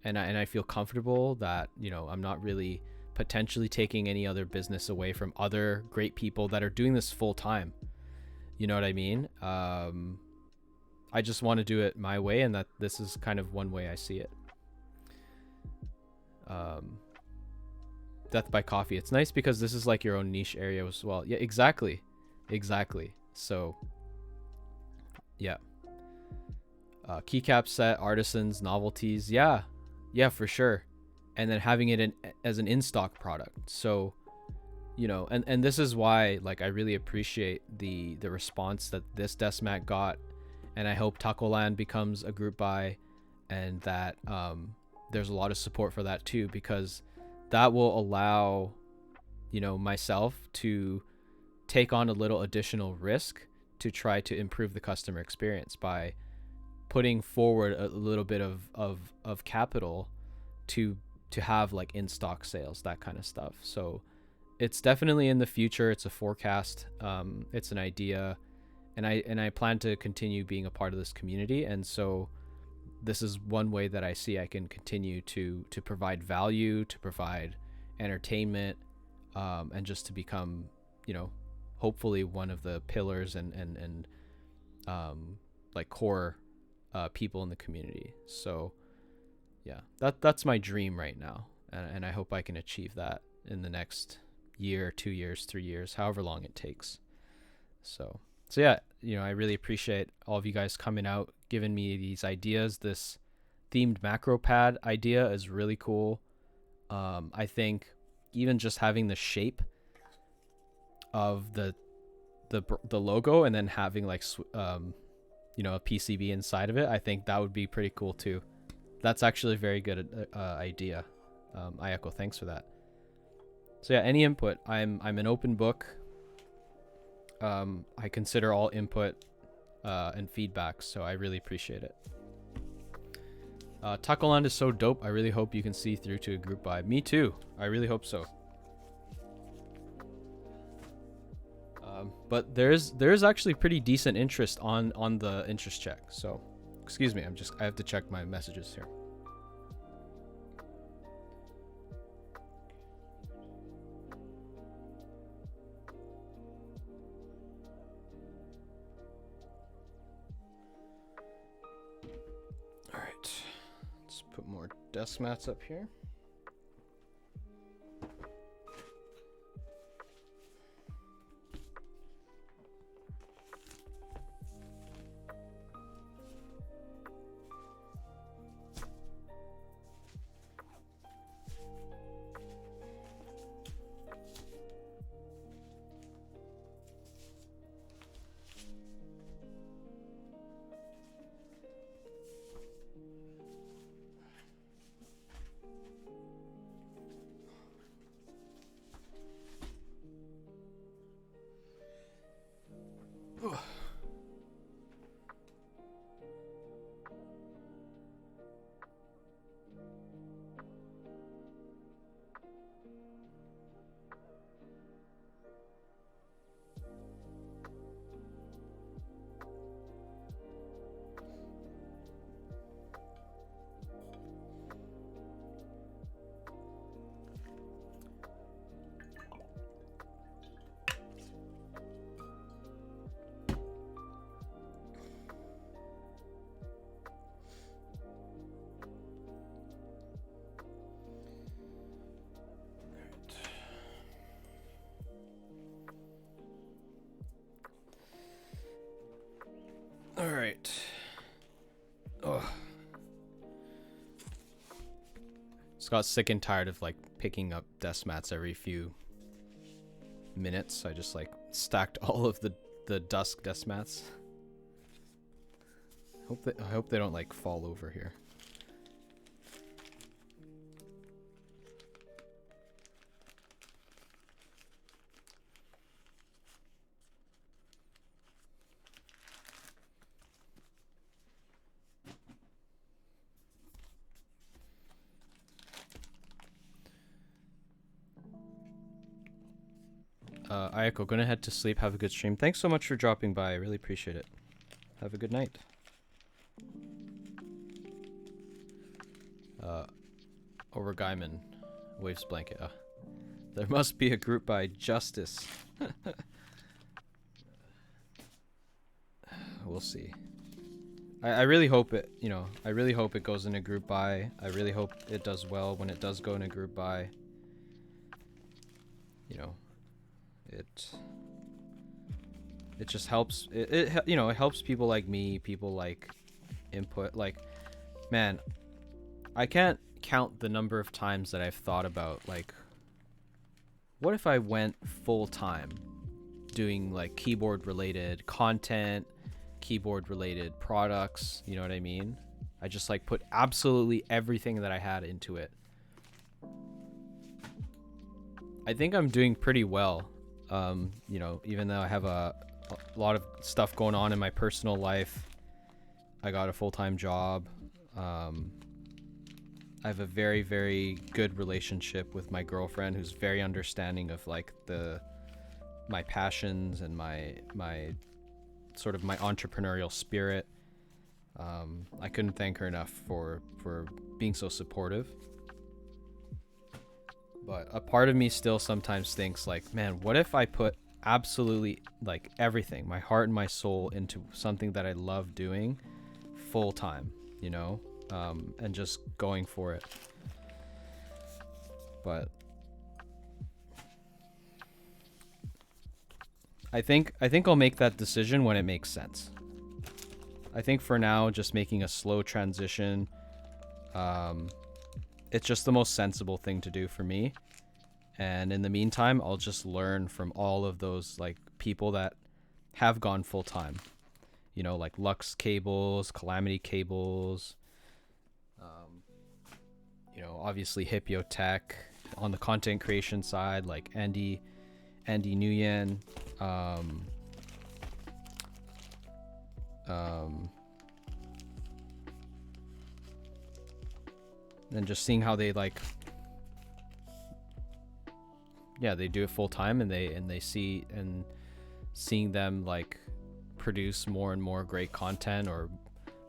and I feel comfortable that, you know, I'm not really potentially taking any other business away from other great people that are doing this full time. You know what I mean? I just want to do it my way, and that this is kind of one way I see it. Death by Coffee. It's nice because this is like your own niche area as well. Yeah, exactly. So yeah. Keycap set, artisans, novelties. Yeah, for sure. And then having it as an in-stock product. So, you know, and this is why, like, I really appreciate the response that this desk mat got, and I hope Tacoland becomes a group buy, and that there's a lot of support for that too, because that will allow, you know, myself to take on a little additional risk to try to improve the customer experience by putting forward a little bit of capital to have like in stock sales, that kind of stuff. So it's definitely in the future. It's a forecast. It's an idea, and I plan to continue being a part of this community. And so this is one way that I see I can continue to provide value, to provide entertainment, and just to become, hopefully one of the pillars and like core people in the community. So yeah, that's my dream right now, and I hope I can achieve that in the next year, 2 years, 3 years, however long it takes. So yeah, I really appreciate all of you guys coming out, giving me these ideas. This themed macro pad idea is really cool. I think even just having the shape of the logo and then having like a PCB inside of it, I think that would be pretty cool too. That's actually a very good idea. Ayako, thanks for that. So yeah, any input. I'm an open book. I consider all input and feedback, so I really appreciate it. Tacoland is so dope. I really hope you can see through to a group buy. Me too. I really hope so. But there's actually pretty decent interest on the interest check. So, excuse me. I have to check my messages here. All right. Let's put more desk mats up here. All right. Oh. Just got sick and tired of like picking up desk mats every few minutes. I just like stacked all of the dusk desk mats. I hope they don't like fall over here. Ayako, gonna head to sleep. Have a good stream. Thanks so much for dropping by. I really appreciate it. Have a good night. Over Guyman, waves blanket. There must be a group by Justice. We'll see. I really hope it, I really hope it goes in a group buy. I really hope it does well when it does go in a group buy. It just helps. It helps people like me, people like input. Like, man, I can't count the number of times that I've thought about like, what if I went full time doing like keyboard related content, keyboard related products, you know what I mean? I just like put absolutely everything that I had into it. I think I'm doing pretty well. Even though I have a a lot of stuff going on in my personal life. I got a full-time job. I have a very, very good relationship with my girlfriend, who's very understanding of like my passions and my sort of my entrepreneurial spirit. I couldn't thank her enough for being so supportive. But a part of me still sometimes thinks like, man, what if I put absolutely like everything, my heart and my soul, into something that I love doing full time, you know, and just going for it. But I think I'll make that decision when it makes sense. I think for now, just making a slow transition, it's just the most sensible thing to do for me. And in the meantime, I'll just learn from all of those like people that have gone full time, you know, like Lux Cables, Calamity Cables, you know, obviously Hipio Tech on the content creation side, like Andy Nguyen, and just seeing how they like, yeah, they do it full time, and they see, and seeing them like produce more and more great content or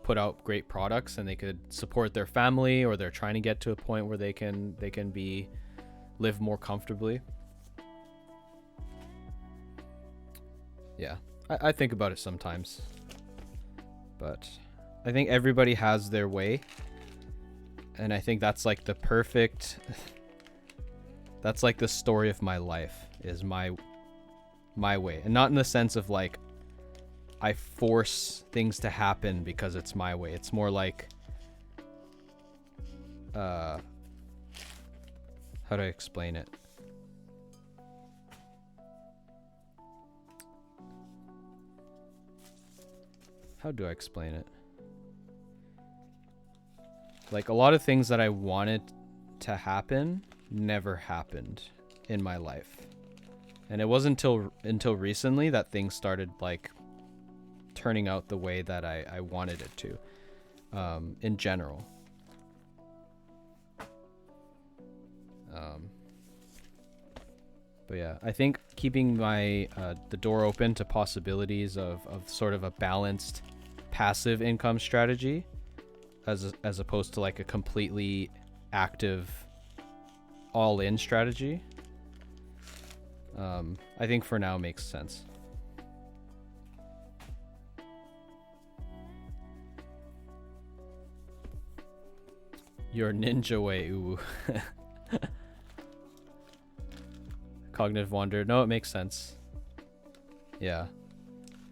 put out great products, and they could support their family, or they're trying to get to a point where they can live more comfortably. Yeah, I think about it sometimes, but I think everybody has their way, and I think that's like the perfect that's like the story of my life, is my way. And not in the sense of like I force things to happen because it's my way. It's more like how do I explain it? How do I explain it? Like a lot of things that I wanted to happen never happened in my life. And it wasn't until recently that things started like turning out the way that I wanted it to, in general. But yeah, I think keeping my the door open to possibilities of sort of a balanced passive income strategy, as opposed to like a completely active all-in strategy, I think for now makes sense. Your ninja way, ooh. Cognitive wander. No, it makes sense. Yeah.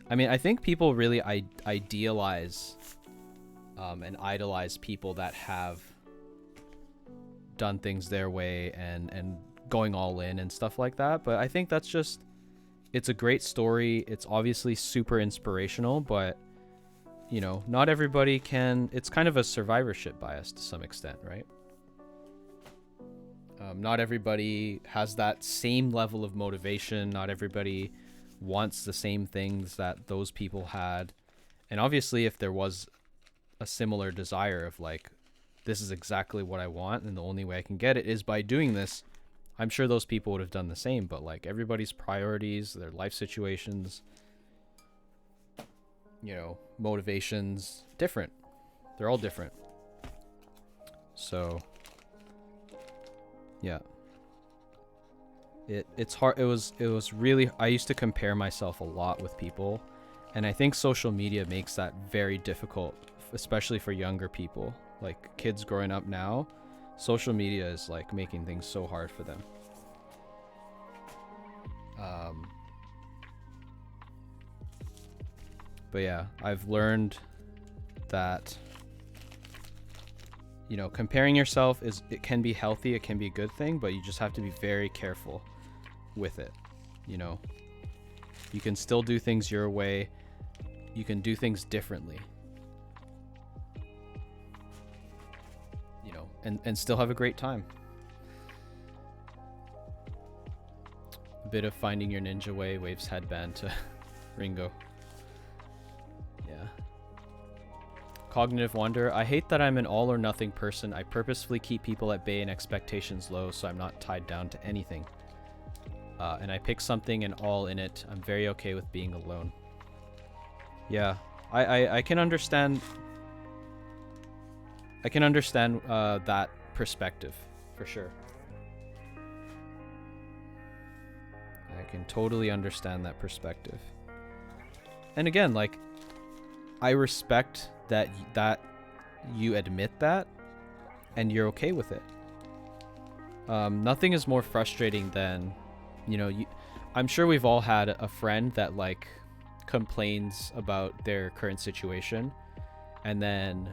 I mean, I think people really idealize and idolize people that have done things their way and going all in and stuff like that. But I think that's just, it's a great story. It's obviously super inspirational, but you know, not everybody can. It's kind of a survivorship bias to some extent, right? Not everybody has that same level of motivation. Not everybody wants the same things that those people had. And obviously, if there was a similar desire of like, this is exactly what I want, and the only way I can get it is by doing this, I'm sure those people would have done the same. But like everybody's priorities, their life situations, you know, motivations, different. They're all different. So yeah, it's hard. It was really, I used to compare myself a lot with people, and I think social media makes that very difficult, especially for younger people, like kids growing up now. Social media is like making things so hard for them. But yeah, I've learned that, you know, comparing yourself it can be healthy, it can be a good thing, but you just have to be very careful with it. You know, you can still do things your way. You can do things differently, you know, and still have a great time. A bit of finding your ninja way, Waves headband to Ringo. Yeah. Cognitive Wonder. I hate that I'm an all or nothing person. I purposefully keep people at bay and expectations low so I'm not tied down to anything. And I pick something and all in it. I'm very okay with being alone. Yeah. I can understand... I can understand that perspective, for sure. I can totally understand that perspective. And again, like, I respect that you admit that and you're okay with it. Nothing is more frustrating than, you know, I'm sure we've all had a friend that like complains about their current situation, and then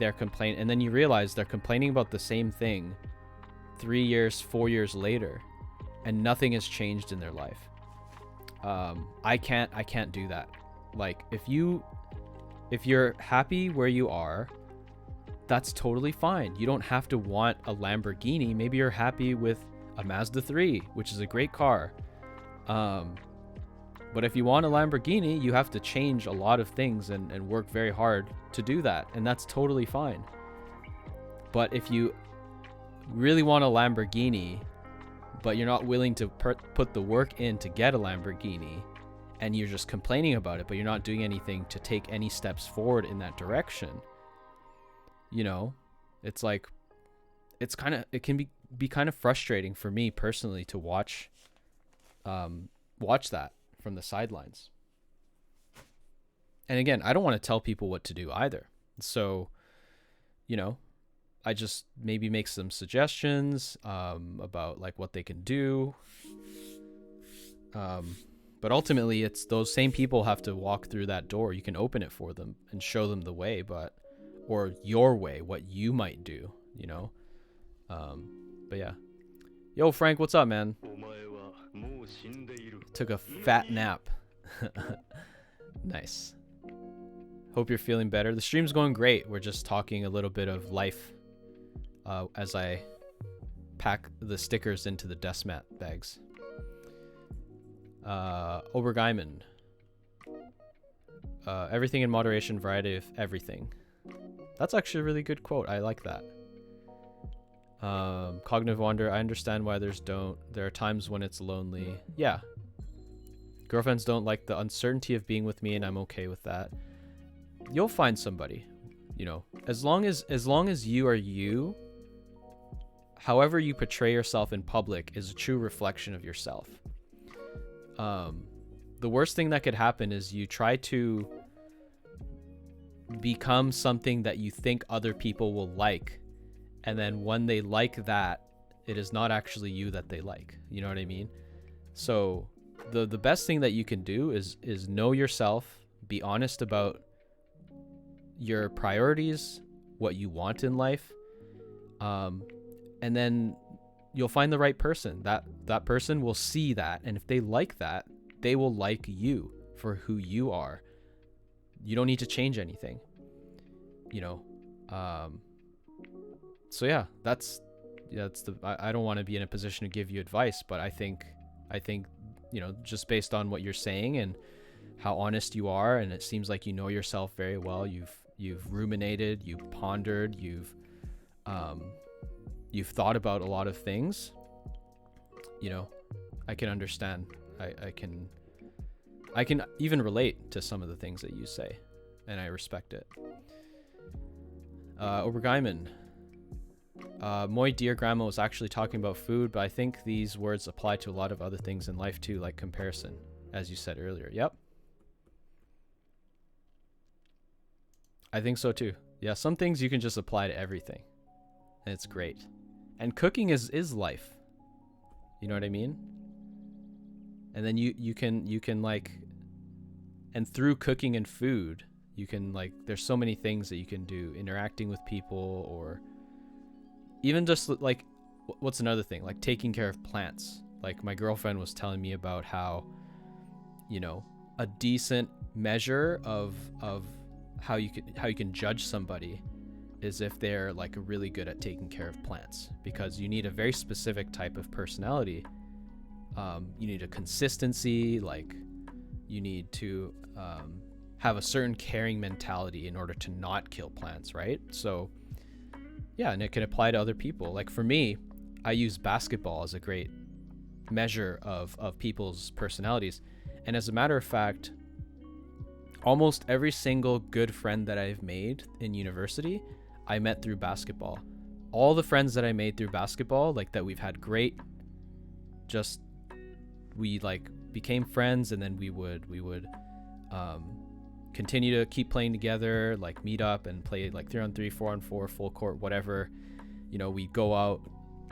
and then you realize they're complaining about the same thing 3 years, 4 years later, and nothing has changed in their life. I can't do that. Like, if you're happy where you are, that's totally fine. You don't have to want a Lamborghini. Maybe you're happy with a Mazda 3, which is a great car. But if you want a Lamborghini, you have to change a lot of things and work very hard to do that. And that's totally fine. But if you really want a Lamborghini, but you're not willing to put the work in to get a Lamborghini, and you're just complaining about it, but you're not doing anything to take any steps forward in that direction, you know, it's like, it can be kind of frustrating for me personally to watch that from the sidelines. And again, I don't want to tell people what to do either. So, you know, I just maybe make some suggestions about like what they can do. But ultimately, it's those same people have to walk through that door. You can open it for them and show them the way, or your way, what you might do, you know? But yeah. Yo, Frank, what's up, man? Took a fat nap. Nice. Hope you're feeling better. The stream's going great. We're just talking a little bit of life as I pack the stickers into the desk mat bags. Obergeiman. Everything in moderation, variety of everything. That's actually a really good quote. I like that. Cognitive Wonder. I understand why there are times when it's lonely. Yeah. Girlfriends don't like the uncertainty of being with me, and I'm okay with that. You'll find somebody, you know, as long as you are you, however you portray yourself in public is a true reflection of yourself. The worst thing that could happen is you try to become something that you think other people will like, and then when they like that, it is not actually you that they like. You know what I mean? So the best thing that you can do is know yourself, be honest about your priorities, what you want in life, and then you'll find the right person. That person will see that, and if they like that, they will like you for who you are. You don't need to change anything, you know. So yeah, that's I don't want to be in a position to give you advice, but I think you know, just based on what you're saying and how honest you are, and it seems like you know yourself very well. You've ruminated, you've pondered, you've thought about a lot of things. You know, I can understand. I can even relate to some of the things that you say, and I respect it. Obergeiman. My dear grandma was actually talking about food, but I think these words apply to a lot of other things in life too, like comparison, as you said earlier. Yep. I think so too. Yeah, some things you can just apply to everything, and it's great. And cooking is life. You know what I mean? And then you can like, and through cooking and food, you can like, there's so many things that you can do, interacting with people, or even just like, what's another thing, like taking care of plants. Like my girlfriend was telling me about how, you know, a decent measure of how you can judge somebody is if they're like really good at taking care of plants, because you need a very specific type of personality. You need a consistency, like, you need to have a certain caring mentality in order to not kill plants, right? So yeah, and it can apply to other people. Like for me, I use basketball as a great measure of people's personalities. And as a matter of fact, almost every single good friend that I've made in university, I met through basketball. All the friends that I made through basketball, like that we've had great, just we like became friends, and then we would continue to keep playing together, like meet up and play like 3-on-3, 4-on-4, full court, whatever. You know, we go out.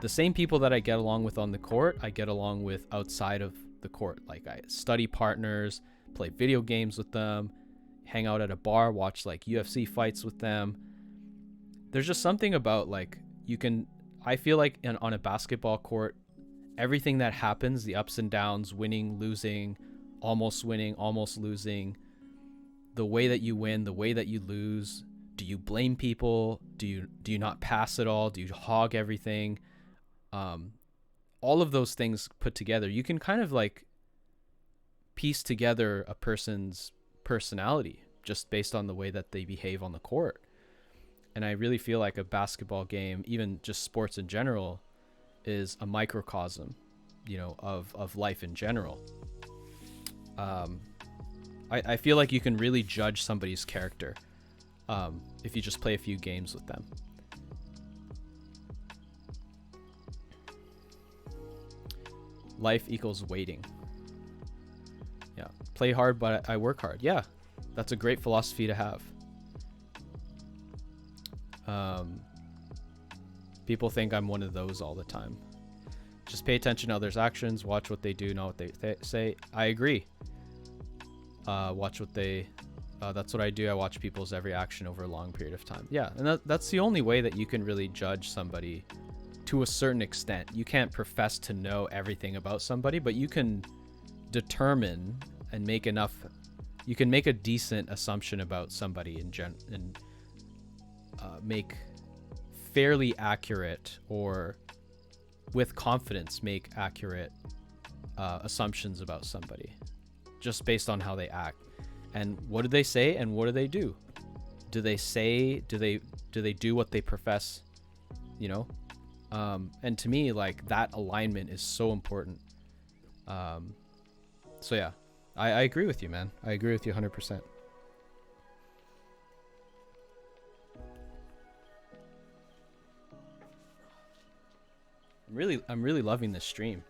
The same people that I get along with on the court, I get along with outside of the court. Like I study partners, play video games with them, hang out at a bar, watch like UFC fights with them. There's just something about like I feel like on a basketball court, everything that happens, the ups and downs, winning, losing, almost losing, the way that you win, the way that you lose, do you blame people? Do you not pass at all? Do you hog everything? All of those things put together, you can kind of like piece together a person's personality just based on the way that they behave on the court. And I really feel like a basketball game, even just sports in general, is a microcosm, you know, of life in general. I feel like you can really judge somebody's character if you just play a few games with them. Life equals waiting. Yeah, play hard, but I work hard. Yeah, that's a great philosophy to have. People think I'm one of those all the time. Just pay attention to others' actions, watch what they do, not what they say. I agree. Watch what they... that's what I do. I watch people's every action over a long period of time. Yeah, and that's the only way that you can really judge somebody to a certain extent. You can't profess to know everything about somebody, but you can determine and make enough... You can make a decent assumption about somebody and make fairly accurate, or with confidence make accurate assumptions about somebody just based on how they act. And what do they say and what do they do? Do they do what they profess, you know? And to me, like, that alignment is so important. So yeah, I agree with you, man. I agree with you 100%. I'm really loving this stream.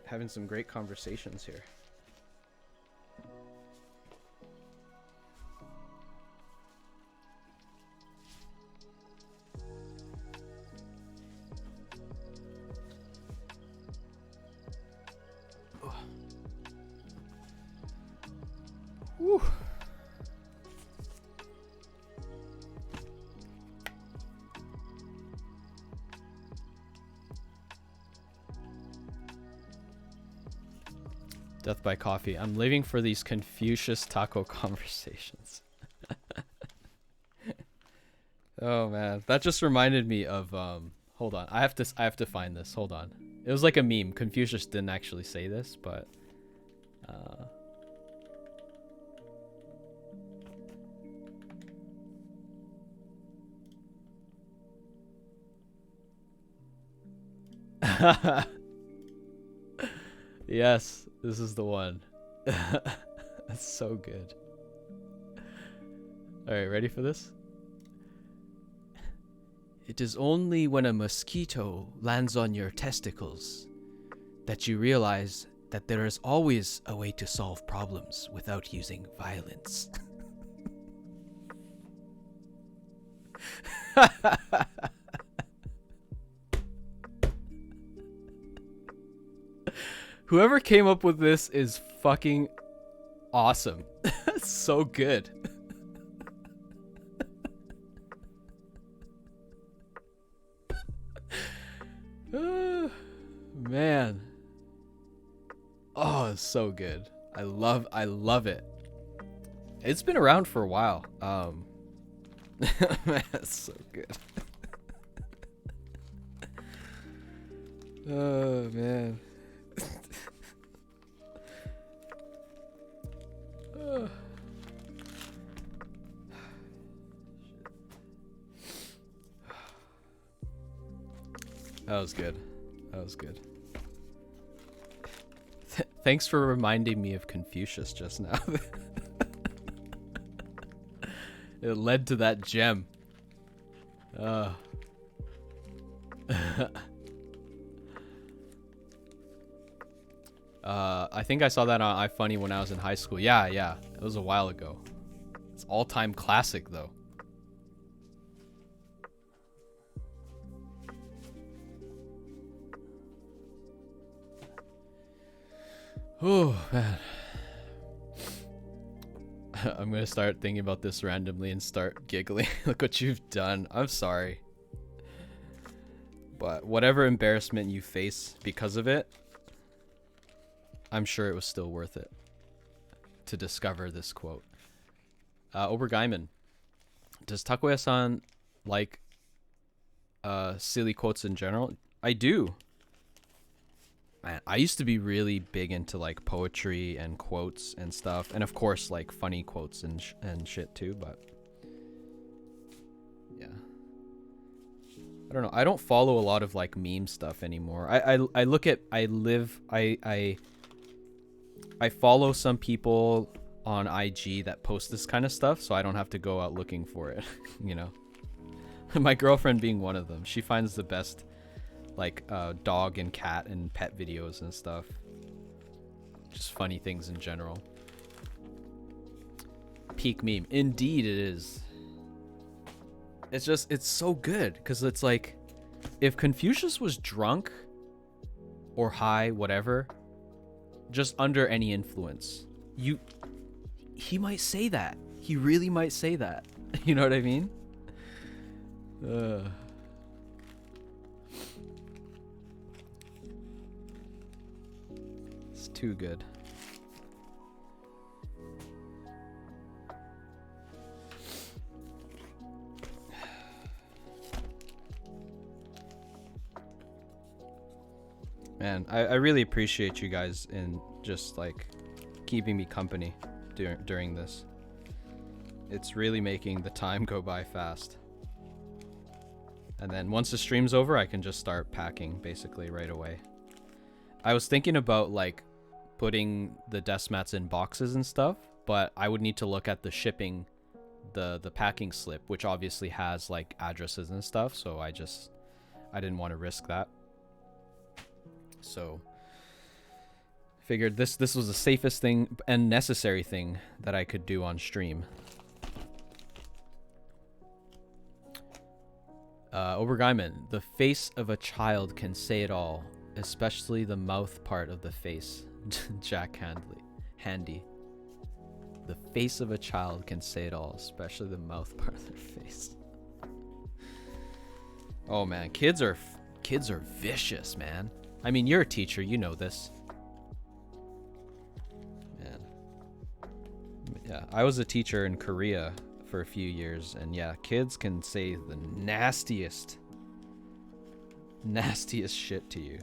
Having some great conversations here. Woo. Death by coffee. I'm living for these Confucius taco conversations. Oh man, that just reminded me of hold on. I have to find this. Hold on. It was like a meme. Confucius didn't actually say this, but yes, this is the one. That's so good. All right, ready for this? It is only when a mosquito lands on your testicles that you realize that there is always a way to solve problems without using violence. Whoever came up with this is fucking awesome. So good. Man. Oh, it's so good. I love it. It's been around for a while. Man, it's so good. Oh man. That was good. That was good. Thanks for reminding me of Confucius just now. It led to that gem. I think I saw that on iFunny when I was in high school. Yeah, yeah. It was a while ago. It's all-time classic, though. Oh, man. I'm gonna start thinking about this randomly and start giggling. Look what you've done. I'm sorry. But whatever embarrassment you face because of it, I'm sure it was still worth it to discover this quote. Obergeiman. Does Takoya-san like silly quotes in general? I do. Man, I used to be really big into like poetry and quotes and stuff, and of course like funny quotes and shit too. But yeah, I don't know. I don't follow a lot of like meme stuff anymore. I follow some people on IG that post this kind of stuff, so I don't have to go out looking for it. You know, my girlfriend being one of them. She finds the best like dog and cat and pet videos and stuff. Just funny things in general. Peak meme. Indeed it is. It's so good because it's like if Confucius was drunk or high, whatever, just under any influence, he might say that. He really might say that. You know what I mean? It's too good. Man, I really appreciate you guys in just like keeping me company during this. It's really making the time go by fast. And then once the stream's over, I can just start packing basically right away. I was thinking about like putting the desk mats in boxes and stuff, but I would need to look at the shipping, the packing slip, which obviously has like addresses and stuff, so I didn't want to risk that. So figured this was the safest thing and necessary thing that I could do on stream. Obergeiman, the face of a child can say it all, especially the mouth part of the face. Jack Handy. The face of a child can say it all, especially the mouth part of their face. Oh man, kids are vicious, man. I mean, you're a teacher, you know this. Man. Yeah, I was a teacher in Korea for a few years, and yeah, kids can say the nastiest shit to you.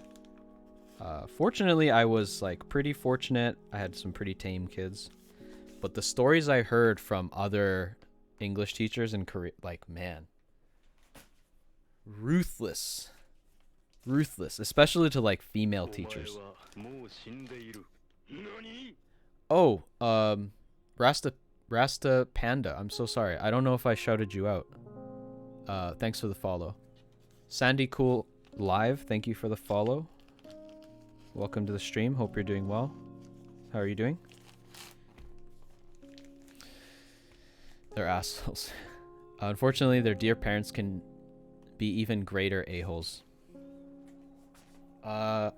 Fortunately, I was like pretty fortunate. I had some pretty tame kids, but the stories I heard from other English teachers in Korea, like, man, ruthless, especially to like female teachers. Oh, Rasta Panda, I'm so sorry. I don't know if I shouted you out. Thanks for the follow. Sandy Cool Live, thank you for the follow. Welcome to the stream. Hope you're doing well. How are you doing? They're assholes. Unfortunately, their dear parents can be even greater a-holes.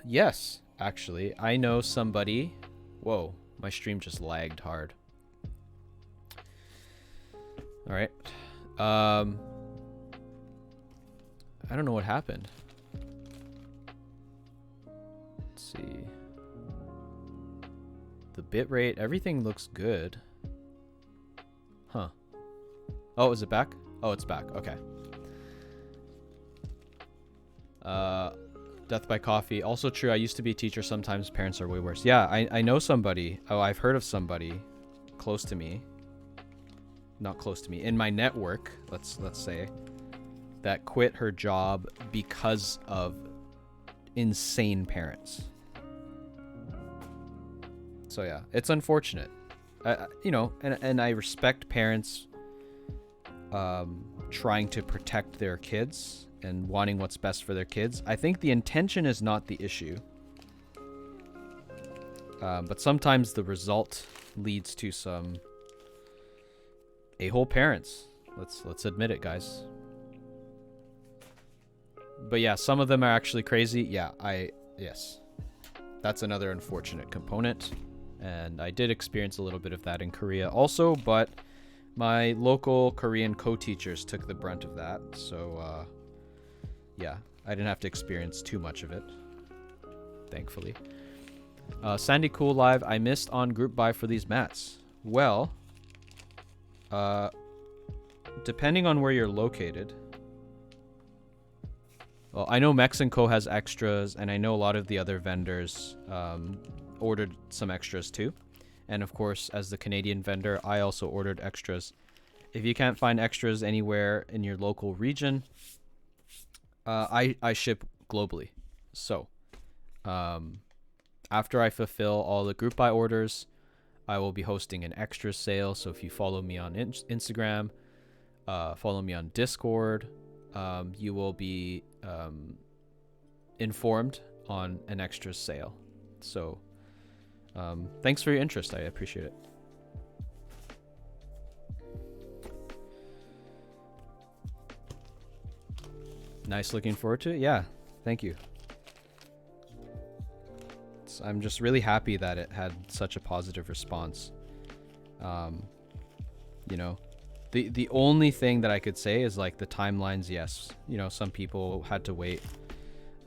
Yes, actually. I know somebody... Whoa, my stream just lagged hard. Alright. I don't know what happened. Let's see. The bitrate, everything looks good. Huh. Oh, is it back? Oh, it's back. Okay. Death by coffee. Also true, I used to be a teacher. Sometimes parents are way worse. Yeah, I know somebody. Oh, I've heard of somebody close to me. Not close to me. In my network, let's say, that quit her job because of insane parents. So yeah, it's unfortunate. You know, and I respect parents trying to protect their kids and wanting what's best for their kids. I think the intention is not the issue. But sometimes the result leads to some a-hole parents. Let's admit it, guys. But yeah, some of them are actually crazy. Yeah, yes. That's another unfortunate component. And I did experience a little bit of that in Korea also, but my local Korean co-teachers took the brunt of that. So yeah, I didn't have to experience too much of it, thankfully. Sandy Cool Live, I missed on group buy for these mats. Well, depending on where you're located. Well, I know Mexico has extras, and I know a lot of the other vendors ordered some extras too. And of course, as the Canadian vendor, I also ordered extras. If you can't find extras anywhere in your local region, I ship globally. So, after I fulfill all the group buy orders, I will be hosting an extras sale. So if you follow me on Instagram, follow me on Discord, you will be informed on an extras sale. So thanks for your interest. I appreciate it. Nice, looking forward to it. Yeah, thank you. I'm just really happy that it had such a positive response. You know, the only thing that I could say is like the timelines. Yes, you know, some people had to wait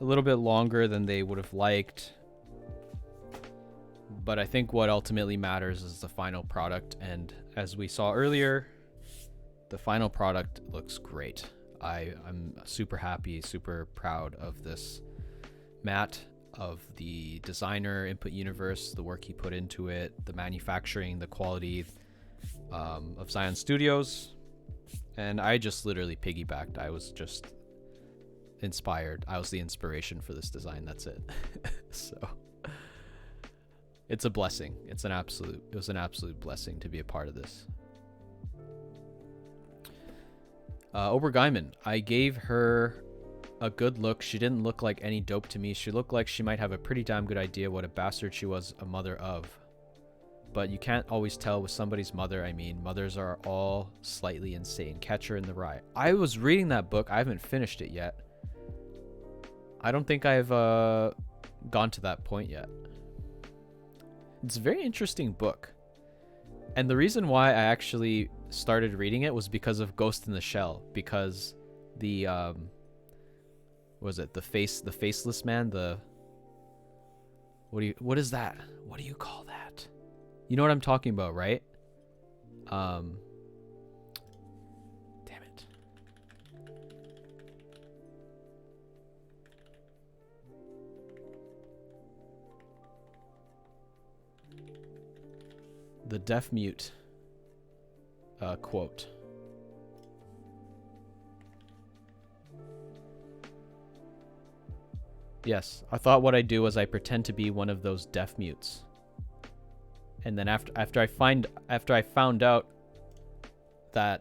a little bit longer than they would have liked. But I think what ultimately matters is the final product. And as we saw earlier, the final product looks great. I'm super happy, super proud of this mat, of the designer, Input Universe, the work he put into it, the manufacturing, the quality of Zion Studios. And I just literally piggybacked. I was just inspired. I was the inspiration for this design. That's it. So it's a blessing. It was an absolute blessing to be a part of this. Obergeiman, I gave her a good look. She didn't look like any dope to me. She looked like she might have a pretty damn good idea what a bastard she was a mother of. But you can't always tell with somebody's mother. I mean, mothers are all slightly insane. Catcher in the Rye. I was reading that book. I haven't finished it yet. I don't think I've gone to that point yet. It's a very interesting book. And the reason why I actually started reading it was because of Ghost in the Shell. Because the was it the faceless man, what is that, what do you call that? You know what I'm talking about, right? Damn it. The deaf mute quote. Yes, I thought what I'd do was I pretend to be one of those deaf mutes. And then after I found out that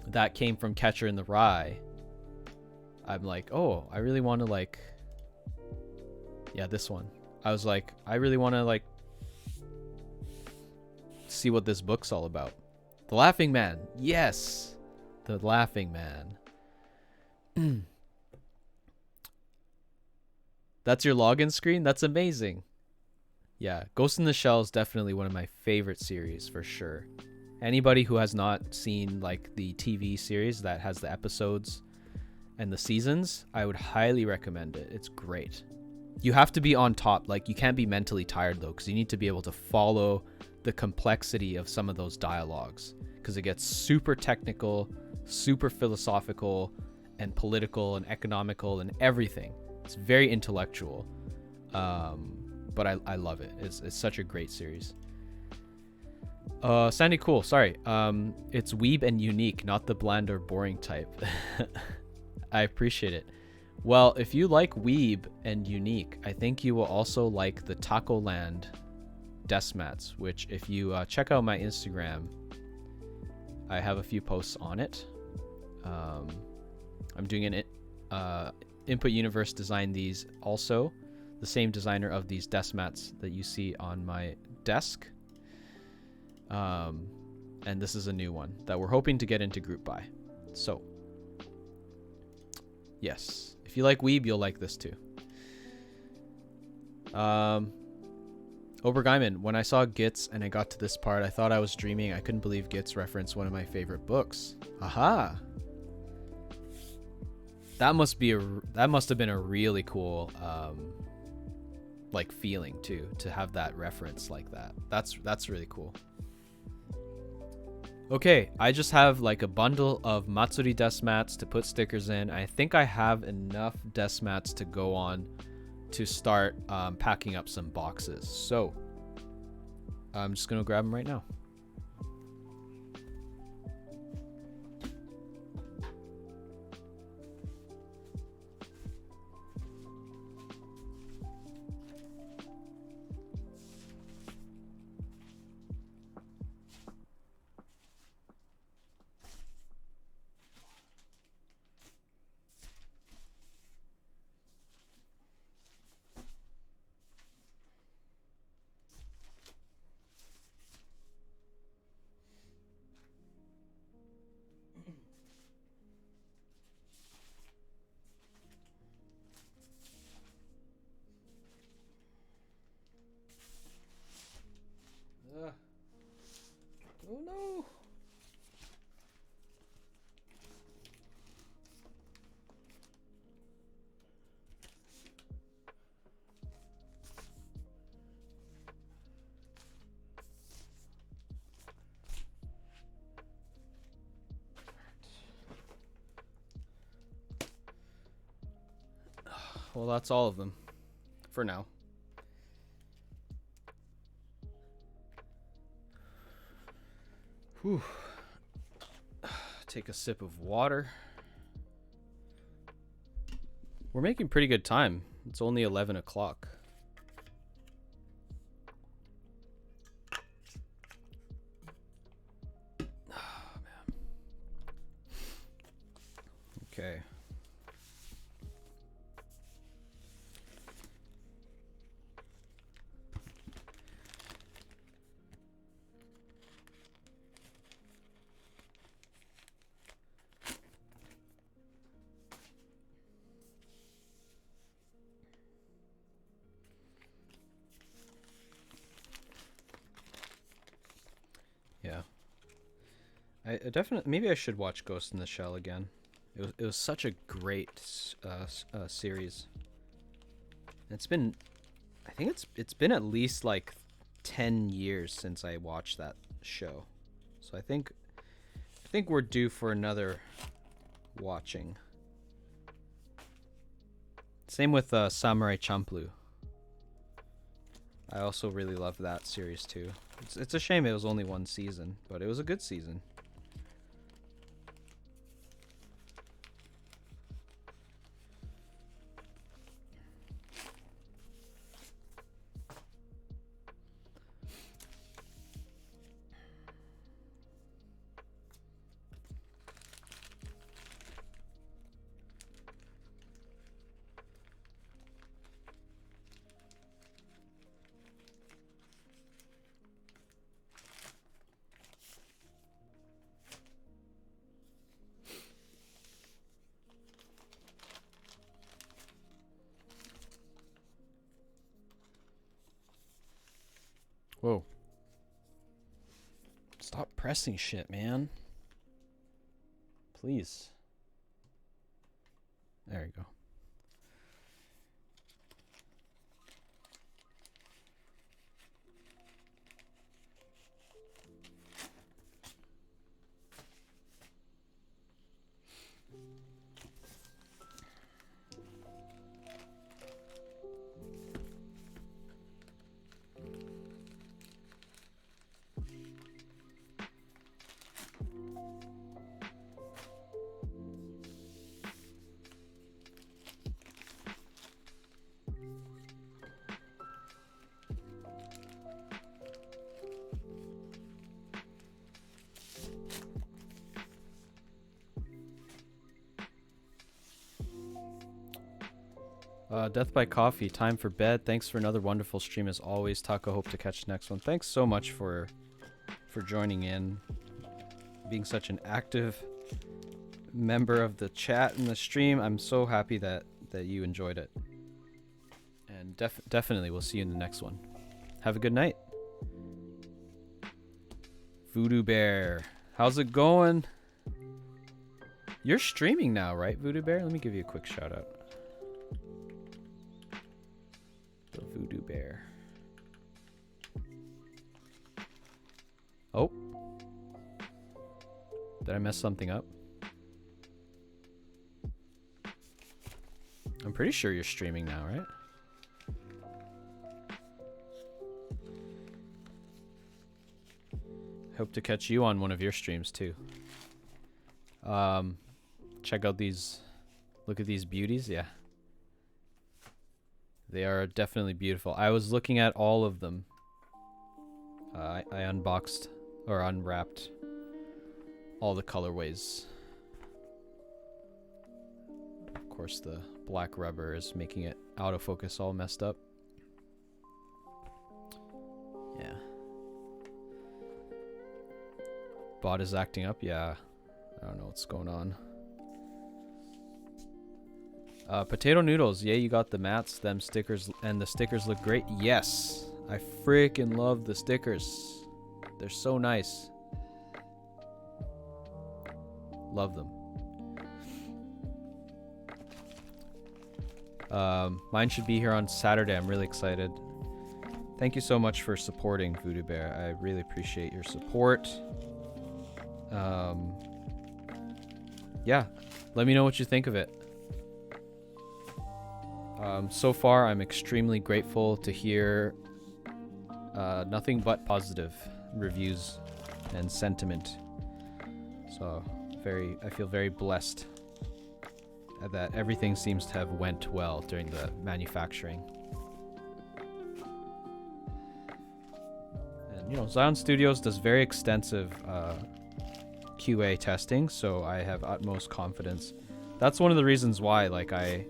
that came from Catcher in the Rye, I'm like, oh, I really want to like, yeah, this one. I was like, I really want to like see what this book's all about. The Laughing Man. Yes, The Laughing Man. That's your login screen? That's amazing. Yeah, Ghost in the Shell is definitely one of my favorite series for sure. Anybody who has not seen like the TV series that has the episodes and the seasons, I would highly recommend it. It's great. You have to be on top. Like, you can't be mentally tired though, because you need to be able to follow the complexity of some of those dialogues, because it gets super technical, super philosophical, and political and economical and everything. It's very intellectual, but I love it. It's such a great series. Sandy Cool, sorry. It's weeb and unique, not the bland or boring type. I appreciate it. Well, if you like Weeb and Unique, I think you will also like the Taco Land desk mats, which if you check out my Instagram, I have a few posts on it. I'm doing an Input Universe designed these also. The same designer of these desk mats that you see on my desk. And this is a new one that we're hoping to get into group buy. So, yes. If you like Weeb, you'll like this too. Obergeiman, when I saw Gitz and I got to this part, I thought I was dreaming. I couldn't believe Gitz referenced one of my favorite books. Aha! That must have been a really cool like feeling too, to have that reference like that. That's really cool. Okay, I just have like a bundle of Matsuri desk mats to put stickers in. I think I have enough desk mats to go on to start packing up some boxes. So I'm just gonna grab them right now. Oh no. Well, that's all of them for now. Whew. Take a sip of water. We're making pretty good time. It's only 11 o'clock. Oh, man. Okay. Yeah. I definitely, maybe I should watch Ghost in the Shell again. It was such a great series. It's been, I think it's been at least like 10 years since I watched that show. So I think we're due for another watching. Same with Samurai Champloo. I also really loved that series too. It's a shame it was only one season, but it was a good season. Whoa. Stop pressing shit, man. Please. There you go. Death by Coffee, time for bed. Thanks for another wonderful stream as always. Taco, hope to catch the next one. Thanks so much for joining in, being such an active member of the chat and the stream. I'm so happy that you enjoyed it. And definitely we'll see you in the next one. Have a good night. Voodoo Bear, how's it going? You're streaming now, right, Voodoo Bear? Let me give you a quick shout out. The Voodoo Bear. Oh. Did I mess something up? I'm pretty sure you're streaming now, right? Hope to catch you on one of your streams too. Check out these. Look at these beauties. Yeah. They are definitely beautiful. I was looking at all of them. I unboxed or unwrapped all the colorways. Of course, the black rubber is making it autofocus all messed up. Yeah. Bot is acting up. Yeah. I don't know what's going on. Potato noodles. Yeah, you got the mats, them stickers, and the stickers look great. Yes. I freaking love the stickers. They're so nice. Love them. Mine should be here on Saturday. I'm really excited. Thank you so much for supporting Voodoo Bear. I really appreciate your support. Yeah, let me know what you think of it. So far, I'm extremely grateful to hear nothing but positive reviews and sentiment. So I feel very blessed that everything seems to have went well during the manufacturing. And you know, Zion Studios does very extensive QA testing, so I have utmost confidence. That's one of the reasons why, like, I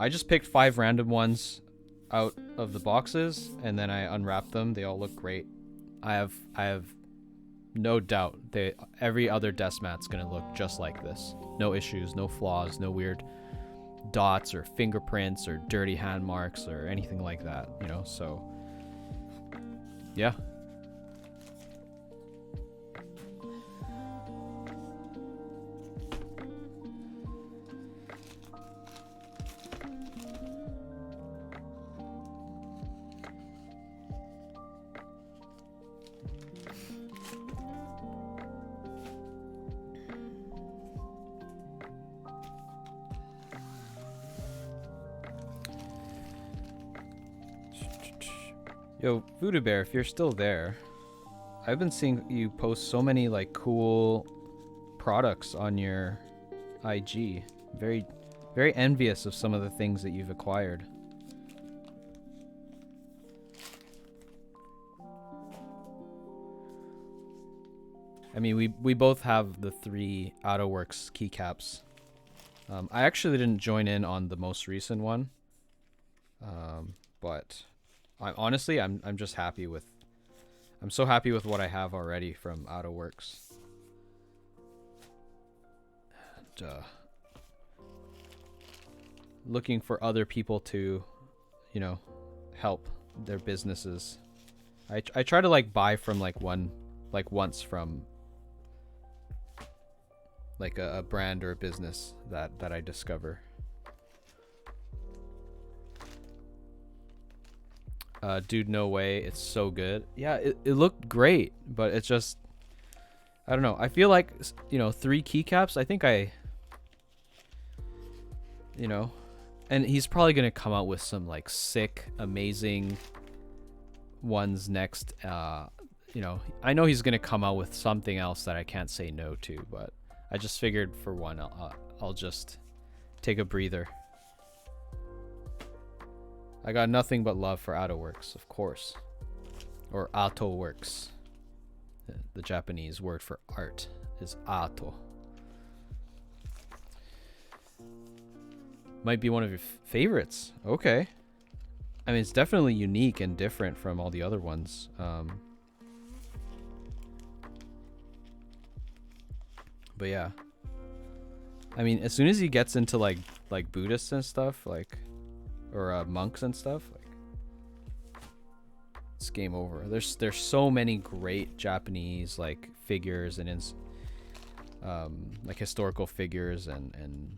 just picked 5 random ones out of the boxes and then I unwrapped them. They all look great. I have no doubt every other desk mat's gonna look just like this. No issues, no flaws, no weird dots or fingerprints or dirty hand marks or anything like that, you know, so yeah. Yo, Voodoo Bear, if you're still there, I've been seeing you post so many like cool products on your IG. Very, very envious of some of the things that you've acquired. I mean, we both have the 3 AutoWorks keycaps. I actually didn't join in on the most recent one, but I'm just happy with. I'm so happy with what I have already from AutoWorks. And, looking for other people to, you know, help their businesses. I try to like buy from once from like a brand or a business that I discover. Dude, no way. It's so good. Yeah, it looked great, but it's just, I don't know. I feel like, you know, 3 keycaps. I think you know, and he's probably going to come out with some like sick, amazing ones next. You know, I know he's going to come out with something else that I can't say no to, but I just figured for one, I'll just take a breather. I got nothing but love for AutoWorks, of course. Or AutoWorks. The Japanese word for art is Ato. Might be one of your favorites. Okay. I mean, it's definitely unique and different from all the other ones. But yeah. I mean, as soon as he gets into like Buddhists and stuff, like, or monks and stuff, like, it's game over. There's so many great Japanese like figures and like historical figures and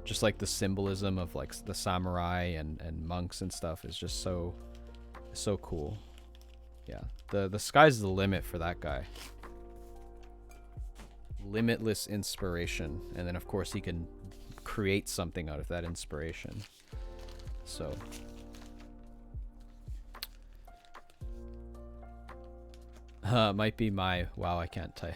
just like the symbolism of like the samurai and monks and stuff is just so cool. Yeah, the sky's the limit for that guy. Limitless inspiration, and then of course he can create something out of that inspiration. So might be my wow, I can't type.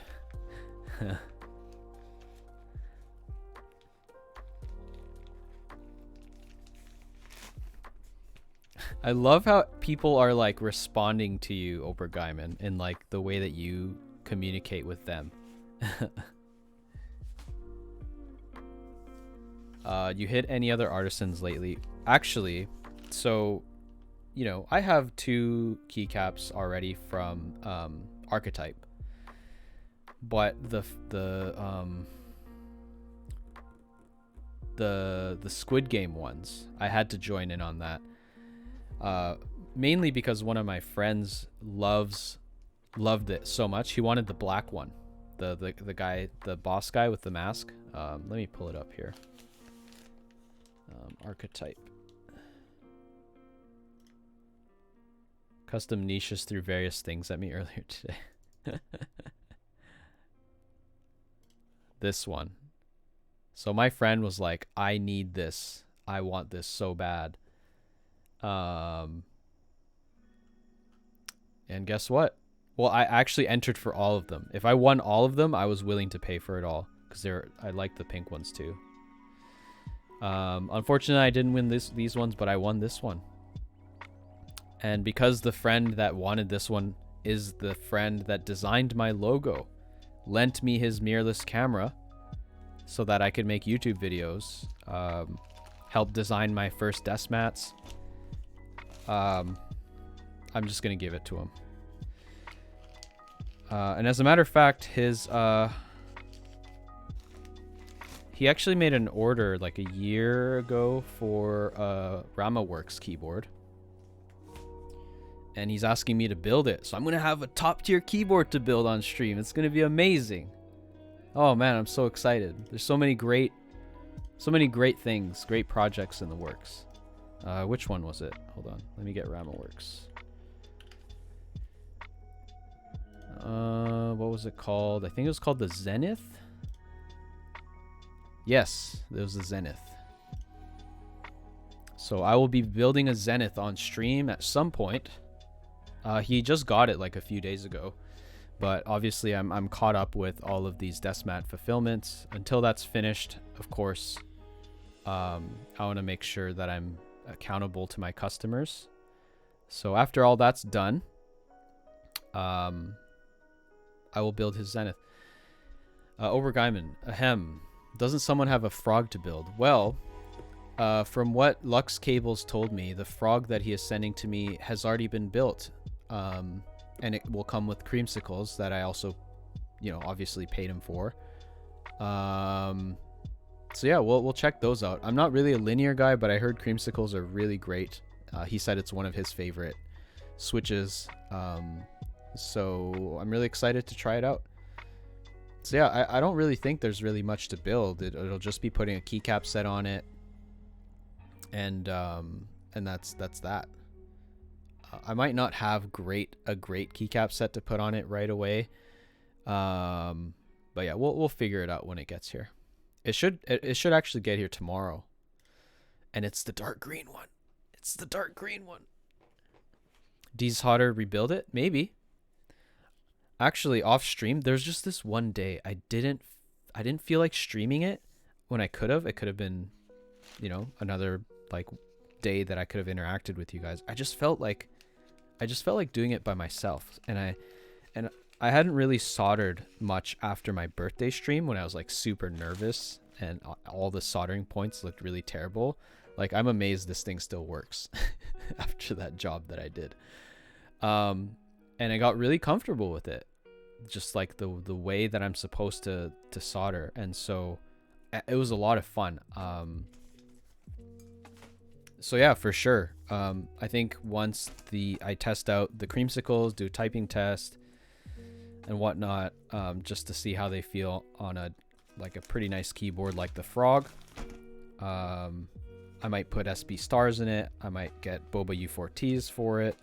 I love how people are like responding to you, Obergeiman, in like the way that you communicate with them. You hit any other artisans lately? Actually, so, you know, I have 2 keycaps already from Archetype, but the Squid Game ones, I had to join in on that. Mainly because one of my friends loved it so much. He wanted the black one, the guy, the boss guy with the mask. Let me pull it up here. Archetype. Custom niches threw various things at me earlier today. This one. So my friend was like, I need this. I want this so bad. And guess what? Well, I actually entered for all of them. If I won all of them, I was willing to pay for it all, because I like the pink ones too. Unfortunately, I didn't win these ones, but I won this one. And because the friend that wanted this one is the friend that designed my logo, lent me his mirrorless camera so that I could make YouTube videos, helped design my first desk mats. I'm just gonna give it to him. And as a matter of fact, he actually made an order like a year ago for a RamaWorks keyboard. And he's asking me to build it. So I'm going to have a top tier keyboard to build on stream. It's going to be amazing. Oh man, I'm so excited. There's so many great things, great projects in the works. Which one was it? Hold on. Let me get RamaWorks. What was it called? I think it was called the Zenith. Yes, it was the Zenith. So I will be building a Zenith on stream at some point. He just got it like a few days ago, but obviously I'm caught up with all of these Desmat fulfillments. Until that's finished, of course, I want to make sure that I'm accountable to my customers. So after all that's done, I will build his Zenith. Obergeiman, ahem. Doesn't someone have a frog to build? Well, from what Lux Cables told me, the frog that he is sending to me has already been built. And it will come with creamsicles that I also, obviously paid him for. So yeah, we'll check those out. I'm not really a linear guy, but I heard creamsicles are really great. He said it's one of his favorite switches. So I'm really excited to try it out. So yeah, I don't really think there's really much to build. It'll just be putting a keycap set on it, and that's that. I might not have a great keycap set to put on it right away, but yeah, we'll figure it out when it gets here. It should actually get here tomorrow, and it's the dark green one. It's the dark green one. D's hotter rebuild it? Maybe. Actually, off stream, there's just this one day I didn't feel like streaming it when I could have. It could have been, another like day that I could have interacted with you guys. I just felt like doing it by myself, and I hadn't really soldered much after my birthday stream when I was like super nervous and all the soldering points looked really terrible. Like, I'm amazed this thing still works after that job that I did. And I got really comfortable with it, just like the way that I'm supposed to solder. And so it was a lot of fun. So yeah, for sure. I think once I test out the creamsicles, do a typing test and whatnot, just to see how they feel on a pretty nice keyboard like the Frog. I might put SB stars in it. I might get Boba U4Ts for it.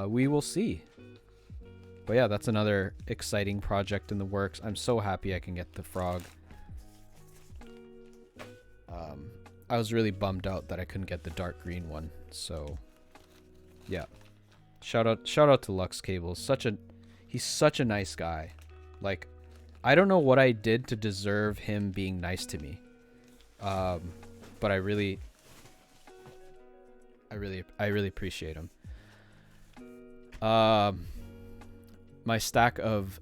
We will see. But yeah, that's another exciting project in the works. I'm so happy I can get the Frog. I was really bummed out that I couldn't get the dark green one. So yeah, shout out to Lux Cables. He's such a nice guy. Like, I don't know what I did to deserve him being nice to me. But I really appreciate him. My stack of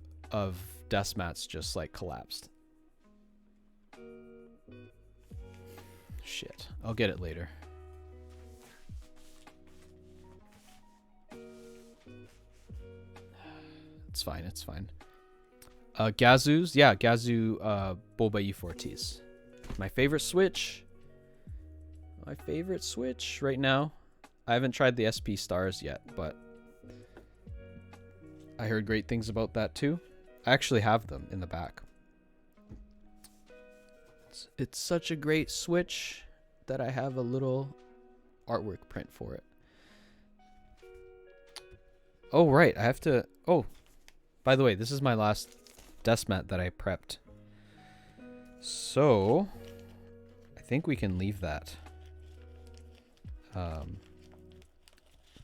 desk mats just like collapsed. Shit. I'll get it later. It's fine. It's fine. Gazu's. Yeah, Gazoo Boba U4Ts. My favorite Switch. My favorite Switch right now. I haven't tried the SP stars yet, but I heard great things about that too. I actually have them in the back. It's such a great Switch that I have a little artwork print for it. Oh, right. I have to... Oh, by the way, this is my last desk mat that I prepped. So, I think we can leave that.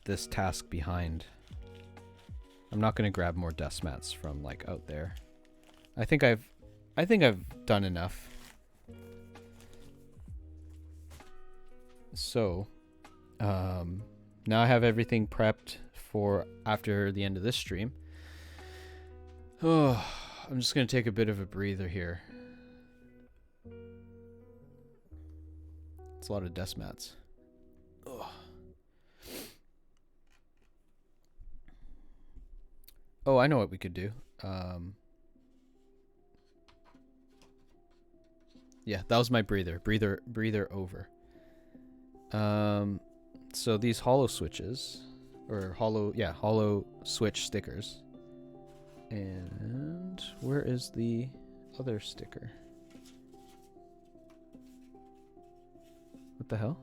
This task behind. I'm not going to grab more desk mats from like out there. I think I've done enough. So, now I have everything prepped for after the end of this stream. Oh, I'm just going to take a bit of a breather here. It's a lot of desk mats. Ugh. Oh, I know what we could do. Yeah, that was my breather. Breather over. So these hollow switches, or hollow switch stickers. And where is the other sticker? What the hell?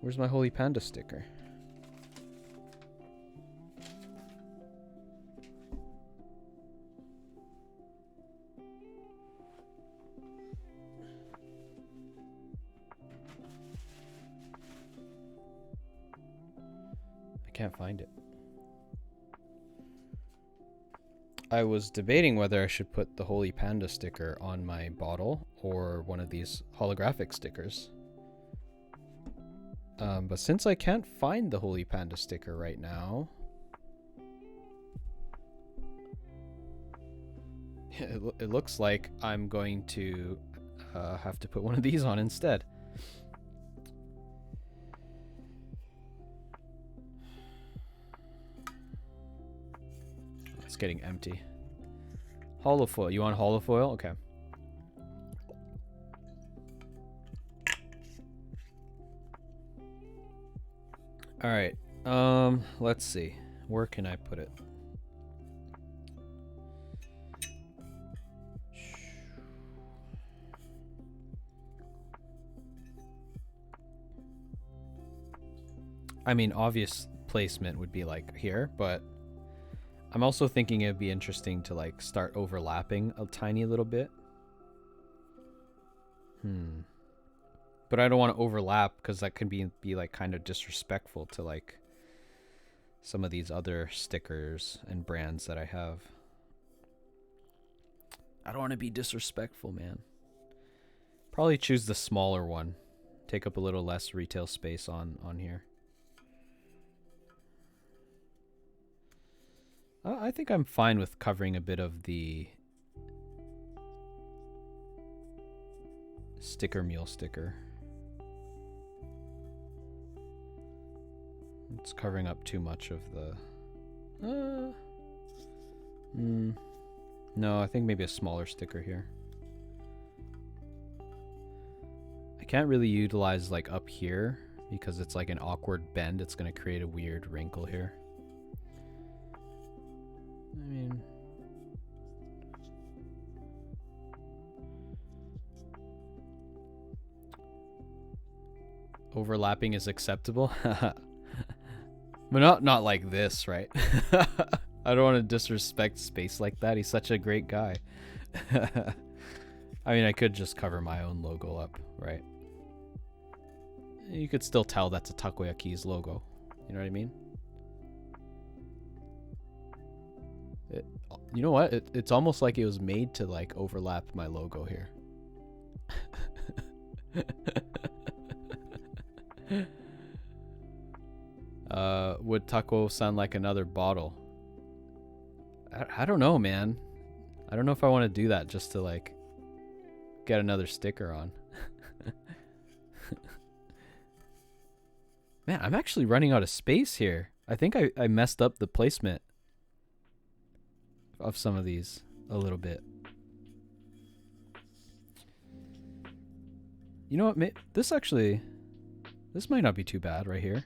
Where's my Holy Panda sticker? I can't find it. I was debating whether I should put the Holy Panda sticker on my bottle or one of these holographic stickers. But since I can't find the Holy Panda sticker right now, it looks like I'm going to have to put one of these on instead. It's getting empty. Holofoil. You want holofoil? Okay. All right. Let's see. Where can I put it? I mean, obvious placement would be like here, but I'm also thinking it'd be interesting to like start overlapping a tiny little bit. But I don't want to overlap because that can be like kind of disrespectful to like some of these other stickers and brands that I have. I don't want to be disrespectful, man. Probably choose the smaller one. Take up a little less retail space on here. I think I'm fine with covering a bit of the sticker mule sticker. It's covering up too much of the... No, I think maybe a smaller sticker here. I can't really utilize like up here because it's like an awkward bend. It's going to create a weird wrinkle here. I mean... Overlapping is acceptable. But not like this, right? I don't want to disrespect Space like that. He's such a great guy. I mean, I could just cover my own logo up, right? You could still tell that's a Takoyakeys logo. You know what I mean? You know what? It's almost like it was made to like overlap my logo here. Would taco sound like another bottle? I don't know, man. I don't know if I want to do that just to like get another sticker on. Man, I'm actually running out of space here. I think I messed up the placement of some of these a little bit. You know what? This might not be too bad right here.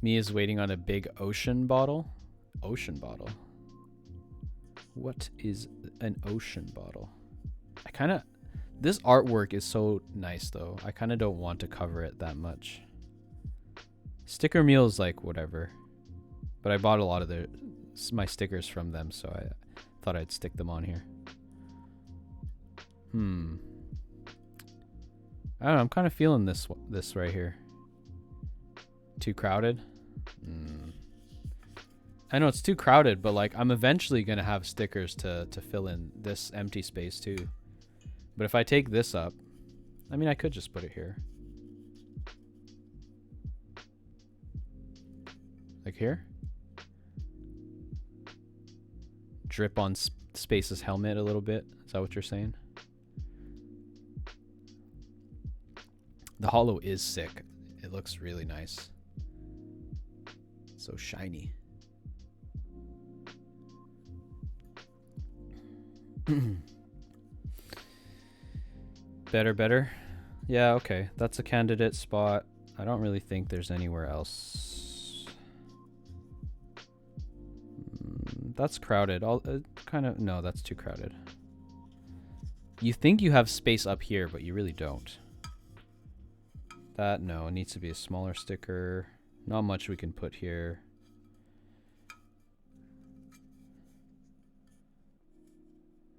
Me is waiting on a big ocean bottle. Ocean bottle. What is an ocean bottle? This artwork is so nice though. I kind of don't want to cover it that much. Sticker Mule is like whatever. But I bought a lot of my stickers from them, so I thought I'd stick them on here. I don't know, I'm kind of feeling this right here. Too crowded? I know it's too crowded, but like I'm eventually gonna have stickers to fill in this empty space too. But if I take this up, I mean I could just put it here. Like here? Drip on Space's helmet a little bit. Is that what you're saying? The hollow is sick. It looks really nice. So shiny. Better. Yeah, okay. That's a candidate spot. I don't really think there's anywhere else. That's crowded. No, that's too crowded. You think you have space up here, but you really don't. No, it needs to be a smaller sticker. Not much we can put here.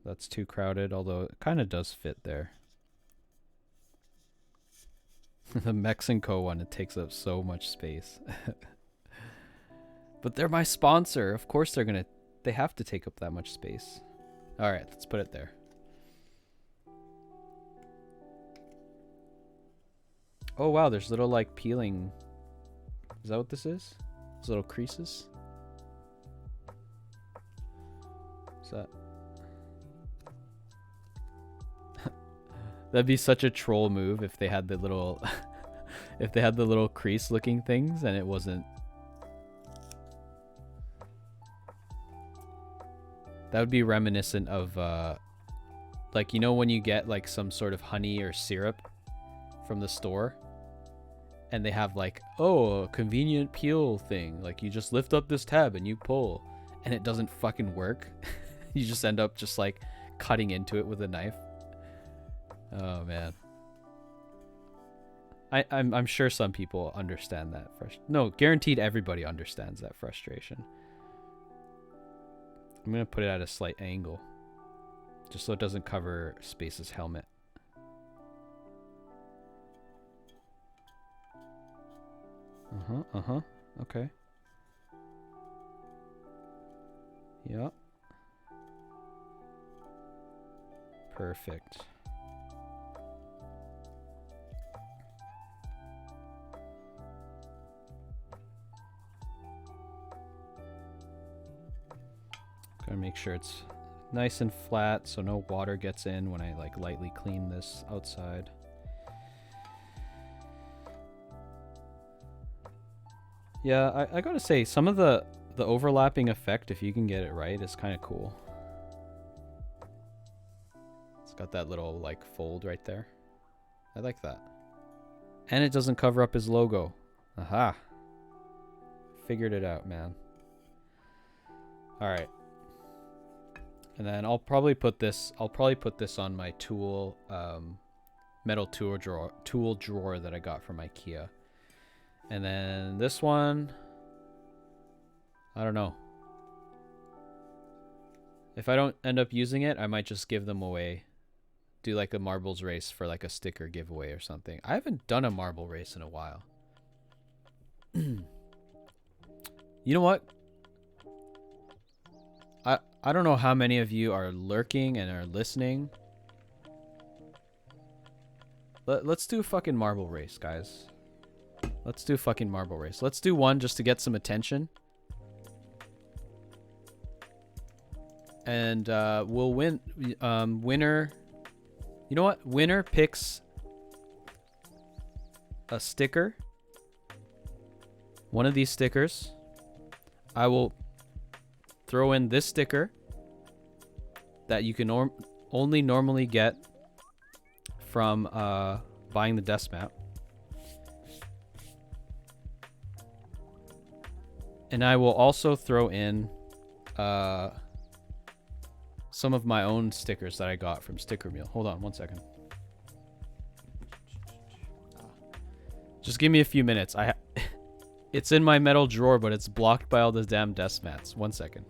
That's too crowded, although it kind of does fit there. The Mexico one, it takes up so much space. But they're my sponsor. Of course they have to take up that much space. All right, let's put it there. Oh wow, there's little like peeling. Is that what this is? Those little creases? Is that? That'd be such a troll move if they had the little if they had the little crease looking things and it wasn't. That would be reminiscent of like, you know, when you get like some sort of honey or syrup from the store and they have like, oh, a convenient peel thing, like you just lift up this tab and you pull and it doesn't fucking work. You just end up just like cutting into it with a knife. Oh man, I'm sure some people understand that. No, guaranteed everybody understands that frustration. I'm gonna put it at a slight angle, just so it doesn't cover Space's helmet. Okay. Yeah. Perfect. Gotta make sure it's nice and flat so no water gets in when I like lightly clean this outside. Yeah, I gotta say, some of the overlapping effect, if you can get it right, is kind of cool. It's got that little like fold right there. I like that. And it doesn't cover up his logo. Aha. Figured it out, man. Alright. And then I'll probably put this on my tool metal tool drawer that I got from IKEA. And then this one, I don't know. If I don't end up using it, I might just give them away. Do like a marbles race for like a sticker giveaway or something. I haven't done a marble race in a while. You know what? I don't know how many of you are lurking and are listening. Let's do a fucking marble race, guys. Let's do a fucking marble race. Let's do one just to get some attention. And we'll win. Winner. You know what? Winner picks a sticker. One of these stickers. I will throw in this sticker that you can only normally get from buying the desk mat. And I will also throw in some of my own stickers that I got from Sticker Meal. Hold on one second. Just give me a few minutes. It's in my metal drawer, but it's blocked by all the damn desk mats. 1 second.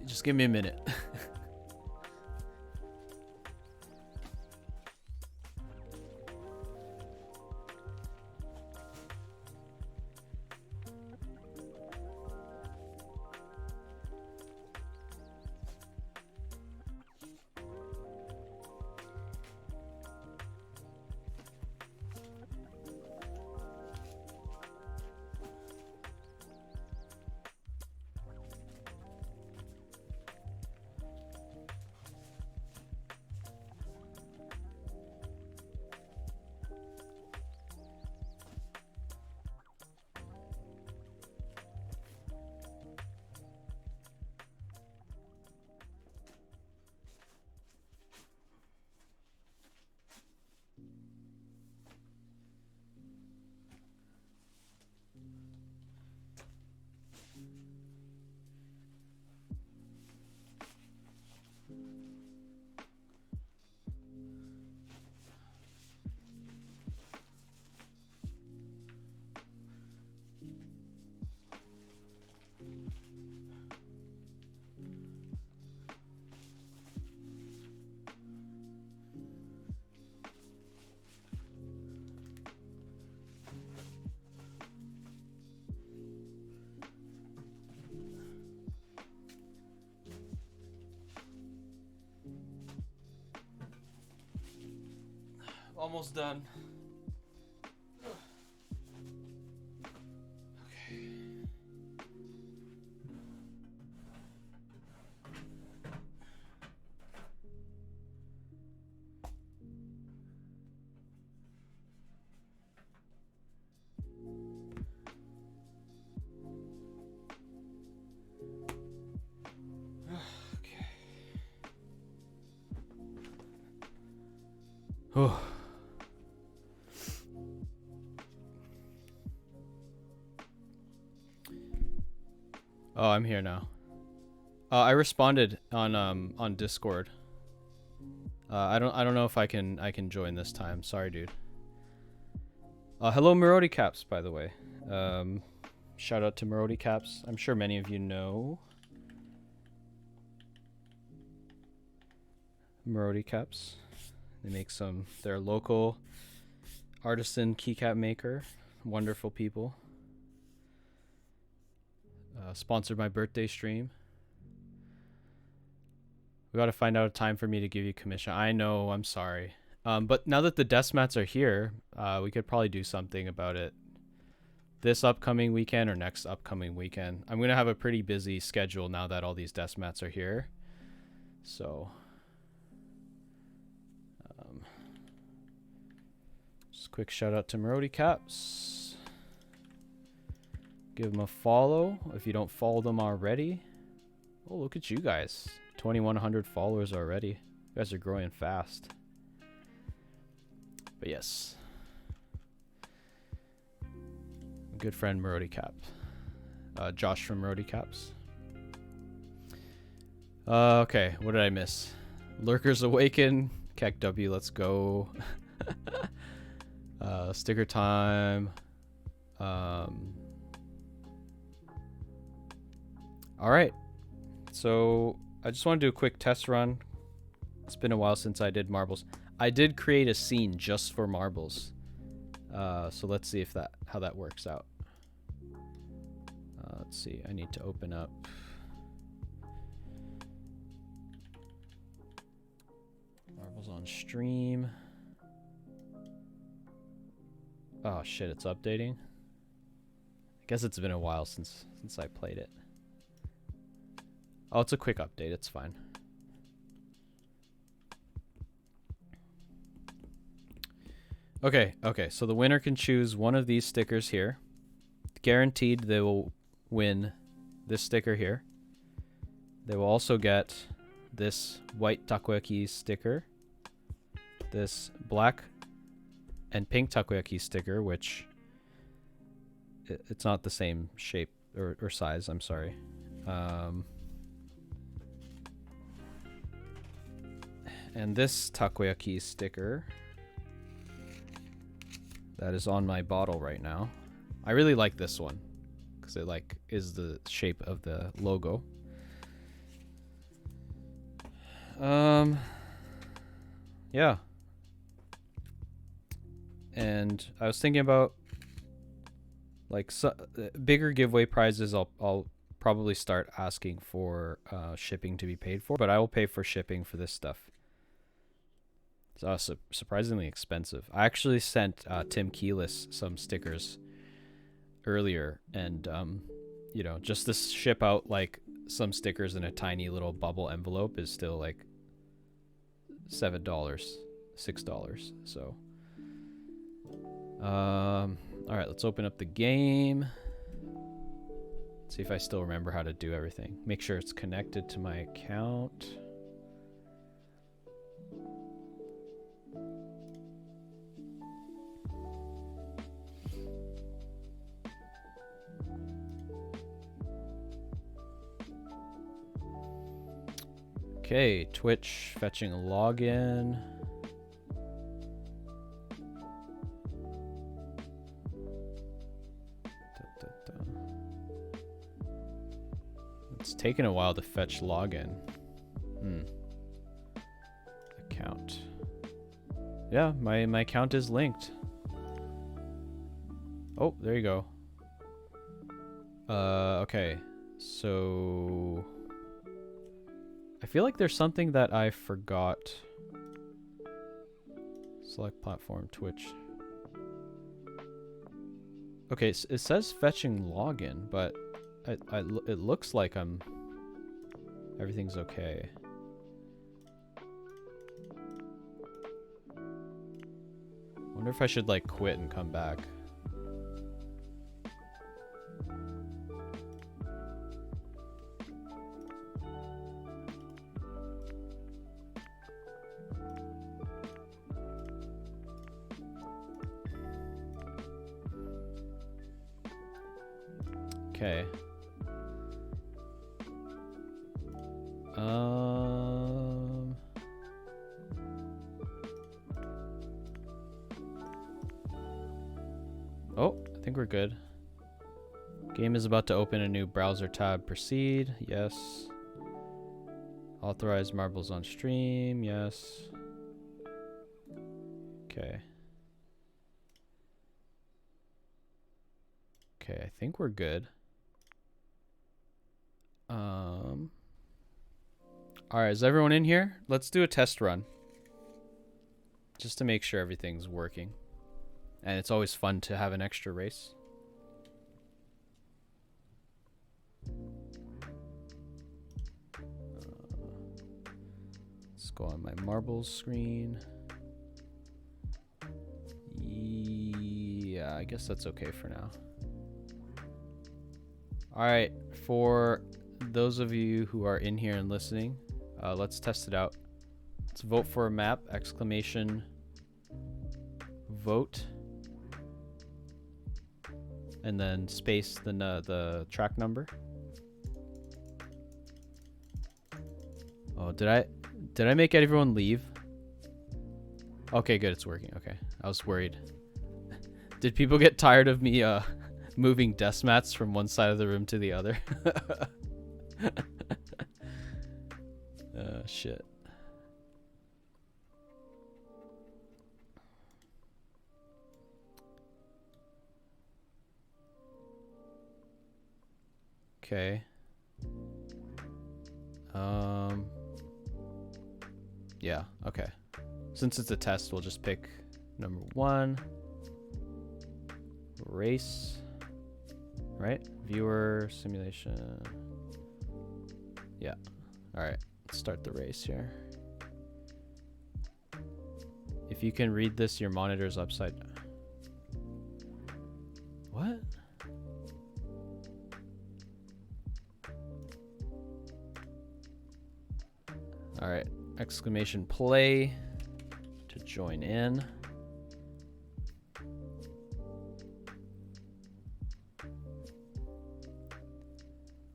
Just give me a minute. Almost done. Okay. Oh. Oh, I'm here now. I responded on Discord. I don't know if I can join this time. Sorry, dude. Hello, Marody Caps, by the way. Shout out to Marody Caps. I'm sure many of you know Marody Caps. They make some. They're a local artisan keycap maker. Wonderful people. Sponsored my birthday stream. We got to find out a time for me to give you commission. I know, I'm sorry. But now that the desk mats are here, we could probably do something about it this upcoming weekend or next upcoming weekend. I'm going to have a pretty busy schedule now that all these desk mats are here. So, just a quick shout out to Marody Caps. Give them a follow if you don't follow them already. Oh, look at you guys. 2,100 followers already. You guys are growing fast. But yes. Good friend Marody Cap. Josh from Marody Caps. Okay, what did I miss? Lurkers Awaken. Keck W, let's go. Sticker time. Alright. So I just want to do a quick test run. It's been a while since I did marbles. I did create a scene just for marbles. So let's see if how that works out. Let's see. I need to open up marbles on stream. Oh shit, it's updating. I guess it's been a while since I played it. Oh, it's a quick update. It's fine. Okay, so the winner can choose one of these stickers here. Guaranteed they will win this sticker here. They will also get this white Takoyakeys sticker, this black and pink Takoyakeys sticker, which it's not the same shape or size, I'm sorry. And this Takoyakeys sticker that is on my bottle right now. I really like this one because it is the shape of the logo. Yeah. And I was thinking about bigger giveaway prizes. I'll probably start asking for shipping to be paid for, but I will pay for shipping for this stuff. It's surprisingly expensive. I actually sent Tim Keyless some stickers earlier, and you know, just to ship out some stickers in a tiny little bubble envelope is still $7, $6. So, all right, let's open up the game. See if I still remember how to do everything. Make sure it's connected to my account. Okay, Twitch fetching a login. It's taken a while to fetch login. Account. Yeah, my account is linked. Oh, there you go. Okay. So I feel like there's something that I forgot. Select platform, Twitch. Okay, it says fetching login, but it looks like everything's okay. Wonder if I should quit and come back. Okay. Oh, I think we're good. Game is about to open a new browser tab. Proceed. Yes. Authorize marbles on stream. Yes. Okay. Okay, I think we're good. Alright, is everyone in here? Let's do a test run. Just to make sure everything's working. And it's always fun to have an extra race. Let's go on my marbles screen. Yeah, I guess that's okay for now. Alright, for those of you who are in here and listening, let's test it out. Let's vote for a map, exclamation vote, and then space the track number. Oh, did I make everyone leave? Okay, good, it's working. Okay, I was worried. Did people get tired of me moving desk mats from one side of the room to the other? Shit. Okay. Yeah, okay. Since it's a test, we'll just pick number 1. Race. Right? Viewer, simulation. Yeah. Alright. Let's start the race here. If you can read this, your monitor's upside down. What? Alright. Exclamation play to join in.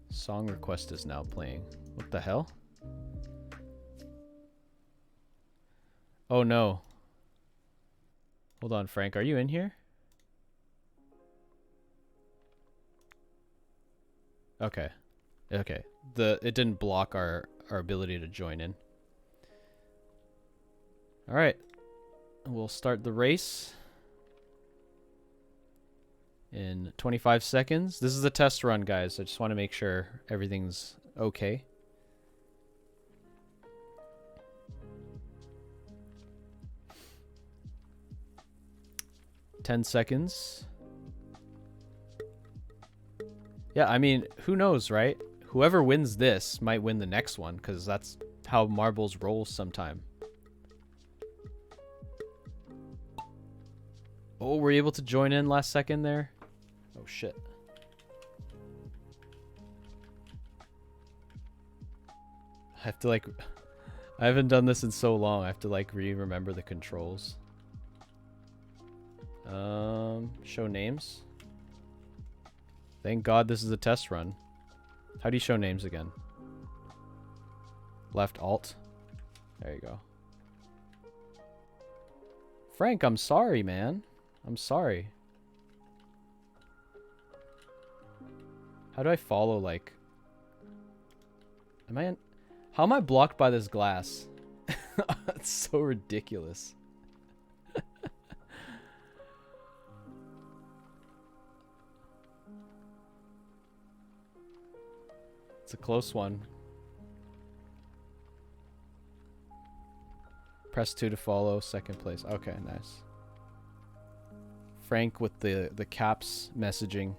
Song request is now playing. What the hell? Oh no. Hold on, Frank. Are you in here? Okay. Okay. It didn't block our ability to join in. All right. We'll start the race in 25 seconds. This is a test run, guys. I just want to make sure everything's okay. Ten seconds. Yeah, I mean, who knows, right? Whoever wins this might win the next one, because that's how marbles roll sometime. Oh, were you able to join in last second there? Oh, shit. I have to, like... I haven't done this in so long. I have to, like, remember the controls. Show names. Thank God this is a test run. How do you show names again? Left Alt. There you go. Frank, I'm sorry, man. I'm sorry. How do I follow, like... Am I in... How am I blocked by this glass? It's so ridiculous. It's a close one. Press 2 to follow, second place. Okay, nice. Frank with the caps messaging.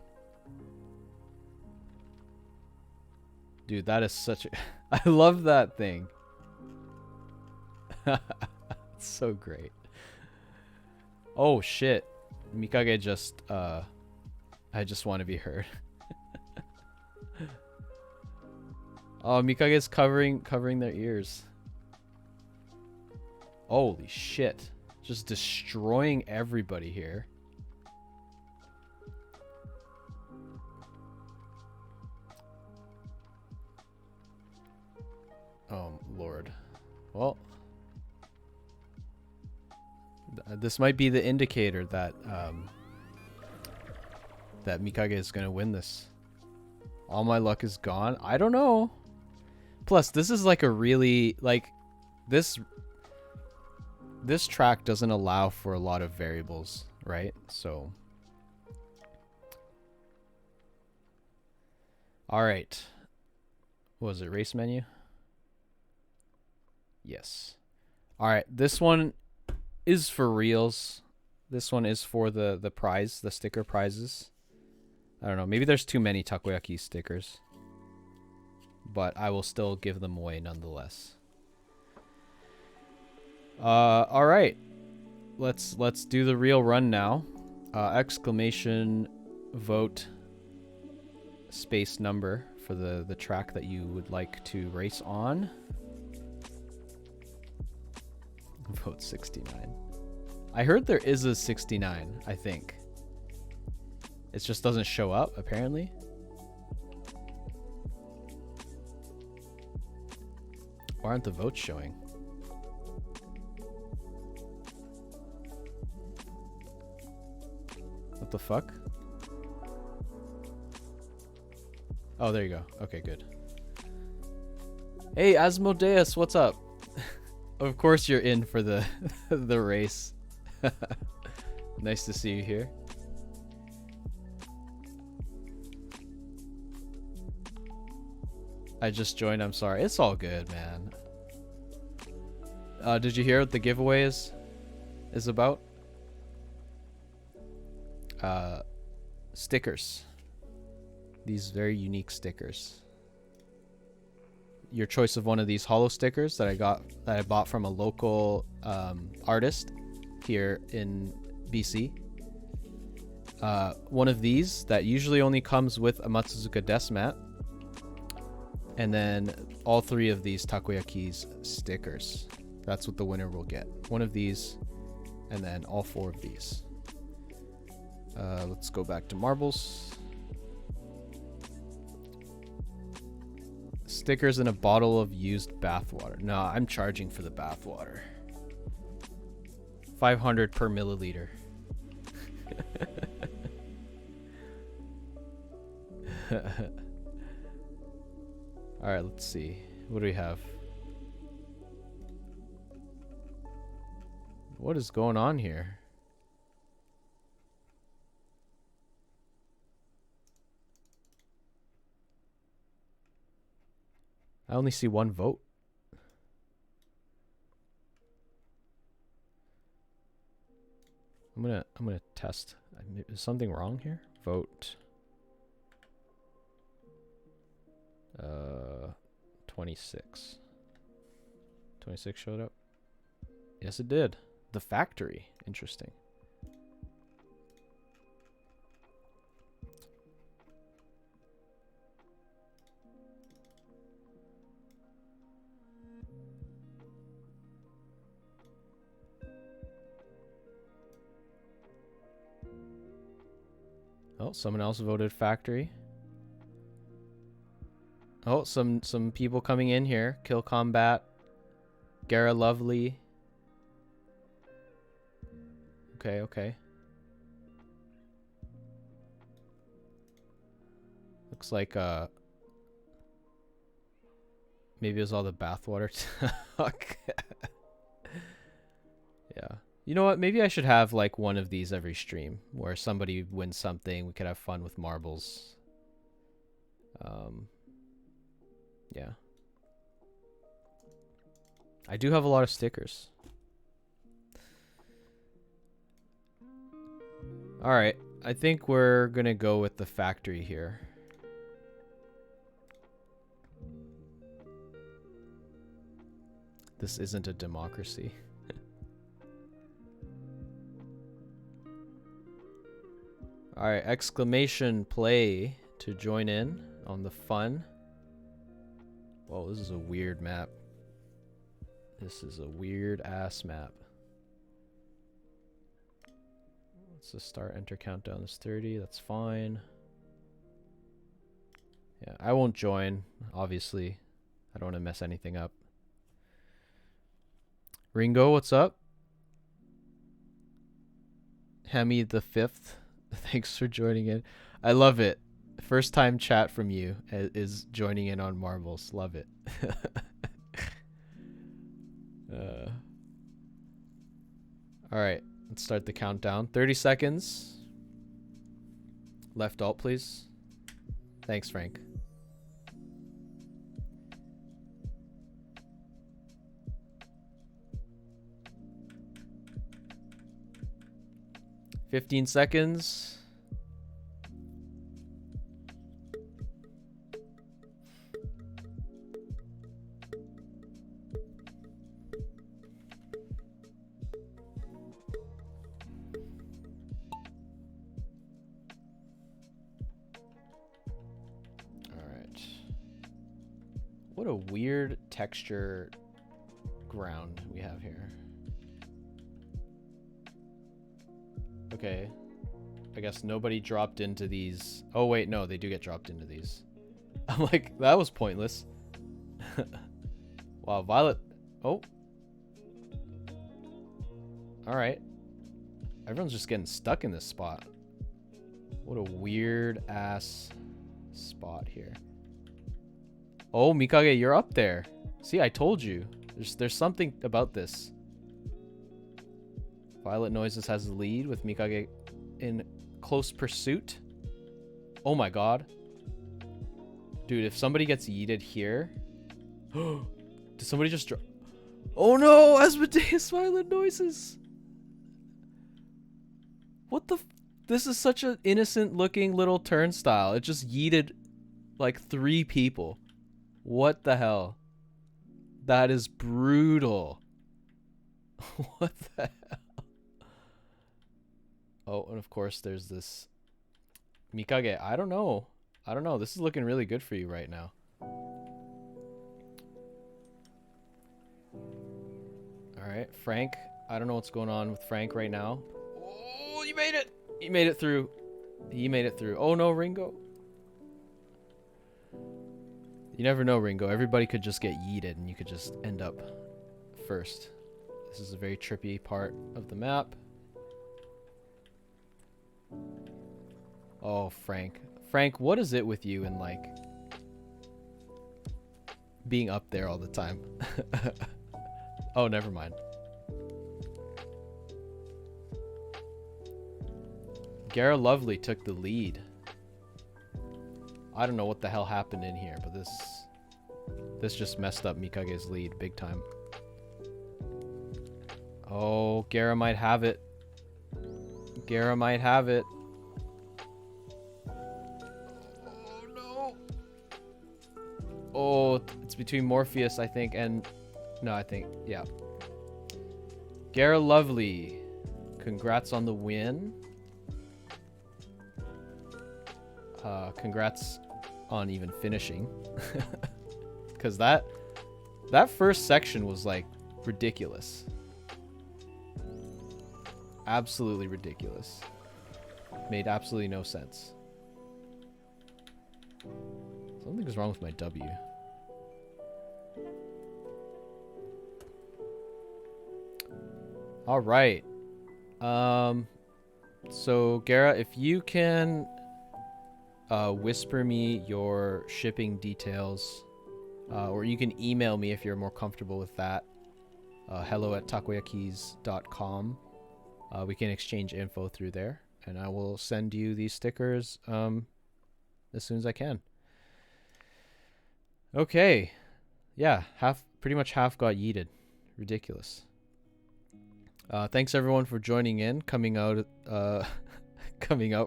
Dude, that is such a... I love that thing. It's so great. Oh, shit. Mikage just, I just want to be heard. Oh, Mikage's covering their ears. Holy shit. Just destroying everybody here. lord. Well, this might be the indicator that that Mikage is gonna win this. All my luck is gone. I don't know. Plus, this is like a really like this track doesn't allow for a lot of variables, right? So, all right. What was it? Race menu? Yes. All right. This one is for reals. This one is for the prize, the sticker prizes. I don't know. Maybe there's too many Takoyaki stickers, but I will still give them away nonetheless. All right. Let's do the real run now. Exclamation vote space number for the track that you would like to race on. Vote 69. I heard there is a 69, I think. It just doesn't show up, apparently. Why aren't the votes showing? What the fuck? Oh, there you go. Okay, good. Hey, Asmodeus, what's up? Of course you're in for the the race. Nice to see you here. I just joined, I'm sorry. It's all good, man. Did you hear what the giveaway is about? Stickers. These very unique stickers. Your choice of one of these holo stickers that I bought from a local artist here in BC. One of these that usually only comes with a Matsuzuka desk mat. And then all 3 of these Takoyakeys stickers. That's what the winner will get. One of these, and then all 4 of these. Let's go back to marbles. Stickers in a bottle of used bathwater. No, I'm charging for the bathwater. 500 per milliliter. Alright, let's see. What do we have? What is going on here? I only see 1 vote. I'm gonna test. Is something wrong here? Vote. 26. 26 showed up. Yes, it did. The factory. Interesting. Oh, someone else voted factory. Oh, some people coming in here. Kill Combat. Gara Lovely. Okay, okay. Looks like maybe it was all the bathwater talk. Yeah. You know what? Maybe I should have like one of these every stream where somebody wins something. We could have fun with marbles. Yeah. I do have a lot of stickers. Alright. I think we're gonna go with the factory here. This isn't a democracy. Alright, exclamation play to join in on the fun. Whoa, this is a weird map. This is a weird ass map. Let's just start enter countdown is 30, that's fine. Yeah, I won't join, obviously. I don't want to mess anything up. Ringo, what's up? Hemi the 5th. Thanks for joining in. I love it. First time chat from you is joining in on marbles. Love it. All right, let's start the countdown. 30 seconds. Left alt, please. Thanks, Frank. $15 seconds. What a weird texture ground we have here. Okay. I guess nobody dropped into these. Oh, wait, no, they do get dropped into these. I'm like, that was pointless. Wow, Violet. Oh. Alright. Everyone's just getting stuck in this spot. What a weird ass spot here. Oh, Mikage, you're up there. See, I told you. There's something about this. Violet Noises has the lead with Mikage in close pursuit. Oh my god. Dude, if somebody gets yeeted here. Did somebody just drop? Oh no, Asmodeus Violet Noises. What the this is such an innocent looking little turnstile. It just yeeted like 3 people. What the hell? That is brutal. What the hell? Oh, and of course there's this Mikage. I don't know. This is looking really good for you right now. Alright, Frank. I don't know what's going on with Frank right now. Oh, you made it! He made it through. He made it through. Oh no, Ringo. You never know, Ringo. Everybody could just get yeeted and you could just end up first. This is a very trippy part of the map. Oh, Frank. Frank, what is it with you and like being up there all the time? Oh, never mind. Gara Lovely took the lead. I don't know what the hell happened in here, but this just messed up Mikage's lead big time. Oh, Gara might have it. Gara might have it. Oh no. Oh, it's between Morpheus, I think, and no, I think, yeah. Gara Lovely, congrats on the win. Congrats on even finishing. Because that first section was like ridiculous. Absolutely ridiculous. Made absolutely no sense. Something's wrong with my W. All right. So Gara, if you can whisper me your shipping details, or you can email me if you're more comfortable with that. hello@takoyakeys.com. We can exchange info through there, and I will send you these stickers as soon as I can. Okay. Yeah, pretty much half got yeeted. Ridiculous. Thanks everyone for joining in, coming out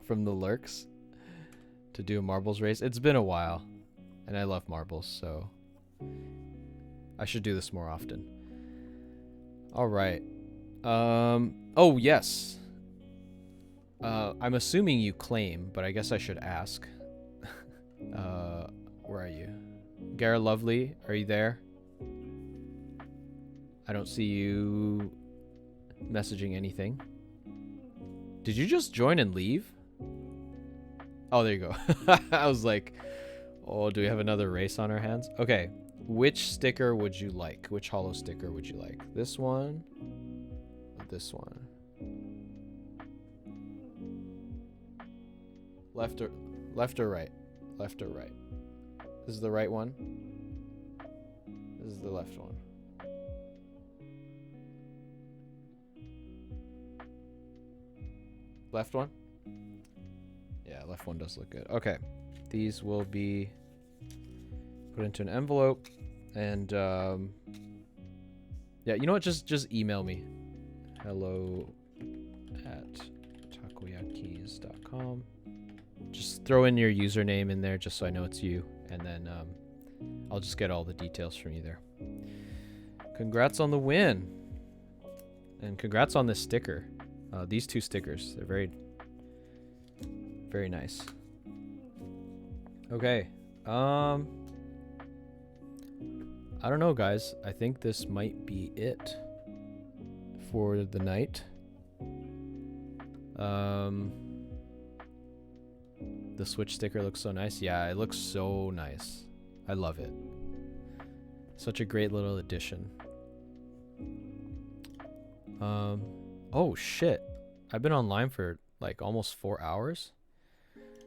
from the lurks to do a marbles race. It's been a while, and I love marbles, so I should do this more often. All right. Oh yes. I'm assuming you claim, but I guess I should ask. Where are you? Gara Lovely, are you there? I don't see you messaging anything. Did you just join and leave? Oh, there you go. I was like, oh, do we have another race on our hands? Okay. Which sticker would you like? Which hollow sticker would you like? This one? Or this one? Left or right? Left or right? This is the right one. This is the left one. Left one? Yeah, left one does look good. Okay. These will be put into an envelope and yeah, you know what? Just email me. hello@takoyakeys.com. Just throw in your username in there just so I know it's you, and then I'll just get all the details from you there. Congrats on the win. And congrats on this sticker. These two stickers, they're very, very nice. Okay. I don't know, guys. I think this might be it for the night. The Switch sticker looks so nice. Yeah, it looks so nice. I love it. Such a great little addition. Oh shit. I've been online for like almost 4 hours.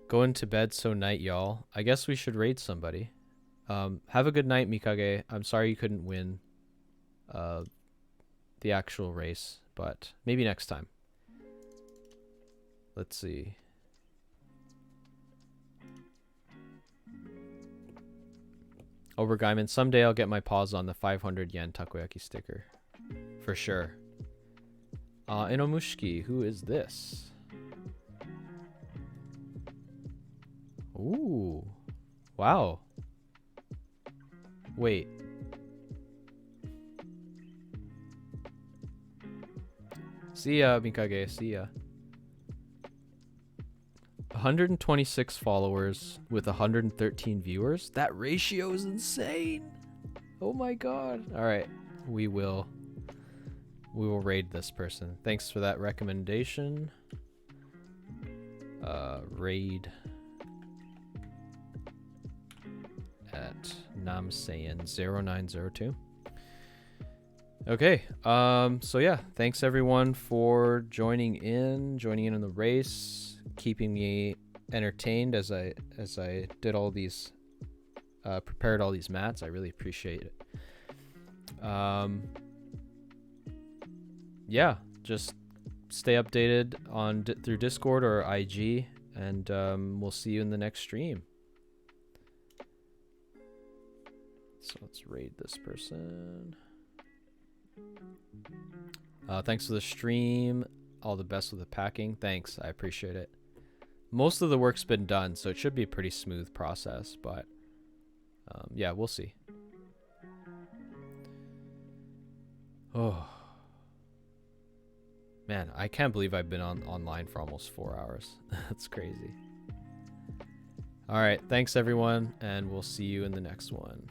Going to bed so night, y'all. I guess we should raid somebody. Have a good night, Mikage. I'm sorry you couldn't win the actual race, but maybe next time. Let's see. Overgaiman, someday I'll get my paws on the 500 yen takoyaki sticker. For sure. Inomushiki, who is this? Ooh. Wow. Wait. See ya, Mikage. See ya. 126 followers with 113 viewers. That ratio is insane. Oh my god. All right. We will raid this person. Thanks for that recommendation. Raid at Namsayan0902. Okay. So yeah, thanks everyone for joining in on the race, keeping me entertained as I did all these prepared all these mats. I really appreciate it. Yeah, just stay updated on through Discord or IG, and we'll see you in the next stream. So let's raid this person. Thanks for the stream. All the best with the packing. Thanks, I appreciate it. Most of the work's been done, so it should be a pretty smooth process, but yeah, we'll see. Oh man, I can't believe I've been online for almost 4 hours. That's crazy. All right, thanks everyone, and we'll see you in the next one.